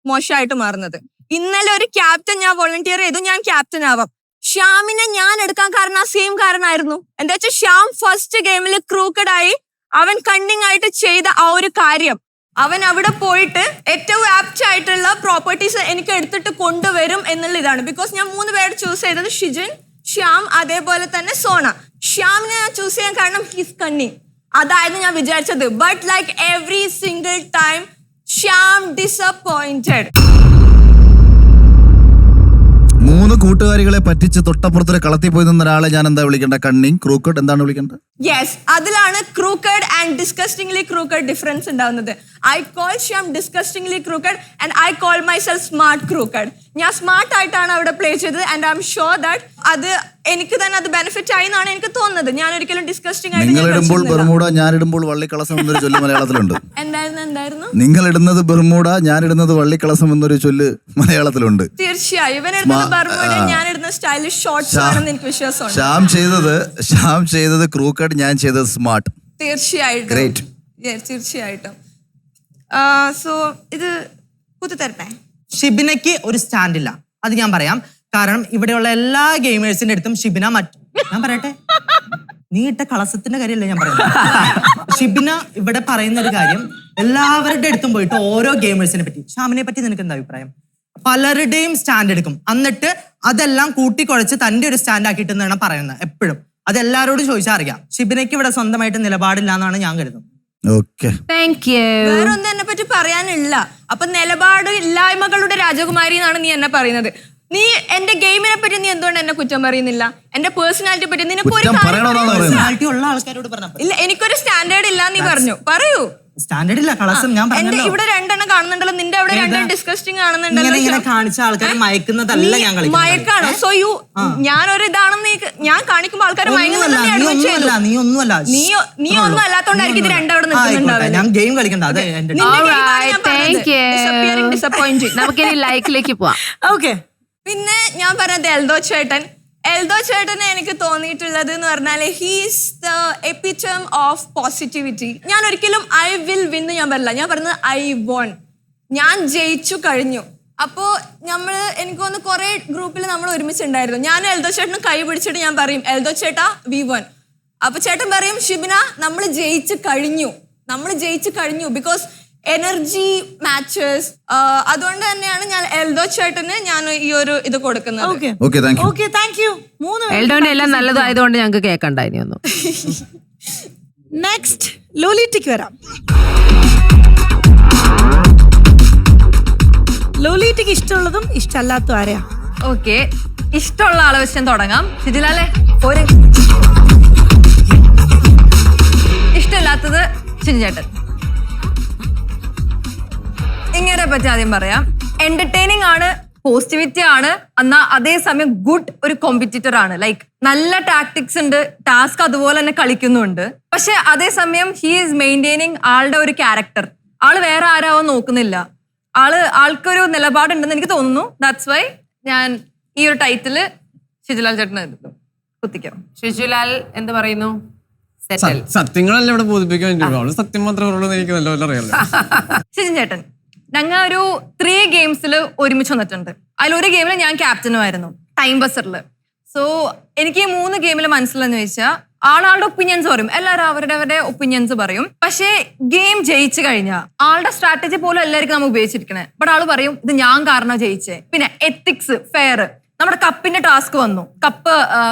Speaker 8: മോശമായിട്ട് മാറുന്നത്. ഇന്നലെ ഒരു ക്യാപ്റ്റൻ ഞാൻ വോളണ്ടിയർ ചെയ്തു, ഞാൻ ക്യാപ്റ്റൻ ആവാം. ശ്യാമിനെ ഞാൻ എടുക്കാൻ കാരണം ആ സെയിം കാരണമായിരുന്നു. എന്താ വെച്ചാൽ ശ്യാം ഫസ്റ്റ് ഗെയിമിൽ ക്രൂക്കഡ് ആയി അവൻ കണ്ണിങ് ആയിട്ട് ചെയ്ത ആ ഒരു കാര്യം, അവൻ അവിടെ പോയിട്ട് ഏറ്റവും ആപ്റ്റ് ആയിട്ടുള്ള പ്രോപ്പർട്ടീസ് എനിക്ക് എടുത്തിട്ട് കൊണ്ടുവരും എന്നുള്ള ഇതാണ്. ബിക്കോസ് ഞാൻ 3 പേര് ചൂസ് ചെയ്തത് ഷിജിൻ, ശ്യാം, അതേപോലെ തന്നെ സോന. ശ്യാമിനെ ഞാൻ ചൂസ് ചെയ്യാൻ കാരണം ഹിസ് കണ്ണിങ്, അതായിരുന്നു ഞാൻ വിചാരിച്ചത്. But like every single time Shyam disappointed.
Speaker 3: 3 കൂട്ടുകാരികളെ പറ്റിച്ച് തൊട്ടപ്പുറത്തൊരു കളത്തിൽ പോയി നിന്ന ഒരാളെ ഞാൻ എന്താ വിളിക്കേണ്ട? കണ്ണിങ്, ക്രൂക്കഡ്, എന്താണ് വിളിക്കേണ്ടത്?
Speaker 8: യെസ്, അതിലാണ് crooked and disgustingly crooked difference ഉണ്ടാവുന്നത്. I call Shyam disgustingly crooked and I call myself smart crooked. ഞാൻ സ്മാർട്ട് ആയിട്ടാണ് അവിടെ പ്ലേ ചെയ്തത് and I'm sure that അത് എനിക്ക് തന്നെ അത് ബെനിഫിറ്റ് ആയി എന്നാണ് എനിക്ക് തോന്നുന്നത്. ഞാൻ ഒരിക്കലും ഡിസ്കസ്റ്റിംഗ് ആയിട്ട്
Speaker 3: നിങ്ങൾ ഇടുമ്പോൾ ബർമൂഡ, ഞാൻ ഇടുമ്പോൾ വള്ളിക്കളസം എന്നൊരു ചൊല്ല് മലയാളത്തിലുണ്ട്.
Speaker 8: എന്തായിരുന്നു
Speaker 3: നിങ്ങൾ ഇടുന്നത് ബർമൂഡ, ഞാൻ ഇടുന്നത് വള്ളിക്കളസം എന്നൊരു ചൊല്ല് മലയാളത്തിലുണ്ട്.
Speaker 8: തീർച്ചയായും ഇവൻ ഇടുന്നത് ബർമൂഡ, ഞാൻ ഇടുന്ന സ്റ്റൈലിഷ് ഷോർട്സ് ആണെന്ന് എനിക്ക് വിശ്വാസമുണ്ട്.
Speaker 3: ശ്യാം ചെയ്തത് ക്രൂക്കഡ്, ഞാൻ ചെയ്തത് സ്മാർട്ട്.
Speaker 8: തീർച്ചയായിട്ടും
Speaker 3: ഗ്രേറ്റ്.
Speaker 8: തീർച്ചയായിട്ടും. സോ ഇത് കുത്തിത്തരട്ടെ.
Speaker 7: ഷിബിനയ്ക്ക് ഒരു സ്റ്റാൻഡ് ഇല്ല, അത് ഞാൻ പറയാം. കാരണം ഇവിടെയുള്ള എല്ലാ ഗെയിമേഴ്സിന്റെ അടുത്തും ഷിബിന ഞാൻ പറയട്ടെ, നീ ഇട്ട കളസത്തിന്റെ കാര്യമല്ല ഞാൻ പറയുന്നത്. ഷിബിന ഇവിടെ പറയുന്ന ഒരു കാര്യം, എല്ലാവരുടെ അടുത്തും പോയിട്ട് ഓരോ ഗെയിമേഴ്സിനെ പറ്റി, ഷ്യാമിനെ പറ്റി നിനക്ക് എന്താ അഭിപ്രായം? പലരുടെയും സ്റ്റാൻഡ് എടുക്കും, എന്നിട്ട് അതെല്ലാം കൂട്ടിക്കുഴച്ച് തന്റെ ഒരു സ്റ്റാൻഡ് ആക്കിയിട്ട് എന്നാണ് പറയുന്നത് എപ്പോഴും. അതെല്ലാവരോടും ചോദിച്ചാൽ അറിയാം. ഷിബിനയ്ക്ക് ഇവിടെ സ്വന്തമായിട്ട് നിലപാടില്ല എന്നാണ് ഞാൻ കരുതുന്നത്.
Speaker 8: വേറൊന്നും എന്നെ പറ്റി പറയാനില്ല. അപ്പൊ നിലപാട് ഇല്ലായ്മകളുടെ രാജകുമാരി എന്നാണ് നീ എന്നെ പറയുന്നത്. നീ എന്റെ ഗെയിമിനെ പറ്റി നീ എന്തുകൊണ്ട് എന്നെ കുറ്റം പറയുന്നില്ല? എന്റെ പേഴ്സണാലിറ്റി പറ്റി നിനക്ക് ഒരു
Speaker 7: പേഴ്സണാലിറ്റി ഉള്ള ആൾക്കാരോട് പറഞ്ഞാൽ
Speaker 8: ഇല്ല, എനിക്കൊരു സ്റ്റാൻഡേർഡ് ഇല്ല നീ പറഞ്ഞു. പറയൂ.
Speaker 7: സ്റ്റാൻഡേർഡ് ഇല്ല, കളസം ഞാൻ
Speaker 8: എന്റെ ഇവിടെ 2 കാണുന്നുണ്ടല്ലോ, നിന്റെ അവിടെ 2 ഡിസ്കസ്റ്റിംഗ് കാണുന്നുണ്ടല്ലോ.
Speaker 7: ഇങ്ങനെ കാണിച്ച ആൾക്കാർ മയക്കുന്നതല്ല ഞാൻ കളിക്കുന്നത്.
Speaker 8: മയക്കാണോ? സോ യു ഞാനൊരു ഇതാണെന്ന് ഞാൻ കാണിക്കുമ്പോ ആൾക്കാർ
Speaker 7: നീ ഒന്നുമല്ല,
Speaker 8: നീ ഒന്നും അല്ലാത്തോണ്ടായിരിക്കും ഇത് 2 അവിടെ നിൽക്കുന്നുണ്ടാവും.
Speaker 7: ഞാൻ ഗെയിം കളിക്കണ്ട, അതെ.
Speaker 2: നമുക്കിനി ലൈക്കിലേക്ക് പോവാം.
Speaker 8: ഓക്കെ. പിന്നെ ഞാൻ പറഞ്ഞത് എൽദോ ചേട്ടനെ എനിക്ക് തോന്നിയിട്ടുള്ളത് എന്ന് പറഞ്ഞാല് ഹീസ് ദ എപ്പിറ്റം ഓഫ് പോസിറ്റിവിറ്റി. ഞാൻ ഒരിക്കലും ഐ വിൽ വിൻ ഞാൻ പറയില്ല, ഞാൻ പറഞ്ഞത് ഐ വോൺ, ഞാൻ ജയിച്ചു കഴിഞ്ഞു. അപ്പോ എനിക്ക് തോന്നുന്നു കുറെ ഗ്രൂപ്പിൽ നമ്മൾ ഒരുമിച്ചുണ്ടായിരുന്നു. ഞാൻ എൽദോ ചേട്ടന് കൈ പിടിച്ചിട്ട് ഞാൻ പറയും, എൽദോ ചേട്ടാ വി വോൺ. അപ്പൊ ചേട്ടൻ പറയും, ഷിബിന നമ്മൾ ജയിച്ചു കഴിഞ്ഞു ബിക്കോസ് എനർജി മാച്ചസ്. അതുകൊണ്ട് തന്നെയാണ് ഞാൻ എൽദോ ചേട്ടന് ഞാൻ ഈ ഒരു ഇത് കൊടുക്കുന്നത്.
Speaker 2: എൽഡോന്റെ എല്ലാം നല്ലതായതുകൊണ്ട് ഞങ്ങൾക്ക് കേൾക്കണ്ട ഇനിയൊന്നും.
Speaker 1: നെക്സ്റ്റ് ലോലിറ്റയ്ക്ക് വരാം. ലോലിറ്റയ്ക്ക് ഇഷ്ടമുള്ളതും ഇഷ്ടമല്ലാത്തതും ആരെയാ?
Speaker 2: ഓക്കെ, ഇഷ്ടമുള്ള ആളെ വെച്ച് തുടങ്ങാം. ഷിജിലാലെ ഒരു ഇഷ്ടമില്ലാത്തത് ഷിജിചേട്ടൻ. ഇങ്ങനെ പറ്റി ആദ്യം പറയാം. എന്റർടൈനിങ് ആണ്, പോസിറ്റിവിറ്റി ആണ്, എന്നാ അതേസമയം ഗുഡ് ഒരു കോമ്പറ്റീറ്റർ ആണ്. ലൈക്ക് നല്ല ടാക്ടിക്സ് ഉണ്ട്, ടാസ്ക് അതുപോലെ തന്നെ കളിക്കുന്നുണ്ട്. പക്ഷെ അതേസമയം ഹി ഈസ് മെയിൻറ്റെയിനിങ് ആളുടെ ഒരു ക്യാരക്ടർ. ആള് വേറെ ആരാവോ നോക്കുന്നില്ല. ആൾക്കൊരു നിലപാടുണ്ടെന്ന് എനിക്ക് തോന്നുന്നു. ദാറ്റ്സ് വൈ ഞാൻ ഈ ഒരു ടൈറ്റില് ഷിജുലാൽ ചേട്ടന് കുത്തിക്കാം. ഷിജുലാൽ എന്ത് പറയുന്നു?
Speaker 14: സത്യങ്ങളല്ല ഇവിടെ ബോധിപ്പിക്കാൻ വേണ്ടി സത്യം മാത്രമേ എനിക്ക് നല്ലപോലെ അറിയാലോ.
Speaker 2: ഷിജിൻ ചേട്ടൻ, ഞങ്ങൾ ഒരു 3 ഗെയിംസിൽ ഒരുമിച്ച് വന്നിട്ടുണ്ട്. അതിലൊരു ഗെയിമിൽ ഞാൻ ക്യാപ്റ്റനുമായിരുന്നു, ടൈം ബസറിൽ. സോ എനിക്ക് ഈ 3 ഗെയിമിൽ മനസ്സിലെന്ന് ചോദിച്ചാൽ ആളുടെ ഒപ്പീനിയൻസ് പറയും, എല്ലാവരും അവരുടെ ഒപ്പീനിയൻസ് പറയും. പക്ഷേ ഗെയിം ജയിച്ചു കഴിഞ്ഞാൽ ആളുടെ സ്ട്രാറ്റജി പോലും എല്ലാവർക്കും നമ്മൾ ഉപയോഗിച്ചിരിക്കണേ. ബട്ട് ആള് പറയും ഇത് ഞാൻ കാരണം ജയിച്ചേ. പിന്നെ എത്തിക്സ്, ഫെയർ. നമ്മുടെ കപ്പിന്റെ ടാസ്ക് വന്നു, കപ്പ്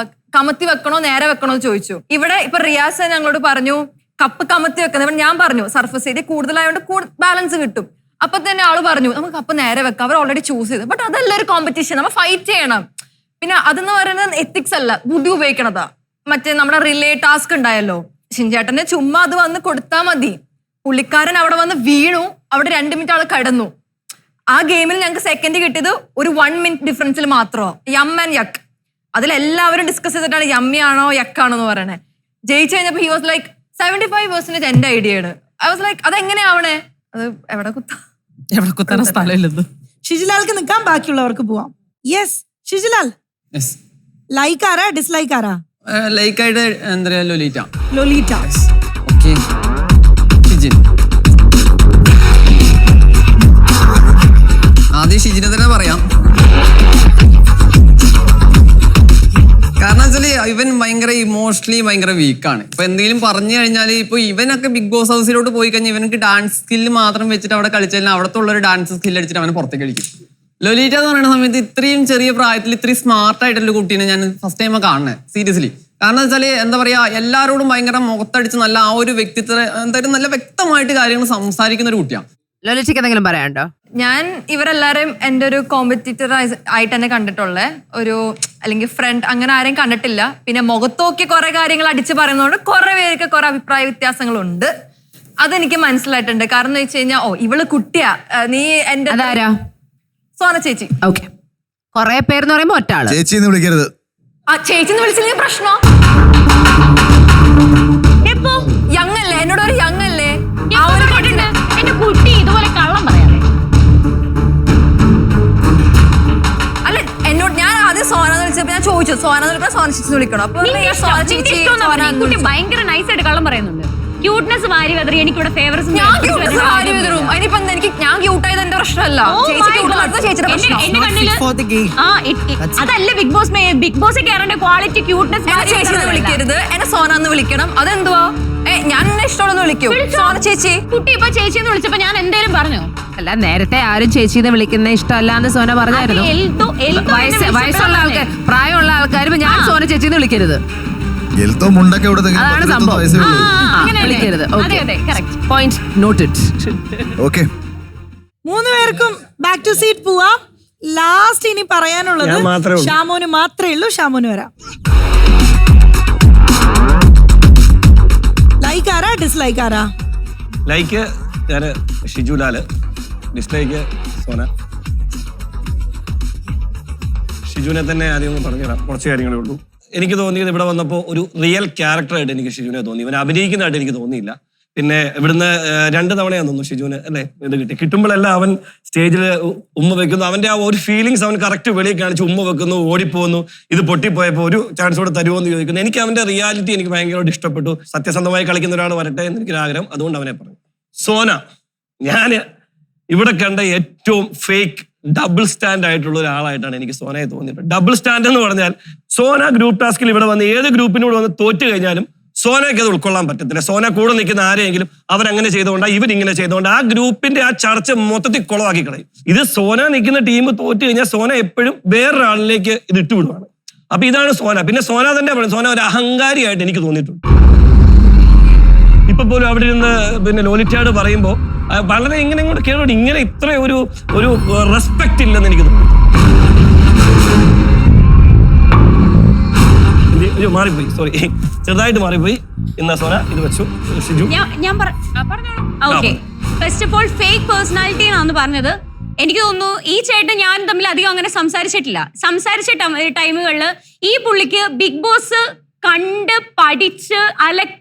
Speaker 2: കമത്തി വെക്കണോ നേരെ വെക്കണോ എന്ന് ചോദിച്ചു. ഇവിടെ ഇപ്പൊ റിയാസ് ഞങ്ങളോട് പറഞ്ഞു കപ്പ് കമത്തി വെക്കുന്നത്. ഞാൻ പറഞ്ഞു സർഫസ് ഏരിയ കൂടുതലായതുകൊണ്ട് ബാലൻസ് കിട്ടും. അപ്പൊ തന്നെ ആള് പറഞ്ഞു നമുക്ക് കപ്പ് നേരെ വെക്കാം, അവർ ഓൾറെഡി ചൂസ് ചെയ്തു. ബട്ട് അതല്ല ഒരു കോമ്പറ്റീഷൻ, നമ്മൾ ഫൈറ്റ് ചെയ്യണം. പിന്നെ അതെന്ന് പറയുന്നത് എത്തിക്സ് അല്ല, ബുദ്ധി ഉപയോഗിക്കണതാ. മറ്റേ നമ്മുടെ റിലേ ടാസ്ക് ഉണ്ടായല്ലോ, ഷിൻചേട്ടന് ചുമ്മാ അത് വന്ന് കൊടുത്താൽ മതി. പുള്ളിക്കാരൻ അവിടെ വന്ന് വീണു, അവിടെ 2 മിനിറ്റ് ആള് കടന്നു. ആ ഗെയിമിൽ ഞങ്ങൾക്ക് സെക്കൻഡ് കിട്ടിയത് ഒരു 1 മിനിറ്റ് ഡിഫറൻസിൽ മാത്രമോ, യം ആൻഡ് യക്ക്. അതിലെല്ലാവരും ഡിസ്കസ് ചെയ്തിട്ടാണ് യമ്മിയാണോ യക്കാണോ എന്ന് പറയണേ. ജയിച്ചു കഴിഞ്ഞപ്പോ ഹി വാസ് ലൈക്ക് 75% എന്റെ ഐഡിയയാണ്. ഐ വാസ് ലൈക്ക് അതെങ്ങനെയാവണേ, അത് എവിടെ കുത്താൻ സ്ഥലമില്ലത്.
Speaker 1: ഷിജിലാൽക്ക് നിൽക്കാൻ, ബാക്കിയുള്ളവർക്ക് പോവാം. യെസ് ഷിജിലാൽ, ലൈക്ക് ആരാ ഡിസ്ലൈക്ക് ആരാ?
Speaker 14: ലൈക്ക് ആയിട്ട് എന്താ പറയാ,
Speaker 1: ലോലിറ്റ.
Speaker 14: ഓക്കേ, ഷിജിൻ. ആദ്യം ഷിജിനെ തന്നെ പറയാം. ഇവൻ ഭയങ്കര ഇമോഷണലി ഭയങ്കര വീക്കാണ്. ഇപ്പൊ എന്തെങ്കിലും പറഞ്ഞു കഴിഞ്ഞാൽ ഇപ്പൊ ഇവനൊക്കെ ബിഗ് ബോസ് ഹൗസിലോട്ട് പോയി കഴിഞ്ഞാൽ ഇവനക്ക് ഡാൻസ് സ്കില്ല് മാത്രം വെച്ചിട്ട് അവിടെ കളിച്ചാൽ അവിടത്തെ ഉള്ള ഒരു ഡാൻസ് സ്കില്ല് അടിച്ചിട്ട് അവനെ പുറത്തേക്ക് കളിക്കും. ലൊലീറ്റ എന്ന് പറയുന്ന സമയത്ത് ഇത്രയും ചെറിയ പ്രായത്തിൽ ഇത്രയും സ്മാർട്ട് ആയിട്ടുള്ള കുട്ടീനെ ഞാൻ ഫസ്റ്റ് ടൈം കാണുന്നത് സീരിയസ്ലി. കാരണം വെച്ചാല് എന്താ പറയാ, എല്ലാവരോടും ഭയങ്കര മുഖത്തടിച്ച് നല്ല ആ ഒരു വ്യക്തിത്വം എന്തായാലും നല്ല വ്യക്തമായിട്ട് കാര്യങ്ങൾ സംസാരിക്കുന്ന ഒരു കുട്ടിയാണ്.
Speaker 2: ലൊലിറ്റയ്ക്ക് എന്തെങ്കിലും പറയാനുണ്ടോ?
Speaker 8: ഞാൻ ഇവരെല്ലാരും എൻ്റെ ഒരു കോമ്പറ്റീറ്റർ ആയിട്ട് തന്നെ കണ്ടിട്ടുള്ളേ, ഒരു അല്ലെങ്കിൽ ഫ്രണ്ട് അങ്ങനെ ആരെയും കണ്ടിട്ടില്ല. പിന്നെ മുഖത്തോക്കി കുറെ കാര്യങ്ങൾ അടിച്ച് പറയുന്നതുകൊണ്ട് കുറെ പേർക്ക് കുറെ അഭിപ്രായ വ്യത്യാസങ്ങളുണ്ട്. അതെനിക്ക് മനസ്സിലായിട്ടുണ്ട്. കാരണം എന്ന് വെച്ച് കഴിഞ്ഞാൽ ഇവള് കുട്ടിയാ, നീ എന്റെ സോന ചേച്ചി.
Speaker 2: ഓക്കെ, കുറെ പേരെന്ന് പറയുമ്പോ ഒറ്റ ആള്.
Speaker 3: ചേച്ചി എന്ന് വിളിക്കരുത്.
Speaker 8: ആ ചേച്ചിന്ന് വിളിച്ചില്ലെങ്കിൽ പ്രശ്നോ? യങ് അല്ലേ, എന്നോട് ഒരു യങ് അല്ലേ?
Speaker 6: എന്റെ കുട്ടി ഇതുപോലെ കള്ളം പറയാതെ.
Speaker 8: അല്ല എന്നോട് ഞാൻ ആദ്യം സോന വിളിച്ചപ്പോ ഞാൻ ചോദിച്ചു സോന സോന ചേച്ചി വിളിക്കണം. അപ്പൊ
Speaker 6: കുട്ടി ഭയങ്കര നൈസായിട്ട് കള്ളം പറയുന്നുണ്ട്. ക്യൂട്ട്നെസ് വാരി വെതറി എനിക്കിവിടെ ഫേവറേഴ്സ്.
Speaker 8: ഞാൻ ക്യൂട്ടായത് എന്റെ പ്രശ്നമല്ല, ചേച്ചിയുടെ പ്രശ്നം.
Speaker 6: അതല്ല ബിഗ് ബോസ്. ബിഗ് ബോസ് കയറേണ്ട ക്വാളിറ്റി ക്യൂട്ട്നെസ്.
Speaker 8: ചേച്ചിന്ന് വിളിക്കരുത്, എന്നെ സോന എന്ന് വിളിക്കണം. അതെന്തുവാ? ഞാൻ എന്നെ ഇഷ്ടമുള്ള വിളിക്കും സോന ചേച്ചി.
Speaker 6: കുട്ടി ഇപ്പൊ ചേച്ചി എന്ന് വിളിച്ചപ്പോ ഞാൻ എന്തേലും പറഞ്ഞോ?
Speaker 2: അല്ല, നേരത്തെ ആരും ചേച്ചിന്ന് വിളിക്കുന്ന ഇഷ്ടമല്ല എന്ന് സോന പറഞ്ഞായിരുന്നു. വയസ്സുള്ള ആൾക്കാർ, പ്രായമുള്ള ആൾക്കാർ ഞാൻ സോന ചേച്ചിന്ന് വിളിക്കരുത്.
Speaker 3: എൽത്തോ മുണ്ടൊക്കെ
Speaker 2: അതാണ് സംഭവം. വിളിക്കരുത്. Point noted.
Speaker 3: ഓക്കെ,
Speaker 1: 3 പേർക്കും ബാക്ക് ടു സീറ്റ് പോവാം. ലാസ്റ്റ് ഇനി പറയാനുള്ളത് ഷാമോന് മാത്രമേ ഉള്ളൂ. ഷാമോന് വരാം. ലൈക്ക് ആരാ, ഡിസ്ലൈക്ക് ആരാ?
Speaker 10: ലൈക്ക് ഞാൻ ഷിജുലാല്, ഡിസ്ലൈക്ക് സോന. ഷിജുവിനെ തന്നെ ആദ്യം ഒന്ന് പറഞ്ഞുതരാം, കുറച്ച് കാര്യങ്ങളേ ഉള്ളൂ. എനിക്ക് തോന്നിയത് ഇവിടെ വന്നപ്പോൾ ഒരു റിയൽ ക്യാരക്ടറായിട്ട് എനിക്ക് ഷിജുവിനെ തോന്നി. ഇവൻ അഭിനയിക്കുന്നതായിട്ട് എനിക്ക് തോന്നിയില്ല. പിന്നെ ഇവിടുന്ന് 2 തവണയാന്ന് തോന്നുന്നു ഷിജുവിന് അല്ലേ ഇത് കിട്ടുമ്പോഴെല്ലാം അവൻ സ്റ്റേജിൽ ഉമ്മ വെക്കുന്നു. അവന്റെ ആ ഒരു ഫീലിങ്സ് അവൻ കറക്റ്റ് വെളിയിൽ കാണിച്ച് ഉമ്മ വെക്കുന്നു, ഓടിപ്പോകുന്നു. ഇത് പൊട്ടിപ്പോയപ്പോൾ ഒരു ചാൻസ് കൂടെ തരുമോ എന്ന് ചോദിക്കുന്നു. എനിക്ക് അവന്റെ റിയാലിറ്റി എനിക്ക് ഭയങ്കരമായിട്ട് ഇഷ്ടപ്പെട്ടു. സത്യസന്ധമായി കളിക്കുന്ന ഒരാൾ വരട്ടെ എന്ന് എനിക്കൊരു ആഗ്രഹം, അതുകൊണ്ട് അവനെ പറഞ്ഞു. സോന, ഞാൻ ഇവിടെ കണ്ട ഏറ്റവും ഫേക്ക് ഡബിൾ സ്റ്റാൻഡ് ആയിട്ടുള്ള ഒരാളായിട്ടാണ് എനിക്ക് സോനയെ തോന്നിയിട്ടുള്ളത്. ഡബിൾ സ്റ്റാൻഡ് എന്ന് പറഞ്ഞാൽ സോന ഗ്രൂപ്പ് ടാസ്കിൽ ഇവിടെ വന്ന് ഏത് ഗ്രൂപ്പിനോട് വന്ന് തോറ്റു കഴിഞ്ഞാലും സോനയ്ക്ക് അത് ഉൾക്കൊള്ളാൻ പറ്റത്തില്ല. സോന കൂടെ നിൽക്കുന്ന ആരെയെങ്കിലും അവരങ്ങനെ ചെയ്തുകൊണ്ട് ഇവരിങ്ങനെ ചെയ്തുകൊണ്ട് ആ ഗ്രൂപ്പിന്റെ ആ ചർച്ച മൊത്തത്തിൽ കുളമാക്കി കളയും. ഇത് സോന നിൽക്കുന്ന ടീം തോറ്റു കഴിഞ്ഞാൽ സോന എപ്പോഴും വേറൊരാളിലേക്ക് ഇത് ഇട്ടുവിടുവാണ്. അപ്പൊ ഇതാണ് സോന. പിന്നെ സോന തന്നെ പറയും, സോന ഒരു അഹങ്കാരിയായിട്ട് എനിക്ക് തോന്നിയിട്ടുണ്ട്. ഇപ്പൊ പോലും അവിടെ ഇരുന്ന് പിന്നെ ലോലിറ്റാട് പറയുമ്പോ വളരെ ഇങ്ങനെ ഇങ്ങോട്ട് കേട്ടോട്ട് ഇങ്ങനെ ഇത്ര ഒരു റെസ്പെക്ട് ഇല്ലെന്ന് എനിക്ക് തോന്നുന്നു. മാറിപ്പോയി, സോറി, ചെറുതായിട്ട് മാറിപ്പോയി. എന്നാ സോന ഇത് വെച്ചു. Shiju,
Speaker 6: first of all fake personality ആണെന്ന് പറഞ്ഞത്. എനിക്ക് തോന്നുന്നു ഈ ചേട്ടൻ ഞാൻ തമ്മിൽ അധികം അങ്ങനെ സംസാരിച്ചിട്ടില്ല. സംസാരിച്ച ടൈമുകളിൽ ഈ പുള്ളിക്ക് ബിഗ് ബോസ് കണ്ട് പഠിച്ച്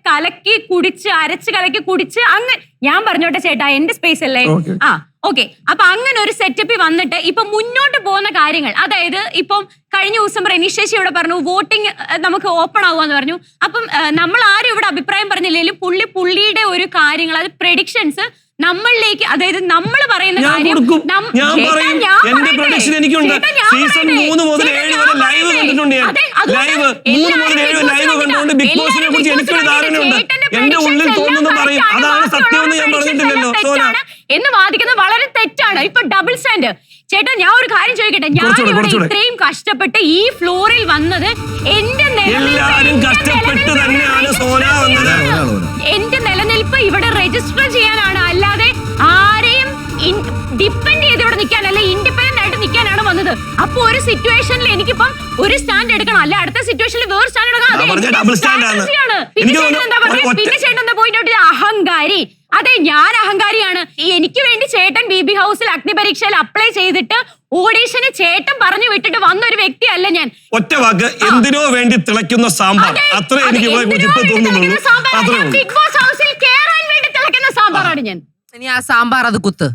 Speaker 6: കലക്കി കുടിച്ച് അരച്ച് കലക്കി കുടിച്ച് അങ്ങനെ ഞാൻ പറഞ്ഞോട്ടെ ചേട്ടാ, എന്റെ സ്പേസ് അല്ലേ? ഓക്കെ. അപ്പൊ അങ്ങനെ ഒരു സെറ്റപ്പിൽ വന്നിട്ട് ഇപ്പൊ മുന്നോട്ട് പോകുന്ന കാര്യങ്ങൾ, അതായത് ഇപ്പം കഴിഞ്ഞ ദിവസം റെനിഷേഷി ഇവിടെ പറഞ്ഞു വോട്ടിംഗ് നമുക്ക് ഓപ്പൺ ആവുകയെന്ന് പറഞ്ഞു. അപ്പം നമ്മൾ ആരും ഇവിടെ അഭിപ്രായം പറഞ്ഞില്ലെങ്കിലും പുള്ളിയുടെ ഒരു കാര്യങ്ങൾ, അത് പ്രഡിക്ഷൻസ് നമ്മളിലേക്ക്, അതായത് നമ്മൾ പറയുന്ന കാര്യം എന്ന് വാദിക്കുന്നത് വളരെ തെറ്റാണ്. ഇപ്പൊ ഡബിൾ സ്റ്റാൻഡ്. ചേട്ടാ, ഞാൻ ഒരു കാര്യം ചോദിക്കട്ടെ, ഞാൻ ഇവിടെ ഇത്രയും കഷ്ടപ്പെട്ട് ഈ ഫ്ലോറിൽ വന്നത് എന്റെ നിലനിൽപ്പ് ഇവിടെ രജിസ്റ്റർ ചെയ്യാനാണ്, അല്ലാതെ ആരെയും ഡിപ്പെൻഡ് ചെയ്ത് ഇവിടെ നിൽക്കാനല്ല, ഇൻഡിപെൻഡന്റ് ആയിട്ട് നിൽക്കാനാണ് വന്നത്. അപ്പൊ ഒരു സിറ്റുവേഷനിൽ എനിക്കിപ്പം ഒരു സ്റ്റാൻഡ് എടുക്കണം, അല്ല അടുത്ത സിറ്റുവേഷനിൽ വേറെ സ്റ്റാൻഡ് എടുക്കണം. പിന്നെ ചേട്ടൻ എന്താ പോയിന്റ് ഔട്ട്, അഹങ്കാരി. അതെ, ഞാൻ അഹങ്കാരിയാണ്. എനിക്ക് വേണ്ടി ചേട്ടൻ BB ഹൗസിൽ അഗ്നിപരീക്ഷയിൽ അപ്ലൈ ചെയ്തിട്ട് ഓഡീഷന് ചേട്ടൻ പറഞ്ഞു വിട്ടിട്ട് വന്ന ഒരു വ്യക്തിയല്ല ഞാൻ.
Speaker 10: ഒറ്റ വാക്ക്, എന്തിനോ വേണ്ടി തിളയ്ക്കുന്ന സാമ്പാർ. അത്ര എനിക്ക്
Speaker 6: ബിഗ് ബോസ് ഹൗസിൽ കേറാൻ വേണ്ടി തിളയ്ക്കുന്ന സാമ്പാറാണ് ഞാൻ.
Speaker 2: ഇനി ആ സാമ്പാർ അത് കുത്ത്.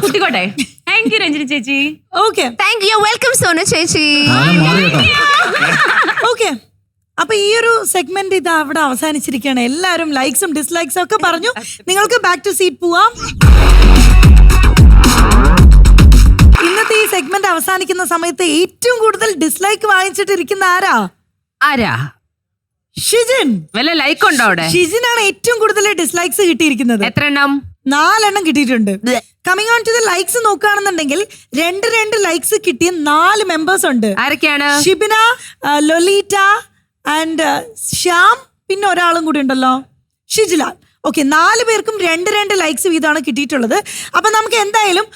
Speaker 6: കുത്തിക്കോട്ടെ. താങ്ക് യു രഞ്ജിനി ചേച്ചി.
Speaker 1: Okay,
Speaker 2: thank U. Welcome Sona ചേച്ചി.
Speaker 1: ഓക്കെ, അപ്പൊ ഈ ഒരു സെഗ്മെന്റ് ഇത് അവിടെ അവസാനിച്ചിരിക്കുകയാണ്. എല്ലാവരും ലൈക്സും ഡിസ്ലൈക്സും ഒക്കെ പറഞ്ഞു. നിങ്ങൾക്ക് ബാക്ക് ടു സീറ്റ് പോവാം. ഇന്നത്തെ ഈ സെഗ്മെന്റ് അവസാനിക്കുന്ന സമയത്ത് ഏറ്റവും കൂടുതൽ ഡിസ്ലൈക്ക് വാങ്ങിച്ചിട്ടിരിക്കുന്ന ആരാ? ഷിജിൻ.
Speaker 2: വല്ല ലൈക്ക് ഉണ്ടോ അവിടെ?
Speaker 1: ഷിജിനാണ് ഏറ്റവും കൂടുതൽ ഡിസ്ലൈക്സ് കിട്ടിയിരിക്കുന്നത്.
Speaker 2: എത്ര എണ്ണം?
Speaker 1: 4 എണ്ണം കിട്ടിയിട്ടുണ്ട്. Coming on to the likes നോക്കുകയാണെന്നുണ്ടെങ്കിൽ 2 ലൈക്സ് കിട്ടിയ 4 മെമ്പേഴ്സ് ഉണ്ട്.
Speaker 2: ആരൊക്കെയാണ്?
Speaker 1: ഷിബിന, ലൊലീറ്റ ആൻഡ് ശ്യാം, പിന്നെ ഒരാളും കൂടി ഉണ്ടല്ലോ, ഷിജിലാൽ. ഓക്കെ, 4 പേർക്കും 2 ലൈക്സ് വീതമാണ് കിട്ടിയിട്ടുള്ളത്. അപ്പൊ നമുക്ക് എന്തായാലും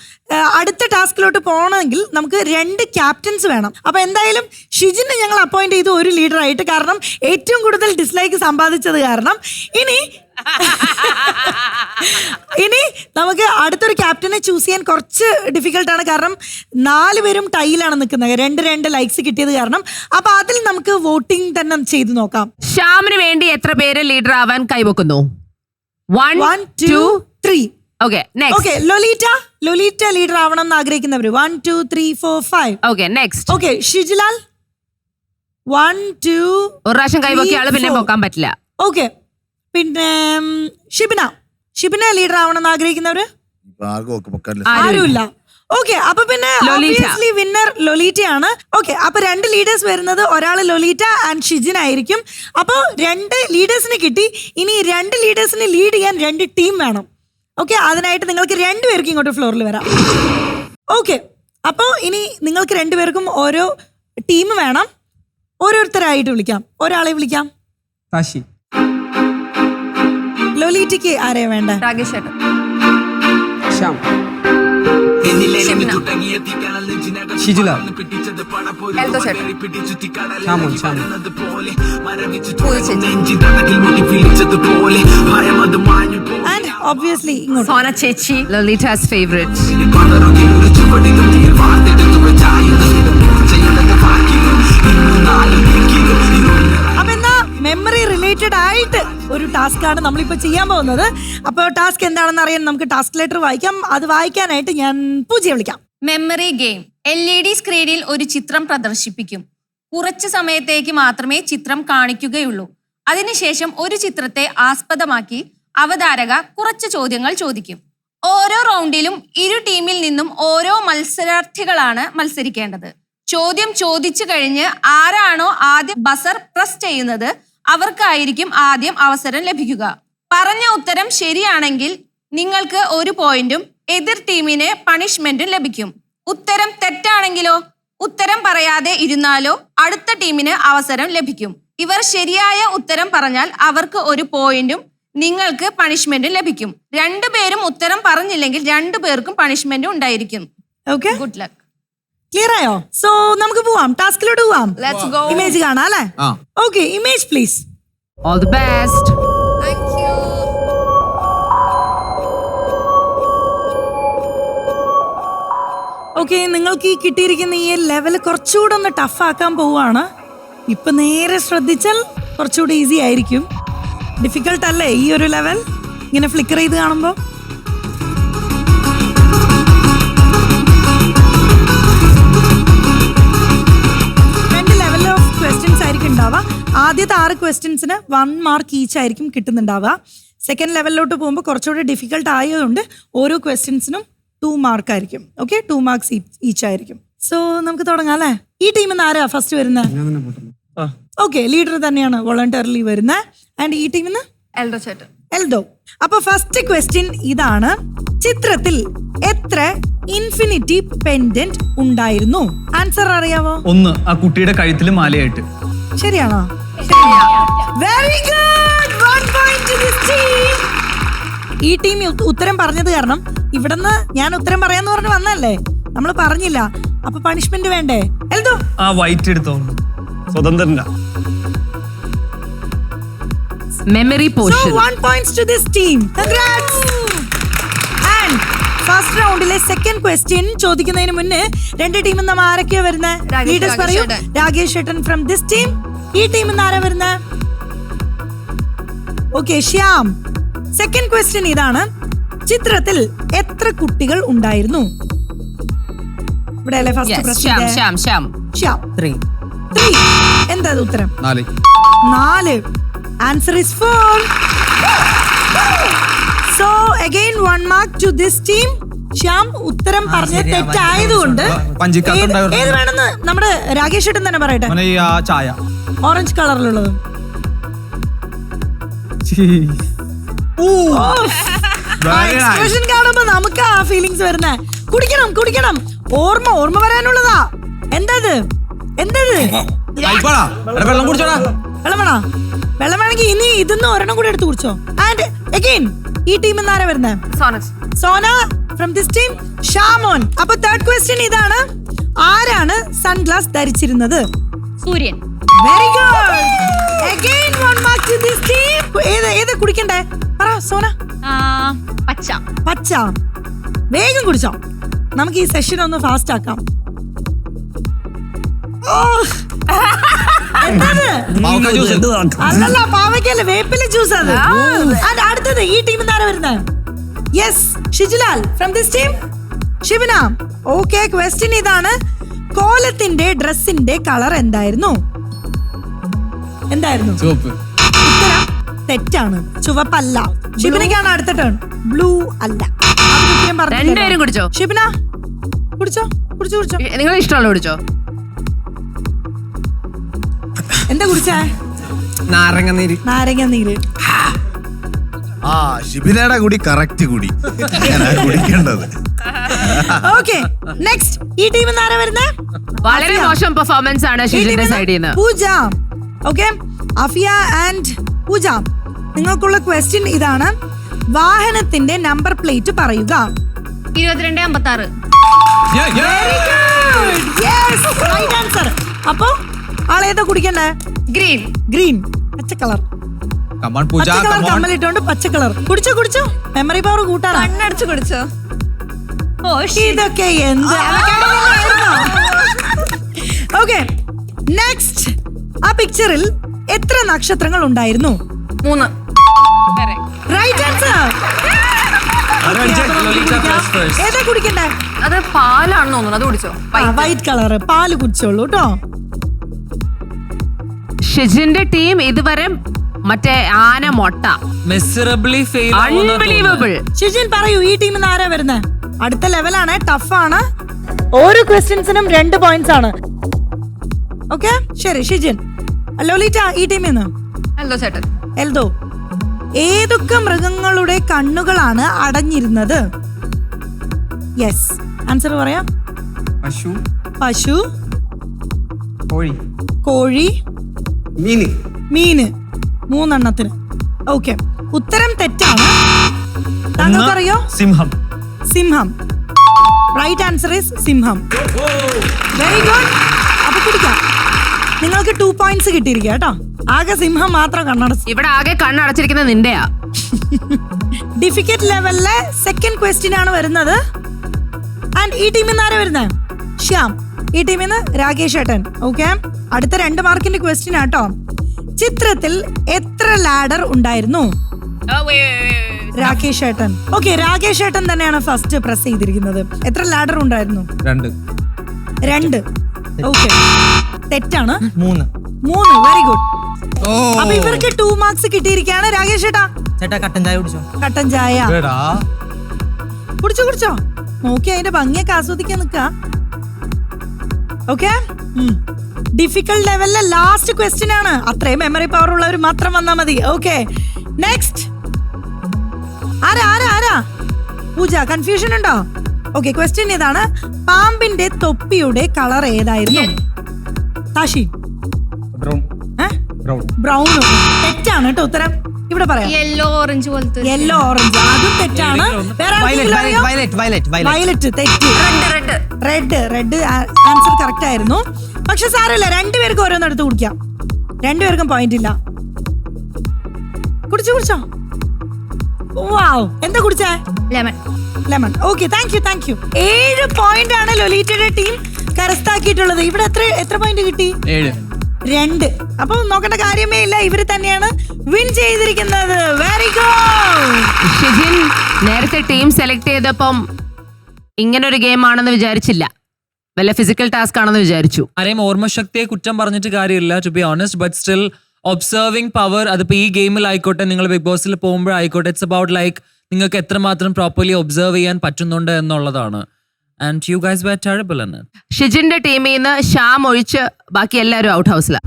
Speaker 1: അടുത്ത ടാസ്കിലോട്ട് പോകണമെങ്കിൽ നമുക്ക് 2 ക്യാപ്റ്റൻസ് വേണം. അപ്പൊ എന്തായാലും ഷിജിനെ ഞങ്ങൾ അപ്പോയിന്റ് ചെയ്തു ഒരു ലീഡറായിട്ട്, കാരണം ഏറ്റവും കൂടുതൽ ഡിസ്ലൈക്ക് സമ്പാദിച്ചത് കാരണം. ഇനി നമുക്ക് അടുത്തൊരു ക്യാപ്റ്റനെ ചൂസ് ചെയ്യാൻ കുറച്ച് ഡിഫിക്കൽട്ടാണ്, കാരണം 4 പേരും ടൈയിലാണ് നിൽക്കുന്നത്, 2 ലൈക്സ് കിട്ടിയത് കാരണം. അപ്പൊ അതിൽ നമുക്ക് വോട്ടിംഗ് തന്നെ ചെയ്ത് നോക്കാം.
Speaker 2: ശ്യാമിന് വേണ്ടി എത്ര പേര് ലീഡർ ആവാൻ കൈവക്കുന്നു?
Speaker 1: 1 2 3.
Speaker 2: Okay, next.
Speaker 1: ഓക്കെ, ലൊലീറ്റ ലീഡർ ആവണം എന്ന് ആഗ്രഹിക്കുന്നവര് 1 2 3 4 5.
Speaker 2: Okay, next.
Speaker 1: ഓക്കെ, ഷിജിലാൽ 1 2.
Speaker 2: ഒരു പ്രാവശ്യം കൈവക്കിയ ആള് പിന്നെ പോക്കാൻ പറ്റില്ല.
Speaker 1: ഓക്കെ, പിന്നെ ഷിബിന ലീഡർ ആവണം എന്ന് ആഗ്രഹിക്കുന്നവര് ആരുമില്ല. ഓക്കെ, അപ്പൊ പിന്നെ obviously വിന്നർ ലൊലീറ്റയാണ്. ഓക്കെ, അപ്പൊ 2 ലീഡേഴ്സ് വരുന്നത്, ഒരാള് ലൊലീറ്റ ആൻഡ് ഷിജിൻ ആയിരിക്കും. അപ്പൊ 2 ലീഡേഴ്സിന് കിട്ടി. ഇനി 2 ലീഡേഴ്സിന് ലീഡ് ചെയ്യാൻ 2 ടീം വേണം. ഓക്കെ, അതിനായിട്ട് നിങ്ങൾക്ക് 2 പേർക്കും ഇങ്ങോട്ട് ഫ്ലോറിൽ വരാം. ഓക്കെ, അപ്പൊ ഇനി നിങ്ങൾക്ക് 2 പേർക്കും ഓരോ ടീം വേണം. ഓരോരുത്തരായിട്ട് വിളിക്കാം. ഒരാളെ വിളിക്കാം. ലൊലീറ്റയ്ക്ക് ആരെയാ വേണ്ട?
Speaker 8: രാകേഷ് ചേട്ടൻ.
Speaker 12: ഷിജിലാൽ.
Speaker 8: എൽദോ ചേട്ടൻ.
Speaker 1: ആൻഡ് ഒബ്വിയസ്ലി ഇങ്ങോട്ട്
Speaker 2: സോന ചേച്ചി, ലൊലീറ്റാസ് ഫേവറേറ്റ്.
Speaker 1: അപ്പൊ എന്നാ മെമ്മറി റിലേറ്റഡ് ആയിട്ട് ഒരു ടാസ്ക് ആണ് നമ്മളിപ്പോ ചെയ്യാൻ പോകുന്നത്. അപ്പോൾ ടാസ്ക് എന്താണെന്ന് അറിയാൻ നമുക്ക് ടാസ്ക് ലെറ്റർ വായിക്കാം. അത് വായിക്കാനായിട്ട് ഞാൻ പൂജയെ വിളിക്കാം.
Speaker 6: Memory game. LED സ്ക്രീനിൽ ഒരു ചിത്രം പ്രദർശിപ്പിക്കും. കുറച്ച് സമയത്തേക്ക് മാത്രമേ ചിത്രം കാണിക്കുകയുള്ളൂ. അതിനുശേഷം ഒരു ചിത്രത്തെ ആസ്പദമാക്കി അവതാരക കുറച്ച് ചോദ്യങ്ങൾ ചോദിക്കും. ഓരോ റൗണ്ടിലും 2 ടീമിൽ നിന്നും ഓരോ മത്സരാർത്ഥികളാണ് മത്സരിക്കേണ്ടത്. ചോദ്യം ചോദിച്ചു കഴിഞ്ഞ് ആരാണോ ആദ്യം ബസർ പ്രസ് ചെയ്യുന്നത് അവർക്കായിരിക്കും ആദ്യം അവസരം ലഭിക്കുക. പറഞ്ഞ ഉത്തരം ശരിയാണെങ്കിൽ നിങ്ങൾക്ക് 1 പോയിന്റും എതിർ ടീമിന് പണിഷ്മെന്റും ലഭിക്കും. ഉത്തരം തെറ്റാണെങ്കിലോ, ഉത്തരം പറയാതെ ഇരുന്നാലോ അടുത്ത ടീമിന് അവസരം ലഭിക്കും. ഇവർ ശരിയായ ഉത്തരം പറഞ്ഞാൽ അവർക്ക് 1 പോയിന്റും നിങ്ങൾക്ക് പണിഷ്മെന്റും ലഭിക്കും. 2 പേരും ഉത്തരം പറഞ്ഞില്ലെങ്കിൽ 2 പേർക്കും പണിഷ്മെന്റും ഉണ്ടായിരിക്കും.
Speaker 1: Okay,
Speaker 6: good luck.
Speaker 1: ക്ലിയർ ആയോ? സോ നമുക്ക് പോവാം, ടാസ്കിലോട്ട് പോവാം.
Speaker 8: Let's go.
Speaker 1: ഇമേജ് കാണാം അല്ലേ? Okay, image please.
Speaker 2: All the best.
Speaker 8: Thank you.
Speaker 1: Okay, നിങ്ങൾക്ക് ഈ കിട്ടിയിരിക്കുന്ന ഈ ലെവൽ കുറച്ചുകൂടെ ഒന്ന് ടഫ് ആക്കാൻ പോവുകയാണ്. ഇപ്പൊ നേരെ ശ്രദ്ധിച്ചാൽ കുറച്ചുകൂടി ഈസി ആയിരിക്കും. ഡിഫിക്കൽട്ട് അല്ലേ ഈ ഒരു ലെവൽ ഇങ്ങനെ ഫ്ലിക്കർ ചെയ്ത് കാണുമ്പോൾ? ക്വസ്റ്റ്യൻസ് ആയിരിക്കും ഉണ്ടാവുക. ആദ്യത്തെ 6 ക്വസ്റ്റ്യൻസിന് 1 മാർക്ക് ഈച്ച് ആയിരിക്കും കിട്ടുന്നുണ്ടാവുക. സെക്കൻഡ് ലെവലിലോട്ട് പോകുമ്പോൾ കുറച്ചുകൂടി ഡിഫിക്കൽട്ട് ആയതുകൊണ്ട് ഓരോ ക്വസ്റ്റ്യൻസിനും 2 മാർക്ക് ആയിരിക്കും. ഓക്കെ, 2 മാർക്സ് ഈച്ച് ആയിരിക്കും. സോ നമുക്ക് തുടങ്ങാം അല്ലേ? ഈ ടീമിൽ നിന്ന് ആരാ ഫസ്റ്റ് വരുന്നത്? ഓക്കെ, ലീഡർ തന്നെയാണ് വോളണ്ടിയർലി വരുന്നത്. ആൻഡ് ഈ ടീമിൽ നിന്ന്
Speaker 8: എൽദോ ചേട്ടൻ.
Speaker 1: എൽദോ. അപ്പൊ ഫസ്റ്റ് ക്വസ്റ്റ്യൻ ഇതാണ്. ചിത്രത്തിൽ എത്ര ഇൻഫിനിറ്റി പെൻഡന്റ് ഉണ്ടായിരുന്നു? ആൻസർ അറിയാവോ?
Speaker 9: 1. ആ കുട്ടിയുടെ കഴുത്തിൽ മാലയായിട്ട്.
Speaker 1: ശരിയാണോ? Very good. 1 point two this team. ഈ ടീം ഉത്തരം പറഞ്ഞത് കാരണം ഇവിടുന്ന് ഞാൻ ഉത്തരം പറയാന്ന് പറഞ്ഞ് വന്നല്ലേ, നമ്മൾ പറഞ്ഞില്ല. അപ്പൊ പണിഷ്മെന്റ് വേണ്ടേ? എൽദോ
Speaker 9: ആ വൈറ്റ് എടുത്തോ.
Speaker 10: സ്വതന്ത്രനാ.
Speaker 2: Memory
Speaker 1: So
Speaker 2: portion.
Speaker 1: 1 points to this team. Congrats. And first റൗണ്ടിലെ സെക്കൻഡ് ക്വസ്റ്റ്യൻ ചോദിക്കുന്നതിന് മുന്നേ 2 ടീമിൽ നിന്ന് ആരൊക്കെയാ വരുന്നത്? ലീഡേഴ്സ് പറയൂ. രാകേഷ് ചേട്ടൻ ഫ്രം ദിസ് ടീം. ഈ ടീമിൽ നിന്ന് ആരാ വരുന്നത്? ഓക്കെ, ശ്യാം. സെക്കൻഡ് ക്വസ്റ്റ്യൻ ഇതാണ്. ചിത്രത്തിൽ എത്ര കുട്ടികൾ ഉണ്ടായിരുന്നു? ഇവിടെ അല്ലേ ഫസ്റ്റ് പ്രശ്നം? ശ്യാം
Speaker 7: 3.
Speaker 1: എന്താ ഉത്തരം?
Speaker 13: 4.
Speaker 1: Answer is 4. So again 1 mark to this team. Shyam ഉത്തരം പറഞ്ഞ തെറ്റായതുകൊണ്ട് ഏത് വേണമെന്ന് നമ്മുടെ രാകേഷ് ഏട്ടൻ തന്നെ പറയട്ടെ.
Speaker 13: ചായ
Speaker 1: ഓറഞ്ച് കളറിലുള്ളത്. എക്സ്പ്രഷൻ കാണുമ്പോ നമുക്ക് ആ ഫീലിങ്സ് വരുന്നേ. കുടിക്കണം ഓർമ്മ വരാനുള്ളതാ. എന്തത്
Speaker 13: വെള്ളം കുടിച്ചോടാ.
Speaker 1: വെള്ളം വേണമെങ്കിൽ ഇനി ഇതൊന്ന് ഒരെണ്ണം കൂടി എടുത്ത് കുടിച്ചോ. ആൻഡ് അഗൈൻ ഈ ടീം എന്നാരാ വരുന്നത്? Sona from this team, Shamon. അപ്പൊ തേർഡ് ക്വസ്റ്റ്യൻ ഇതാണ്, ആരാണ് സൺഗ്ലാസ് ധരിച്ചിരുന്നത്?
Speaker 6: സൂര്യൻ.
Speaker 1: Very good. Again 1 mark to this team. ഏത് കുടിക്കണ്ടേ പറ സോന. പച്ച. വേഗം കുടിച്ചോ, നമുക്ക് ഈ സെഷൻ ഒന്ന് ഫാസ്റ്റ് ആക്കാം. അല്ലല്ല, പാവയ്ക്കല്ല, വേപ്പില ജ്യൂസ് അത്. അടുത്തത് ഈ ടീം എന്നാണ് വരുന്നത്? Yes, Shijulal from this team. Shibina. Okay, question ഇതാണ്, കോലത്തിന്റെ ഡ്രസ്സിന്റെ കളർ എന്തായിരുന്നു?
Speaker 13: ചുവപ്പ്.
Speaker 1: ഉത്തരം തെറ്റാണ്, ചുവപ്പല്ല. ഷിബിനയ്ക്കാണ് അടുത്ത ടേൺ. ബ്ലൂ അല്ല.
Speaker 2: രണ്ടുപേരും കുടിച്ചോ.
Speaker 1: ഷിബിന കുടിച്ചോ.
Speaker 2: നിങ്ങൾ ഇഷ്ടമുള്ള കുടിച്ചോ.
Speaker 1: എന്താ കുടിച്ചേ? നാരങ്ങ നീര്.
Speaker 3: ഷിബിനയുടെ കൂടി കറക്റ്റ് കൂടി കുടിക്കേണ്ടത്.
Speaker 1: ഓക്കെ, നെക്സ്റ്റ് ഈ ടീം എന്നാരാ വരുന്നത്?
Speaker 2: വളരെ മോശം പെർഫോമൻസ് ആണ് ഷിജിന്റെ സൈഡിൽ നിന്ന്.
Speaker 1: പൂജ. ഓക്കെ, അഫിയ ആൻഡ് പൂജ, നിങ്ങൾക്കുള്ള ക്വസ്റ്റ്യൻ ഇതാണ്, വാഹനത്തിന്റെ നമ്പർ പ്ലേറ്റ് പറയുക.
Speaker 6: 2256.
Speaker 1: Right answer. അപ്പൊ ആളേതാ കുടിക്കണ്ടേ? ഗ്രീൻ. പച്ച കളർ. കമ്മലിട്ടോണ്ട് പച്ച കളർ. കുടിച്ചോ. മെമ്മറി പവർ കൂട്ടാണ്.
Speaker 8: കണ്ണടച്ച് കുടിച്ചോ.
Speaker 1: ഇതൊക്കെ എന്ത്? Okay, next. ആ പിക്ചറിൽ എത്ര നക്ഷത്രങ്ങൾ ഉണ്ടായിരുന്നു?
Speaker 2: 3.
Speaker 1: Right answer. ഏതാ കുടിക്കണ്ടേ?
Speaker 2: അത് പാലാണെന്ന് തോന്നുന്നു, അത് കുടിച്ചോ.
Speaker 1: വൈറ്റ് കളർ പാല് കുടിച്ചോളൂ കേട്ടോ.
Speaker 2: ഷിജിന്റെ ടീം ഇതുവരെ മറ്റേ ആന മൊട്ട.
Speaker 5: Miserably fail.
Speaker 2: അൺബിലീവബിൾ.
Speaker 1: ഷിജിൻ പറയൂ, ഈ ടീമിൽ ആരാ വരുന്നത്? അടുത്ത ലെവലാണ്, ടഫാണ്. ഓരോ ക്വസ്റ്റ്യൻസിനും 2 പോയിന്റ്സ് ആണ്. ഓക്കെ, ശരി. ഷിജിൻ. ലോലിറ്റ ഈ ടീമിൽ നിന്ന്. എൽദോ. ഏതൊക്കെ മൃഗങ്ങളുടെ കണ്ണുകളാണ് അടഞ്ഞിരുന്നത്? യെസ്, ആൻസർ പറയാം. പശു, കോഴി, മീന്. 3 എണ്ണത്തിന്. ഓക്കെ, ഉത്തരം തെറ്റാണ്. താങ്കൾക്കറിയോ? സിംഹം. റൈറ്റ് ആൻസർ ഈസ് സിംഹം. Very good. അപ്പൊ കുടിക്കാം. നിങ്ങൾക്ക് 2 പോയിന്റ്സ് കിട്ടിയിരിക്കുക കേട്ടോ. ആകെ സിംഹം മാത്രം കണ്ണടച്ചു.
Speaker 2: ഇവിടെ ആകെ കണ്ണടച്ചിരിക്കുന്നത് നിന്റെയാ.
Speaker 1: ഡിഫിക്കൽട്ട് ലെവലിലെ സെക്കൻഡ് ക്വസ്റ്റ്യൻ ആണ് വരുന്നത്. ആൻഡ് ഈ ടീമിൽ നിന്ന് ആരാ വരുന്നത്? ശ്യാം. ഈ ടീമിൽ നിന്ന് രാകേഷ് ഏട്ടൻ. ഓക്കെ, അടുത്ത 2 മാർക്കിന്റെ ക്വസ്റ്റ്യൻ ആട്ടോ. ചിത്രത്തിൽ എത്ര ലാഡർ ഉണ്ടായിരുന്നു? രാകേഷ് ഏട്ടൻ. ഓക്കെ, രാകേഷ് ഏട്ടൻ തന്നെയാണ് ഫസ്റ്റ് പ്രസ് ചെയ്തിരിക്കുന്നത്. എത്ര ലാഡർ ഉണ്ടായിരുന്നു? 2. ഓക്കെ, തെറ്റാണ്.
Speaker 7: 3.
Speaker 1: Very good. അപ്പൊ ഇവർക്ക് 2 മാർക്സ് കിട്ടിയിരിക്കുകയാണ്. രാകേഷ് ഏട്ടാ,
Speaker 7: കട്ടൻ ചായ കുടിച്ചോ.
Speaker 1: കട്ടൻ ചായ കുടിച്ചോ. നോക്കി അതിന്റെ ഭംഗിയൊക്കെ ആസ്വദിക്കാൻ നിൽക്ക. ഓക്കെ, ഡിഫിക്കൽട്ട് ലെവലിലെ ലാസ്റ്റ് ക്വസ്റ്റ്യൻ ആണ്. അത്രയും മെമ്മറി പവർ ഉള്ളവർ മാത്രം വന്നാൽ മതി. Okay, next. ആരാ? പൂജ, കൺഫ്യൂഷൻ ഉണ്ടോ? ഓക്കെ, ക്വസ്റ്റ്യൻ ഇതാണ്, പാമ്പിന്റെ തൊപ്പിയുടെ കളർ ഏതായിരുന്നു? താഷി. ബ്രൗൺ. തെറ്റാണ് കേട്ടോ ഉത്തരം. ഇവിടെ പറയാം.
Speaker 6: യെല്ലോ ഓറഞ്ച് പോലത്തെ.
Speaker 1: യെല്ലോ ഓറഞ്ച്, അതും തെറ്റാണ്. വയലറ്റ്. തെറ്റ്. റെഡ് ആൻസർ കറക്റ്റ് ആയിരുന്നു. പക്ഷെ സാരമില്ല, 2 പേർക്ക് ഓരോന്നെടുത്ത് കുടിക്കാം. 2 പേർക്കും പോയിന്റ് ഇല്ല. കുടിച്ചോ. വാവ്, എന്താ കുടിച്ചേ? Lemon. Okay, thank you. 7 point ആണ് ലൊലീറ്റയുടെ ടീം കരസ്ഥമാക്കിയിട്ടുള്ളത്. ഇവിടെ എത്ര പോയിന്റ് കിട്ടി? 2. അപ്പൊ നോക്കേണ്ട കാര്യമേ ഇല്ല, ഇവര് തന്നെയാണ് വിൻ ചെയ്തിരിക്കുന്നത്. Very good.
Speaker 2: ഷിജിൻ നേരത്തെ ടീം സെലക്ട് ചെയ്തപ്പം ഇങ്ങനൊരു ഗെയിം ആണെന്ന് വിചാരിച്ചില്ല. വല്ല ഫിസിക്കൽ ടാസ്ക് ആണെന്ന് വിചാരിച്ചു.
Speaker 5: ആരെയും ഓർമ്മശക്തിയെ കുറ്റം പറഞ്ഞിട്ട് കാര്യമില്ല, to be honest. But still observing power, അതിപ്പോ ഈ ഗെയിമിലായിക്കോട്ടെ, നിങ്ങൾ ബിഗ് ബോസിൽ പോകുമ്പോഴായിക്കോട്ടെ, ഇറ്റ്സ് അബൌട്ട് ലൈക്ക് നിങ്ങൾക്ക് എത്രമാത്രം പ്രോപ്പർലി ഒബ്സർവ് ചെയ്യാൻ പറ്റുന്നുണ്ട് എന്നുള്ളതാണ്. And you guys were terrible in it.
Speaker 2: ഷിജിന്റെ ടീമിൽ നിന്ന് ശ്യാം ഒഴിച്ച് ബാക്കി എല്ലാവരും ഔട്ട് ഹൗസിലാണ്.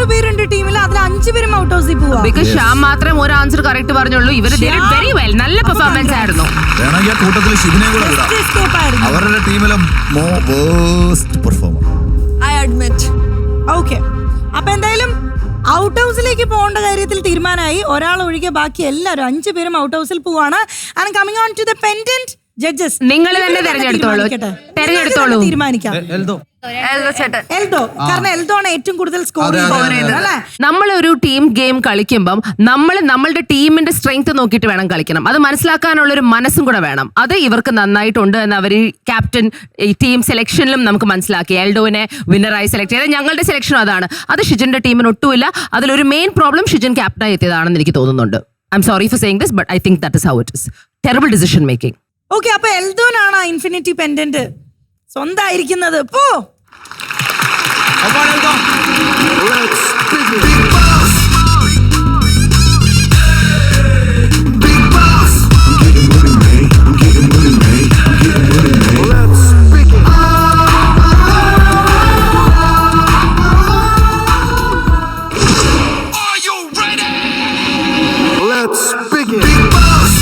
Speaker 1: 6 പേരുണ്ട് ടീമിൽ, അതിൽ 5 പേരും ഔട്ട് ഹൗസിൽ പോവാ.
Speaker 2: ബിക്കോസ് ശ്യാം മാത്രം ഒരു ആൻസർ കറക്റ്റ് പറഞ്ഞുള്ളൂ. ഇവര് വെരി വെൽ, നല്ല പെർഫോമൻസ് ആയിരുന്നു.
Speaker 3: വേണമെങ്കിൽ കൂട്ടത്തിൽ ശിവനെ കൂടെ വിടാം. അവരുടെ ടീമിലെ waste performer.
Speaker 8: I admit.
Speaker 1: Okay, അപ്പൊ എന്തായാലും ഔട്ട് ഹൗസിലേക്ക് പോകേണ്ട കാര്യത്തിൽ തീരുമാനമായി. ഒരാൾ ഒഴികെ ബാക്കി എല്ലാവരും 5 പേരും ഔട്ട് ഹൗസിൽ പോവാണ്. And coming on to the pendant judges.
Speaker 2: നിങ്ങൾ തന്നെ തെരഞ്ഞെടുത്തോളൂ.
Speaker 1: തീരുമാനിക്കാം. എൽദോ, കാരണം എൽദോ ആണ് ഏറ്റവും കൂടുതൽ സ്കോർ ചെയ്യുന്നത് അല്ലേ?
Speaker 2: നമ്മളൊരു ടീം ഗെയിം കളിക്കുമ്പം നമ്മളുടെ ടീമിന്റെ സ്ട്രെങ്ത് നോക്കിയിട്ട് വേണം കളിക്കണം. അത് മനസ്സിലാക്കാനുള്ള ഒരു മനസ്സും കൂടെ വേണം. അത് ഇവർക്ക് നന്നായിട്ടുണ്ട് എന്ന് അവർ ക്യാപ്റ്റൻ ഈ ടീം സെലക്ഷനിലും നമുക്ക് മനസ്സിലാക്കി. എൽഡോനെ വിന്നറായി സെലക്ട് ചെയ്തത് ഞങ്ങളുടെ സെലക്ഷനും അതാണ്. അത് ഷിജന്റെ ടീമിന് ഒട്ടുമില്ല. അതിലൊരു മെയിൻ പ്രോബ്ലം ഷിജൻ ക്യാപ്റ്റനായി എത്തിയതാണെന്ന് എനിക്ക് തോന്നുന്നുണ്ട്. I am sorry for saying this, but I think that is how it is. Terrible decision making.
Speaker 1: Okay, അപ്പൊ എൽദോനാണ് ഇൻഫിനിറ്റി പെൻഡന്റ് സ്വന്തമായിരിക്കുന്നത്. പോ.
Speaker 4: Let's pick Big Boss. Big Boss. Let's pick it. Are you ready? Let's pick it. Big Boss.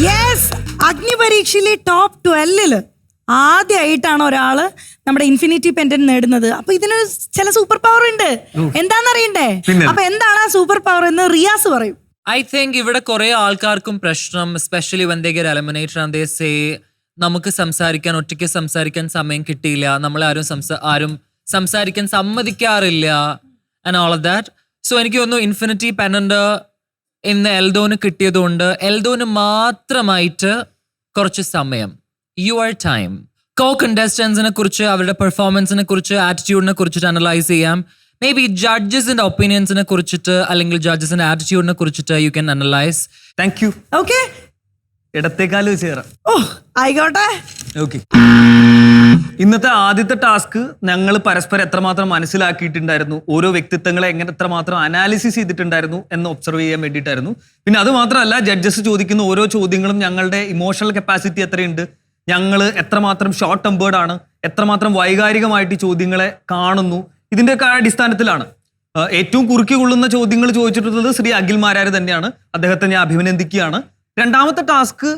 Speaker 1: Yes, അഗ്നിപരീക്ഷയിലെ top 12 ആദ്യമായിട്ടാണ് ഒരാള് നമ്മുടെ infinity pendant നേടുന്നത്. അപ്പൊ ഇതിന് ചില സൂപ്പർ പവർ ഉണ്ട്. എന്താണെന്നറിയണ്ടേ? അപ്പൊ എന്താണ് ആ സൂപ്പർ പവർ എന്ന് റിയാസ് പറയും.
Speaker 5: ഐ തിങ്ക് ഇവിടെ കുറെ ആൾക്കാർക്കും പ്രശ്നം, especially when they get eliminated and they say നമുക്ക് ഒറ്റയ്ക്ക് സംസാരിക്കാൻ സമയം കിട്ടിയില്ല, നമ്മളെ ആരും സംസാരിക്കാൻ സമ്മതിക്കാറില്ല and all of that. So എനിക്ക് തോന്നുന്നു ഇൻഫിനിറ്റി പെൻഡന്റ് ഇന്ന് എൽദോന് കിട്ടിയതുകൊണ്ട് എൽദോന് മാത്രമായിട്ട് കുറച്ച് സമയം, യുവർ ടൈം, കോ കണ്ടസ്റ്റൻസിനെ കുറിച്ച്, അവരുടെ പെർഫോമൻസിനെ കുറിച്ച്, ആറ്റിറ്റ്യൂഡിനെ കുറിച്ചിട്ട് അനലൈസ് ചെയ്യാം. മേ ബി ജഡ്ജസിന്റെ ഒപ്പീനിയൻസിനെ കുറിച്ചിട്ട് അല്ലെങ്കിൽ ജഡ്ജസിന്റെ ആറ്റിറ്റ്യൂഡിനെ കുറിച്ചിട്ട് you can analyse.
Speaker 9: Thank you.
Speaker 1: Okay,
Speaker 9: ഇടത്തേക്കാല് വെച്ച് കയറാം.
Speaker 1: ഓ ആയിക്കോട്ടെ.
Speaker 9: ഓക്കെ, ഇന്നത്തെ ആദ്യത്തെ ടാസ്ക് ഞങ്ങൾ പരസ്പരം എത്രമാത്രം മനസ്സിലാക്കിയിട്ടുണ്ടായിരുന്നു, ഓരോ വ്യക്തിത്വങ്ങളെ എത്രമാത്രം അനാലിസിസ് ചെയ്തിട്ടുണ്ടായിരുന്നു എന്ന് ഒബ്സർവ് ചെയ്യാൻ വേണ്ടിയിട്ടായിരുന്നു. പിന്നെ അത് മാത്രമല്ല, ജഡ്ജസ് ചോദിക്കുന്ന ഓരോ ചോദ്യങ്ങളും ഞങ്ങളുടെ ഇമോഷണൽ കപ്പാസിറ്റി എത്രയുണ്ട്, ഞങ്ങൾ എത്രമാത്രം ഷോർട്ട് ടെമ്പേർഡ് ആണ്, എത്രമാത്രം വൈകാരികമായിട്ട് ചോദ്യങ്ങളെ കാണുന്നു, ഇതിൻ്റെയൊക്കെ അടിസ്ഥാനത്തിലാണ്. ഏറ്റവും കുറുക്കി കൊള്ളുന്ന ചോദ്യങ്ങൾ ചോദിച്ചിട്ടുള്ളത് ശ്രീ അഖിൽ മാരാർ തന്നെയാണ്. അദ്ദേഹത്തെ ഞാൻ അഭിനന്ദിക്കുകയാണ്. രണ്ടാമത്തെ ടാസ്ക്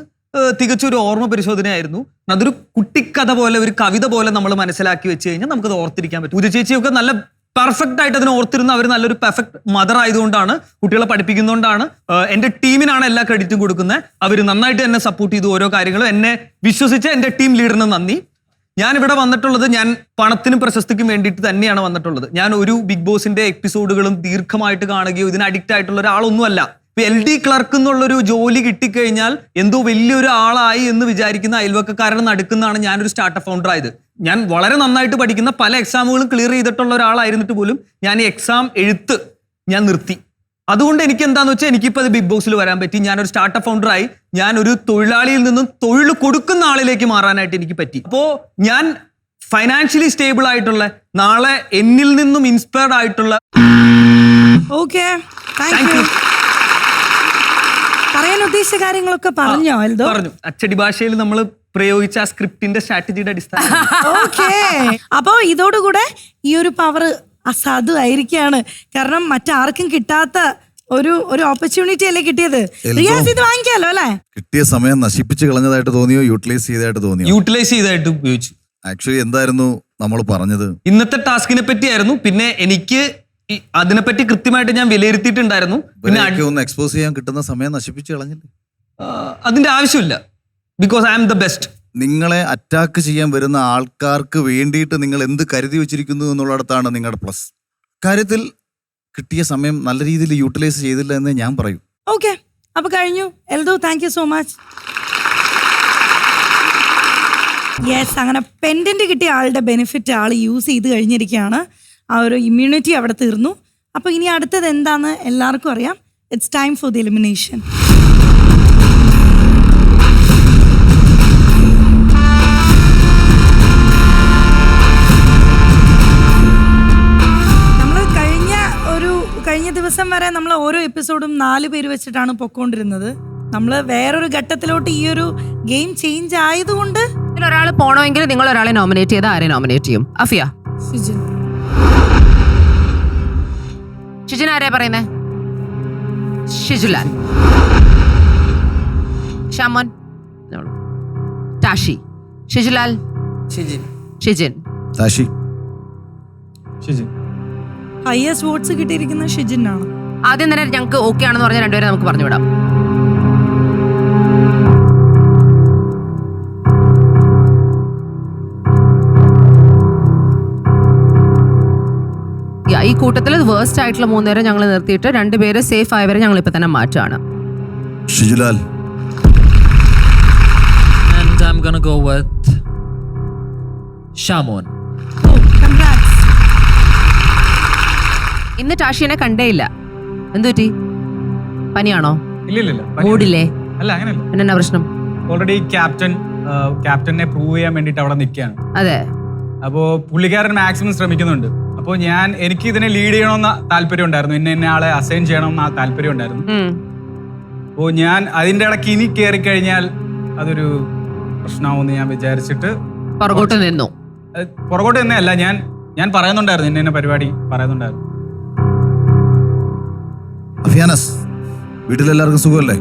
Speaker 9: തികച്ചൊരു ഓർമ്മ പരിശോധനയായിരുന്നു. അതൊരു കുട്ടിക്കഥ പോലെ, ഒരു കവിത പോലെ നമ്മൾ മനസ്സിലാക്കി വെച്ച് കഴിഞ്ഞാൽ നമുക്കത് ഓർത്തിരിക്കാൻ പറ്റും. പൂജ ചേച്ചിയൊക്കെ നല്ല പെർഫെക്റ്റ് ആയിട്ട് അതിനെ ഓർത്തിരുന്ന അവർ നല്ലൊരു പെർഫെക്റ്റ് മദർ ആയതുകൊണ്ടാണ്, കുട്ടികളെ പഠിപ്പിക്കുന്നതുകൊണ്ടാണ്. എൻ്റെ ടീമിനാണ് എല്ലാ ക്രെഡിറ്റും കൊടുക്കുന്നത്. അവർ നന്നായിട്ട് എന്നെ സപ്പോർട്ട് ചെയ്തു ഓരോ കാര്യങ്ങളും. എന്നെ വിശ്വസിച്ച എൻ്റെ ടീം ലീഡറിന് നന്ദി. ഞാൻ ഇവിടെ വന്നിട്ടുള്ളത് ഞാൻ പണത്തിനും പ്രശസ്തിക്കും വേണ്ടിയിട്ട് തന്നെയാണ് വന്നിട്ടുള്ളത്. ഞാൻ ഒരു ബിഗ് ബോസിന്റെ എപ്പിസോഡുകളും ദീർഘമായിട്ട് കാണുകയോ ഇതിന് അഡിക്റ്റ് ആയിട്ടുള്ള ഒരാളൊന്നുമല്ല. LD ക്ലർക്ക് എന്നുള്ളൊരു ജോലി കിട്ടിക്കഴിഞ്ഞാൽ എന്തോ വലിയൊരു ആളായി എന്ന് വിചാരിക്കുന്ന അയൽവക്കക്കാരനെ നടക്കുന്നതാണ് ഞാനൊരു സ്റ്റാർട്ടപ്പ് ഫൗണ്ടർ ആയത്. ഞാൻ വളരെ നന്നായിട്ട് പഠിക്കുന്ന പല എക്സാമുകളും ക്ലിയർ ചെയ്തിട്ടുള്ള ഒരാളായിരുന്നിട്ട് പോലും ഞാൻ ഈ എക്സാം എഴുത്ത് ഞാൻ നിർത്തി. അതുകൊണ്ട് എനിക്ക് എന്താണെന്ന് വെച്ചാൽ എനിക്കിപ്പോൾ അത് ബിഗ് ബോസിൽ വരാൻ പറ്റി. ഞാനൊരു സ്റ്റാർട്ടപ്പ് ഫൗണ്ടറായി. ഞാനൊരു തൊഴിലാളിയിൽ നിന്നും തൊഴിൽ കൊടുക്കുന്ന ആളിലേക്ക് മാറാനായിട്ട് എനിക്ക് പറ്റി. അപ്പോൾ ഞാൻ ഫൈനാൻഷ്യലി സ്റ്റേബിൾ ആയിട്ടുള്ള, നാളെ എന്നിൽ നിന്നും ഇൻസ്പയർഡ് ആയിട്ടുള്ള.
Speaker 1: Okay, thank U. പറയാൻ ഉദ്ദേശിച്ച കാര്യങ്ങളൊക്കെ പറഞ്ഞോ എൽദോ?
Speaker 9: പറഞ്ഞു. അച്ചടി ഭാഷയിൽ നമ്മൾ പ്രയോഗിച്ച ആ സ്ക്രിപ്റ്റിന്റെ സ്ട്രാറ്റജിയുടെ അടിസ്ഥാനം.
Speaker 1: ഓക്കെ, അപ്പോ ഇതോടുകൂടെ ഈ ഒരു പവർ അസാധുവായിരിക്കുകയാണ്. കാരണം മറ്റാർക്കും കിട്ടാത്ത ഒരു ഓപ്പർച്യൂണിറ്റി അല്ലേ കിട്ടിയത്. റിയാസ് ഇത് വാങ്ങിക്കാലോ അല്ലേ?
Speaker 3: കിട്ടിയ സമയം നശിപ്പിച്ച് കളഞ്ഞതായിട്ട് തോന്നിയോ, യൂട്ടിലൈസ് ചെയ്തതായിട്ട് തോന്നിയോ?
Speaker 9: യൂട്ടിലൈസ് ചെയ്തായിട്ട് ഉപയോഗിച്ചു.
Speaker 3: ആക്ച്വലി എന്തായിരുന്നു നമ്മൾ പറഞ്ഞത്?
Speaker 9: ഇന്നത്തെ ടാസ്കിനെ പറ്റിയായിരുന്നു. പിന്നെ എനിക്ക് അതിനെപ്പറ്റി കൃത്യമായിട്ട് ഞാൻ വിലയിരുത്തിയിട്ടുണ്ടായിരുന്നു. പിന്നെ
Speaker 3: ഒന്ന് എക്സ്പോസ് ചെയ്യാൻ കിട്ടുന്ന സമയം നശിപ്പിച്ച് കളഞ്ഞില്ലേ?
Speaker 9: അതിന്റെ ആവശ്യമില്ല. Because I am the best.
Speaker 3: നിങ്ങളെ അറ്റാക്ക് ചെയ്യാൻ വരുന്ന ആൾക്കാർക്ക് വേണ്ടിയിട്ട് നിങ്ങൾ എന്ത് കരുതി വെച്ചിരിക്കുന്നു എന്നുള്ളിടത്താണ് നിങ്ങളുടെ പ്ലസ്. കാര്യത്തിൽ കിട്ടിയ സമയം നല്ല രീതിയിൽ യൂട്ടിലൈസ് ചെയ്തില്ല എന്ന് ഞാൻ പറയും.
Speaker 1: ഓക്കെ, അപ്പൊ കഴിഞ്ഞു. Eldho, thank you so much. Yes, അങ്ങനെ പെൻഡന്റ് കിട്ടിയ ആളുടെ ബെനിഫിറ്റ് ആൾ യൂസ് ചെയ്ത് കഴിഞ്ഞിരിക്കുകയാണ്. ആ ഒരു ഇമ്മ്യൂണിറ്റി അവിടെ തീർന്നു. അപ്പോൾ ഇനി അടുത്തത് എന്താണെന്ന് എല്ലാവർക്കും അറിയാം. It's time for the elimination. നമ്മൾ കഴിഞ്ഞ ദിവസം വരെ നമ്മൾ ഓരോ എപ്പിസോഡും 4 പേര് വെച്ചിട്ടാണ് പൊക്കോണ്ടിരുന്നത്. നമ്മൾ വേറൊരു ഘട്ടത്തിലോട്ട് ഈ ഒരു ഗെയിം ചേഞ്ച് ആയതുകൊണ്ട്
Speaker 2: ഒരാൾ പോണമെങ്കിൽ നിങ്ങൾ ഒരാളെ നോമിനേറ്റ് ചെയ്താൽ ആരെ നോമിനേറ്റ് ചെയ്യും? അഫിയ.
Speaker 1: ഷിജിൻ.
Speaker 2: ഷിജിൻ ആരെയാ പറയുന്നേ? ഷിജുലാൽ. ഷാമോൻ, ടാഷി. ഷിജുലാൽ, ഷിജിൻ.
Speaker 3: താഷി.
Speaker 1: ഹയസ്റ്റ് വോട്ട്സ് കിട്ടിയിരിക്കുന്ന ഷിജിനാണ്.
Speaker 2: ആദ്യം തന്നെ ഞങ്ങൾക്ക് ഓക്കെ ആണെന്ന് പറഞ്ഞ രണ്ടുപേരെ നമുക്ക് പറഞ്ഞു വിടാം. ഈ കൂട്ടത്തിൽ വേഴ്സ്റ്റ് ആയിട്ടുള്ള 3 പേരെ ഞങ്ങൾ നിർത്തിയിട്ട് 2 പേര് സേഫ് ആയവരെ ഞങ്ങൾ ഇപ്പൊ തന്നെ മാറ്റാണ്.
Speaker 3: Shijulal.
Speaker 5: And I'm gonna go with Shamon.
Speaker 2: ഇന്ന് ടാഷിനെ കണ്ടേയില്ല. എന്തുപറ്റി? പനിയാണോ?
Speaker 11: ഇല്ല.
Speaker 2: മൂടില്ലേ?
Speaker 11: അല്ല, അങ്ങനെയല്ല.
Speaker 2: എന്നാ പ്രശ്നം?
Speaker 11: ഓൾറെഡി ക്യാപ്റ്റനെ പ്രൂവ് ചെയ്യാൻ വേണ്ടിട്ട് അവിടെ നിൽക്കുകയാണ്.
Speaker 2: അതെ.
Speaker 11: അപ്പോ പുള്ളിക്കാരൻ മാക്സിമം ശ്രമിക്കുന്നുണ്ട്. അപ്പോൾ എനിക്ക് ഇതിനെ ലീഡ് ചെയ്യണമെന്ന താല്പര്യം ഉണ്ടായിരുന്നു. ഇന്ന ആളെ അസൈൻ ചെയ്യണമെന്ന താല്പര്യം ഉണ്ടായിരുന്നു. അപ്പോൾ ഞാൻ അതിന്റെ ഇടയ്ക്ക് ഇനി കയറി കഴിഞ്ഞാൽ അതൊരു പ്രശ്നമാവുമെന്ന് ഞാൻ വിചാരിച്ചിട്ട്
Speaker 2: പുറകോട്ട് നിന്നു.
Speaker 11: പുറകോട്ട് നിന്നല്ല, ഞാൻ പറയുന്നുണ്ടായിരുന്നു, ഇന്ന പരിപാടി പറയുന്നുണ്ടായിരുന്നു.
Speaker 3: അഫിയാനസ്, വീട്ടിലെല്ലാവർക്കും സുഖമല്ലേ?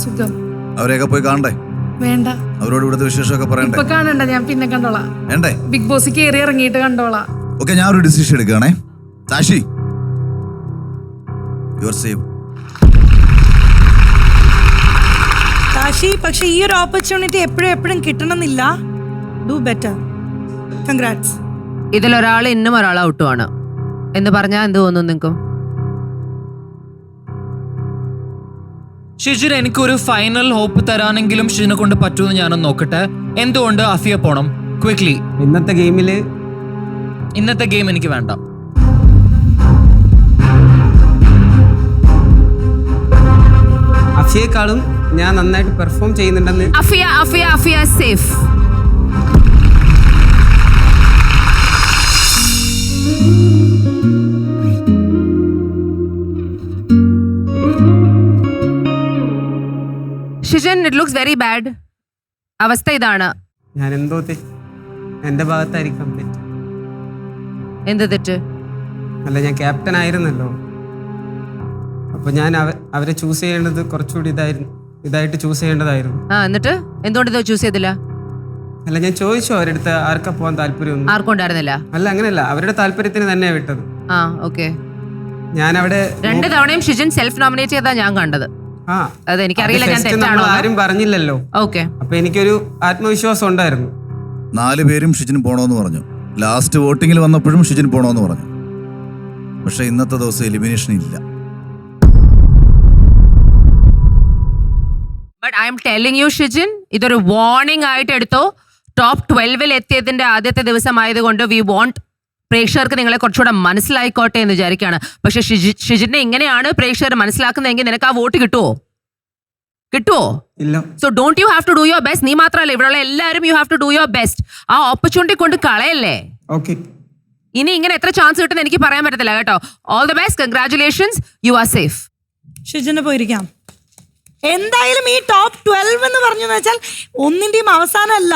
Speaker 1: സുഖം.
Speaker 3: അവരെയൊക്കെ പോയി കാണണ്ടേ?
Speaker 1: വേണ്ട.
Speaker 3: അവരോട് ഇവിടുത്തെ വിശേഷമൊക്കെ പറയണ്ടേ?
Speaker 1: ഇപ്പൊ കാണണ്ട, ഞാൻ പിന്നെ കണ്ടോളാം.
Speaker 3: വേണ്ടേ?
Speaker 1: ബിഗ് ബോസ് കയറി ഇറങ്ങിയിട്ട് കണ്ടോളാം.
Speaker 3: ഓക്കെ, ഞാൻ ഒരു ഡിസിഷൻ എടുക്കുകയാണേ. Tashi, you are save.
Speaker 1: Tashi, പക്ഷെ ഈ ഒരു ഓപ്പർച്യൂണിറ്റി എപ്പോഴും കിട്ടണമെന്നില്ല. Do better. കൺഗ്രാറ്റ്സ്.
Speaker 2: ഇതിലൊരാൾ ഇന്നും ഒരാൾ ഔട്ടുമാണ് എന്ന് പറഞ്ഞാൽ എന്ത് തോന്നുന്നു നിങ്ങൾക്ക്?
Speaker 5: ഷിജിൻ, എനിക്കൊരു ഫൈനൽ ഹോപ്പ് തരാനെങ്കിലും ഷിജിനെ കൊണ്ട് പറ്റുമെന്ന് ഞാനൊന്ന് നോക്കട്ടെ. എന്തുകൊണ്ട് അഫിയ പോണം? ക്വിക്ലി.
Speaker 12: ഇന്നത്തെ
Speaker 5: ഗെയിം എനിക്ക് വേണ്ട.
Speaker 12: അഫിയേക്കാളും ഞാൻ നന്നായിട്ട് പെർഫോം ചെയ്യുന്നുണ്ടെന്ന്.
Speaker 2: Afiya safe. Shijan, it looks very bad. അവസ്ഥ ഇതാണ്.
Speaker 12: ഞാൻ എന്റെ ഭാഗത്തായിരിക്കാം തെറ്റ്.
Speaker 2: എന്ത് തെറ്റ്?
Speaker 12: അല്ല, ഞാൻ ക്യാപ്റ്റൻ ആയിരുന്നല്ലോ. അപ്പൊ ഞാൻ അവരെ ചൂസ് ചെയ്യേണ്ടത് കുറച്ചുകൂടി ഇതായിട്ട് ചൂസ് ചെയ്യേണ്ടതായിരുന്നു.
Speaker 2: എന്നിട്ട് എന്തുകൊണ്ട് ഇത് ചൂസ് ചെയ്തില്ല?
Speaker 12: അല്ല, ഞാൻ ചോദിച്ചു അവരെടുത്ത് ആർക്കാ പോകാൻ താല്പര്യം.
Speaker 2: ആർക്കും ഉണ്ടായിരുന്നില്ല.
Speaker 12: അല്ല, അങ്ങനെയല്ല, അവരുടെ താല്പര്യത്തിന് തന്നെയാ വിട്ടത്.
Speaker 2: ഓക്കെ.
Speaker 12: ഞാൻ അവിടെ
Speaker 2: 2 തവണയും ഷിജൻ സെൽഫ് നോമിനേറ്റ് ചെയ്താ ഞാൻ കണ്ടത്. അത് എനിക്കറിയില്ല, ഞാൻ തെറ്റാണോ
Speaker 12: ആരും പറഞ്ഞില്ലല്ലോ.
Speaker 2: ഓക്കെ.
Speaker 12: അപ്പൊ എനിക്കൊരു ആത്മവിശ്വാസം ഉണ്ടായിരുന്നു.
Speaker 3: 4 പേരും ഷിജിന് പോണോന്ന് പറഞ്ഞു. ലാസ്റ്റ് വോട്ടിങ്ങിൽ വന്നപ്പോഴും ഷിജിന് പോണോന്ന് പറഞ്ഞു. പക്ഷെ ഇന്നത്തെ ദിവസം എലിമിനേഷൻ ഇല്ല.
Speaker 2: But I M telling you Shijin, ഇതൊരു വാർണിംഗ് ആയിട്ട് എടുത്തോ. ടോപ്പ് 12 എത്തിയതിന്റെ ആദ്യത്തെ ദിവസം ആയതുകൊണ്ട് വി വോണ്ട് പ്രേക്ഷകർക്ക് നിങ്ങളെ കുറച്ചുകൂടെ മനസ്സിലായിക്കോട്ടെ എന്ന് വിചാരിക്കുകയാണ്. പക്ഷെ ഷിജിനെ ഇങ്ങനെയാണ് പ്രേക്ഷകർ മനസ്സിലാക്കുന്നതെങ്കിൽ നിനക്ക് ആ വോട്ട് കിട്ടുമോ?
Speaker 12: ഇല്ല.
Speaker 2: So don't you have to do your best. നീ മാത്രമല്ല, ഇവിടെയുള്ള എല്ലാവരും you have to do your best. ആ ഓപ്പർച്യൂണിറ്റി കൊണ്ട് കളയല്ലേ. ഇനി ഇങ്ങനെ എത്ര ചാൻസ് കിട്ടുന്ന എനിക്ക് പറയാൻ പറ്റത്തില്ല കേട്ടോ. All the best, congratulations, you are safe.
Speaker 1: ഷിജിന് പോയിരിക്കാം. എന്തായാലും ഈ ടോപ്പ് 12 എന്ന് പറഞ്ഞു വെച്ചാൽ ഒന്നിന്റെയും അവസാനമല്ല,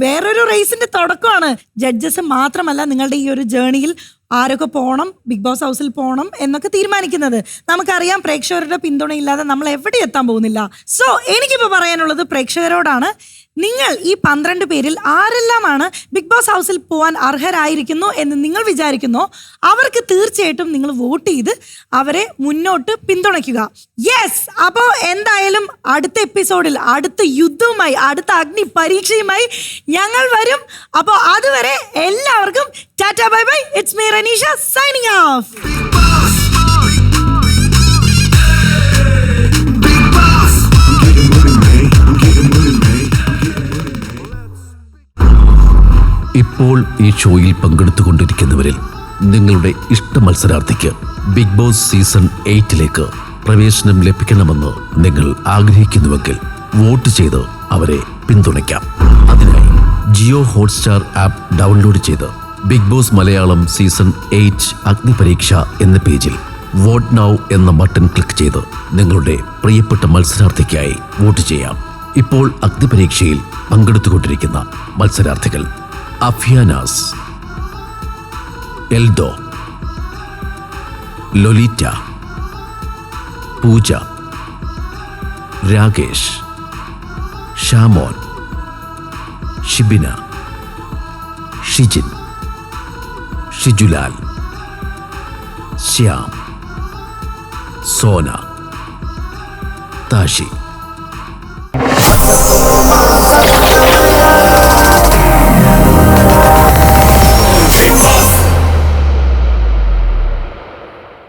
Speaker 1: വേറൊരു റേസിന്റെ തുടക്കമാണ്. ജഡ്ജസ് മാത്രമല്ല നിങ്ങളുടെ ഈ ഒരു ജേണിയിൽ ആരൊക്കെ പോകണം, ബിഗ് ബോസ് ഹൗസിൽ പോകണം എന്നൊക്കെ തീരുമാനിക്കുന്നത്. നമുക്കറിയാം, പ്രേക്ഷകരുടെ പിന്തുണയില്ലാതെ നമ്മൾ എവിടെ എത്താൻ പോകുന്നില്ല. സോ എനിക്കിപ്പോൾ പറയാനുള്ളത് പ്രേക്ഷകരോടാണ്. നിങ്ങൾ ഈ 12 പേരിൽ ആരെല്ലാമാണ് ബിഗ് ബോസ് ഹൗസിൽ പോകാൻ അർഹരായിരിക്കുന്നു എന്ന് നിങ്ങൾ വിചാരിക്കുന്നോ അവർക്ക് തീർച്ചയായിട്ടും നിങ്ങൾ വോട്ട് ചെയ്ത് അവരെ മുന്നോട്ട് പിന്തുണയ്ക്കുക. യെസ്. അപ്പോൾ എന്തായാലും അടുത്ത എപ്പിസോഡിൽ അടുത്ത യുദ്ധവുമായി, അടുത്ത അഗ്നി പരീക്ഷയുമായി ഞങ്ങൾ വരും. അപ്പോൾ അതുവരെ എല്ലാവർക്കും Tata, bye bye. It's me Ranisha signing off.
Speaker 15: ഇപ്പോൾ ഈ ഷോയിൽ പങ്കെടുത്തുകൊണ്ടിരിക്കുന്നവരിൽ നിങ്ങളുടെ ഇഷ്ട മത്സരാർത്ഥിക്ക് ബിഗ് ബോസ് സീസൺ 8 പ്രവേശനം ലഭിക്കണമെന്ന് നിങ്ങൾ ആഗ്രഹിക്കുന്നുവെങ്കിൽ വോട്ട് ചെയ്ത് അവരെ പിന്തുണയ്ക്കാം. അതിനായി ജിയോ ഹോട്ട്സ്റ്റാർ ആപ്പ് ഡൗൺലോഡ് ചെയ്ത് ബിഗ് ബോസ് മലയാളം സീസൺ 8 അഗ്നിപരീക്ഷ എന്ന പേജിൽ വോട്ട് നൗ എന്ന ബട്ടൺ ക്ലിക്ക് ചെയ്ത് നിങ്ങളുടെ പ്രിയപ്പെട്ട മത്സരാർത്ഥിക്കായി വോട്ട് ചെയ്യാം. ഇപ്പോൾ അഗ്നിപരീക്ഷയിൽ പങ്കെടുത്തുകൊണ്ടിരിക്കുന്ന മത്സരാർത്ഥികൾ: അഫിയാനാസ്, എൽദോ, ലൊലീറ്റ, പൂജ, രാകേഷ്, ഷാമോൻ, ഷിബിന, ഷിജിൻ, ഷിജുലാൽ, ശ്യാം, സോന, താഷി.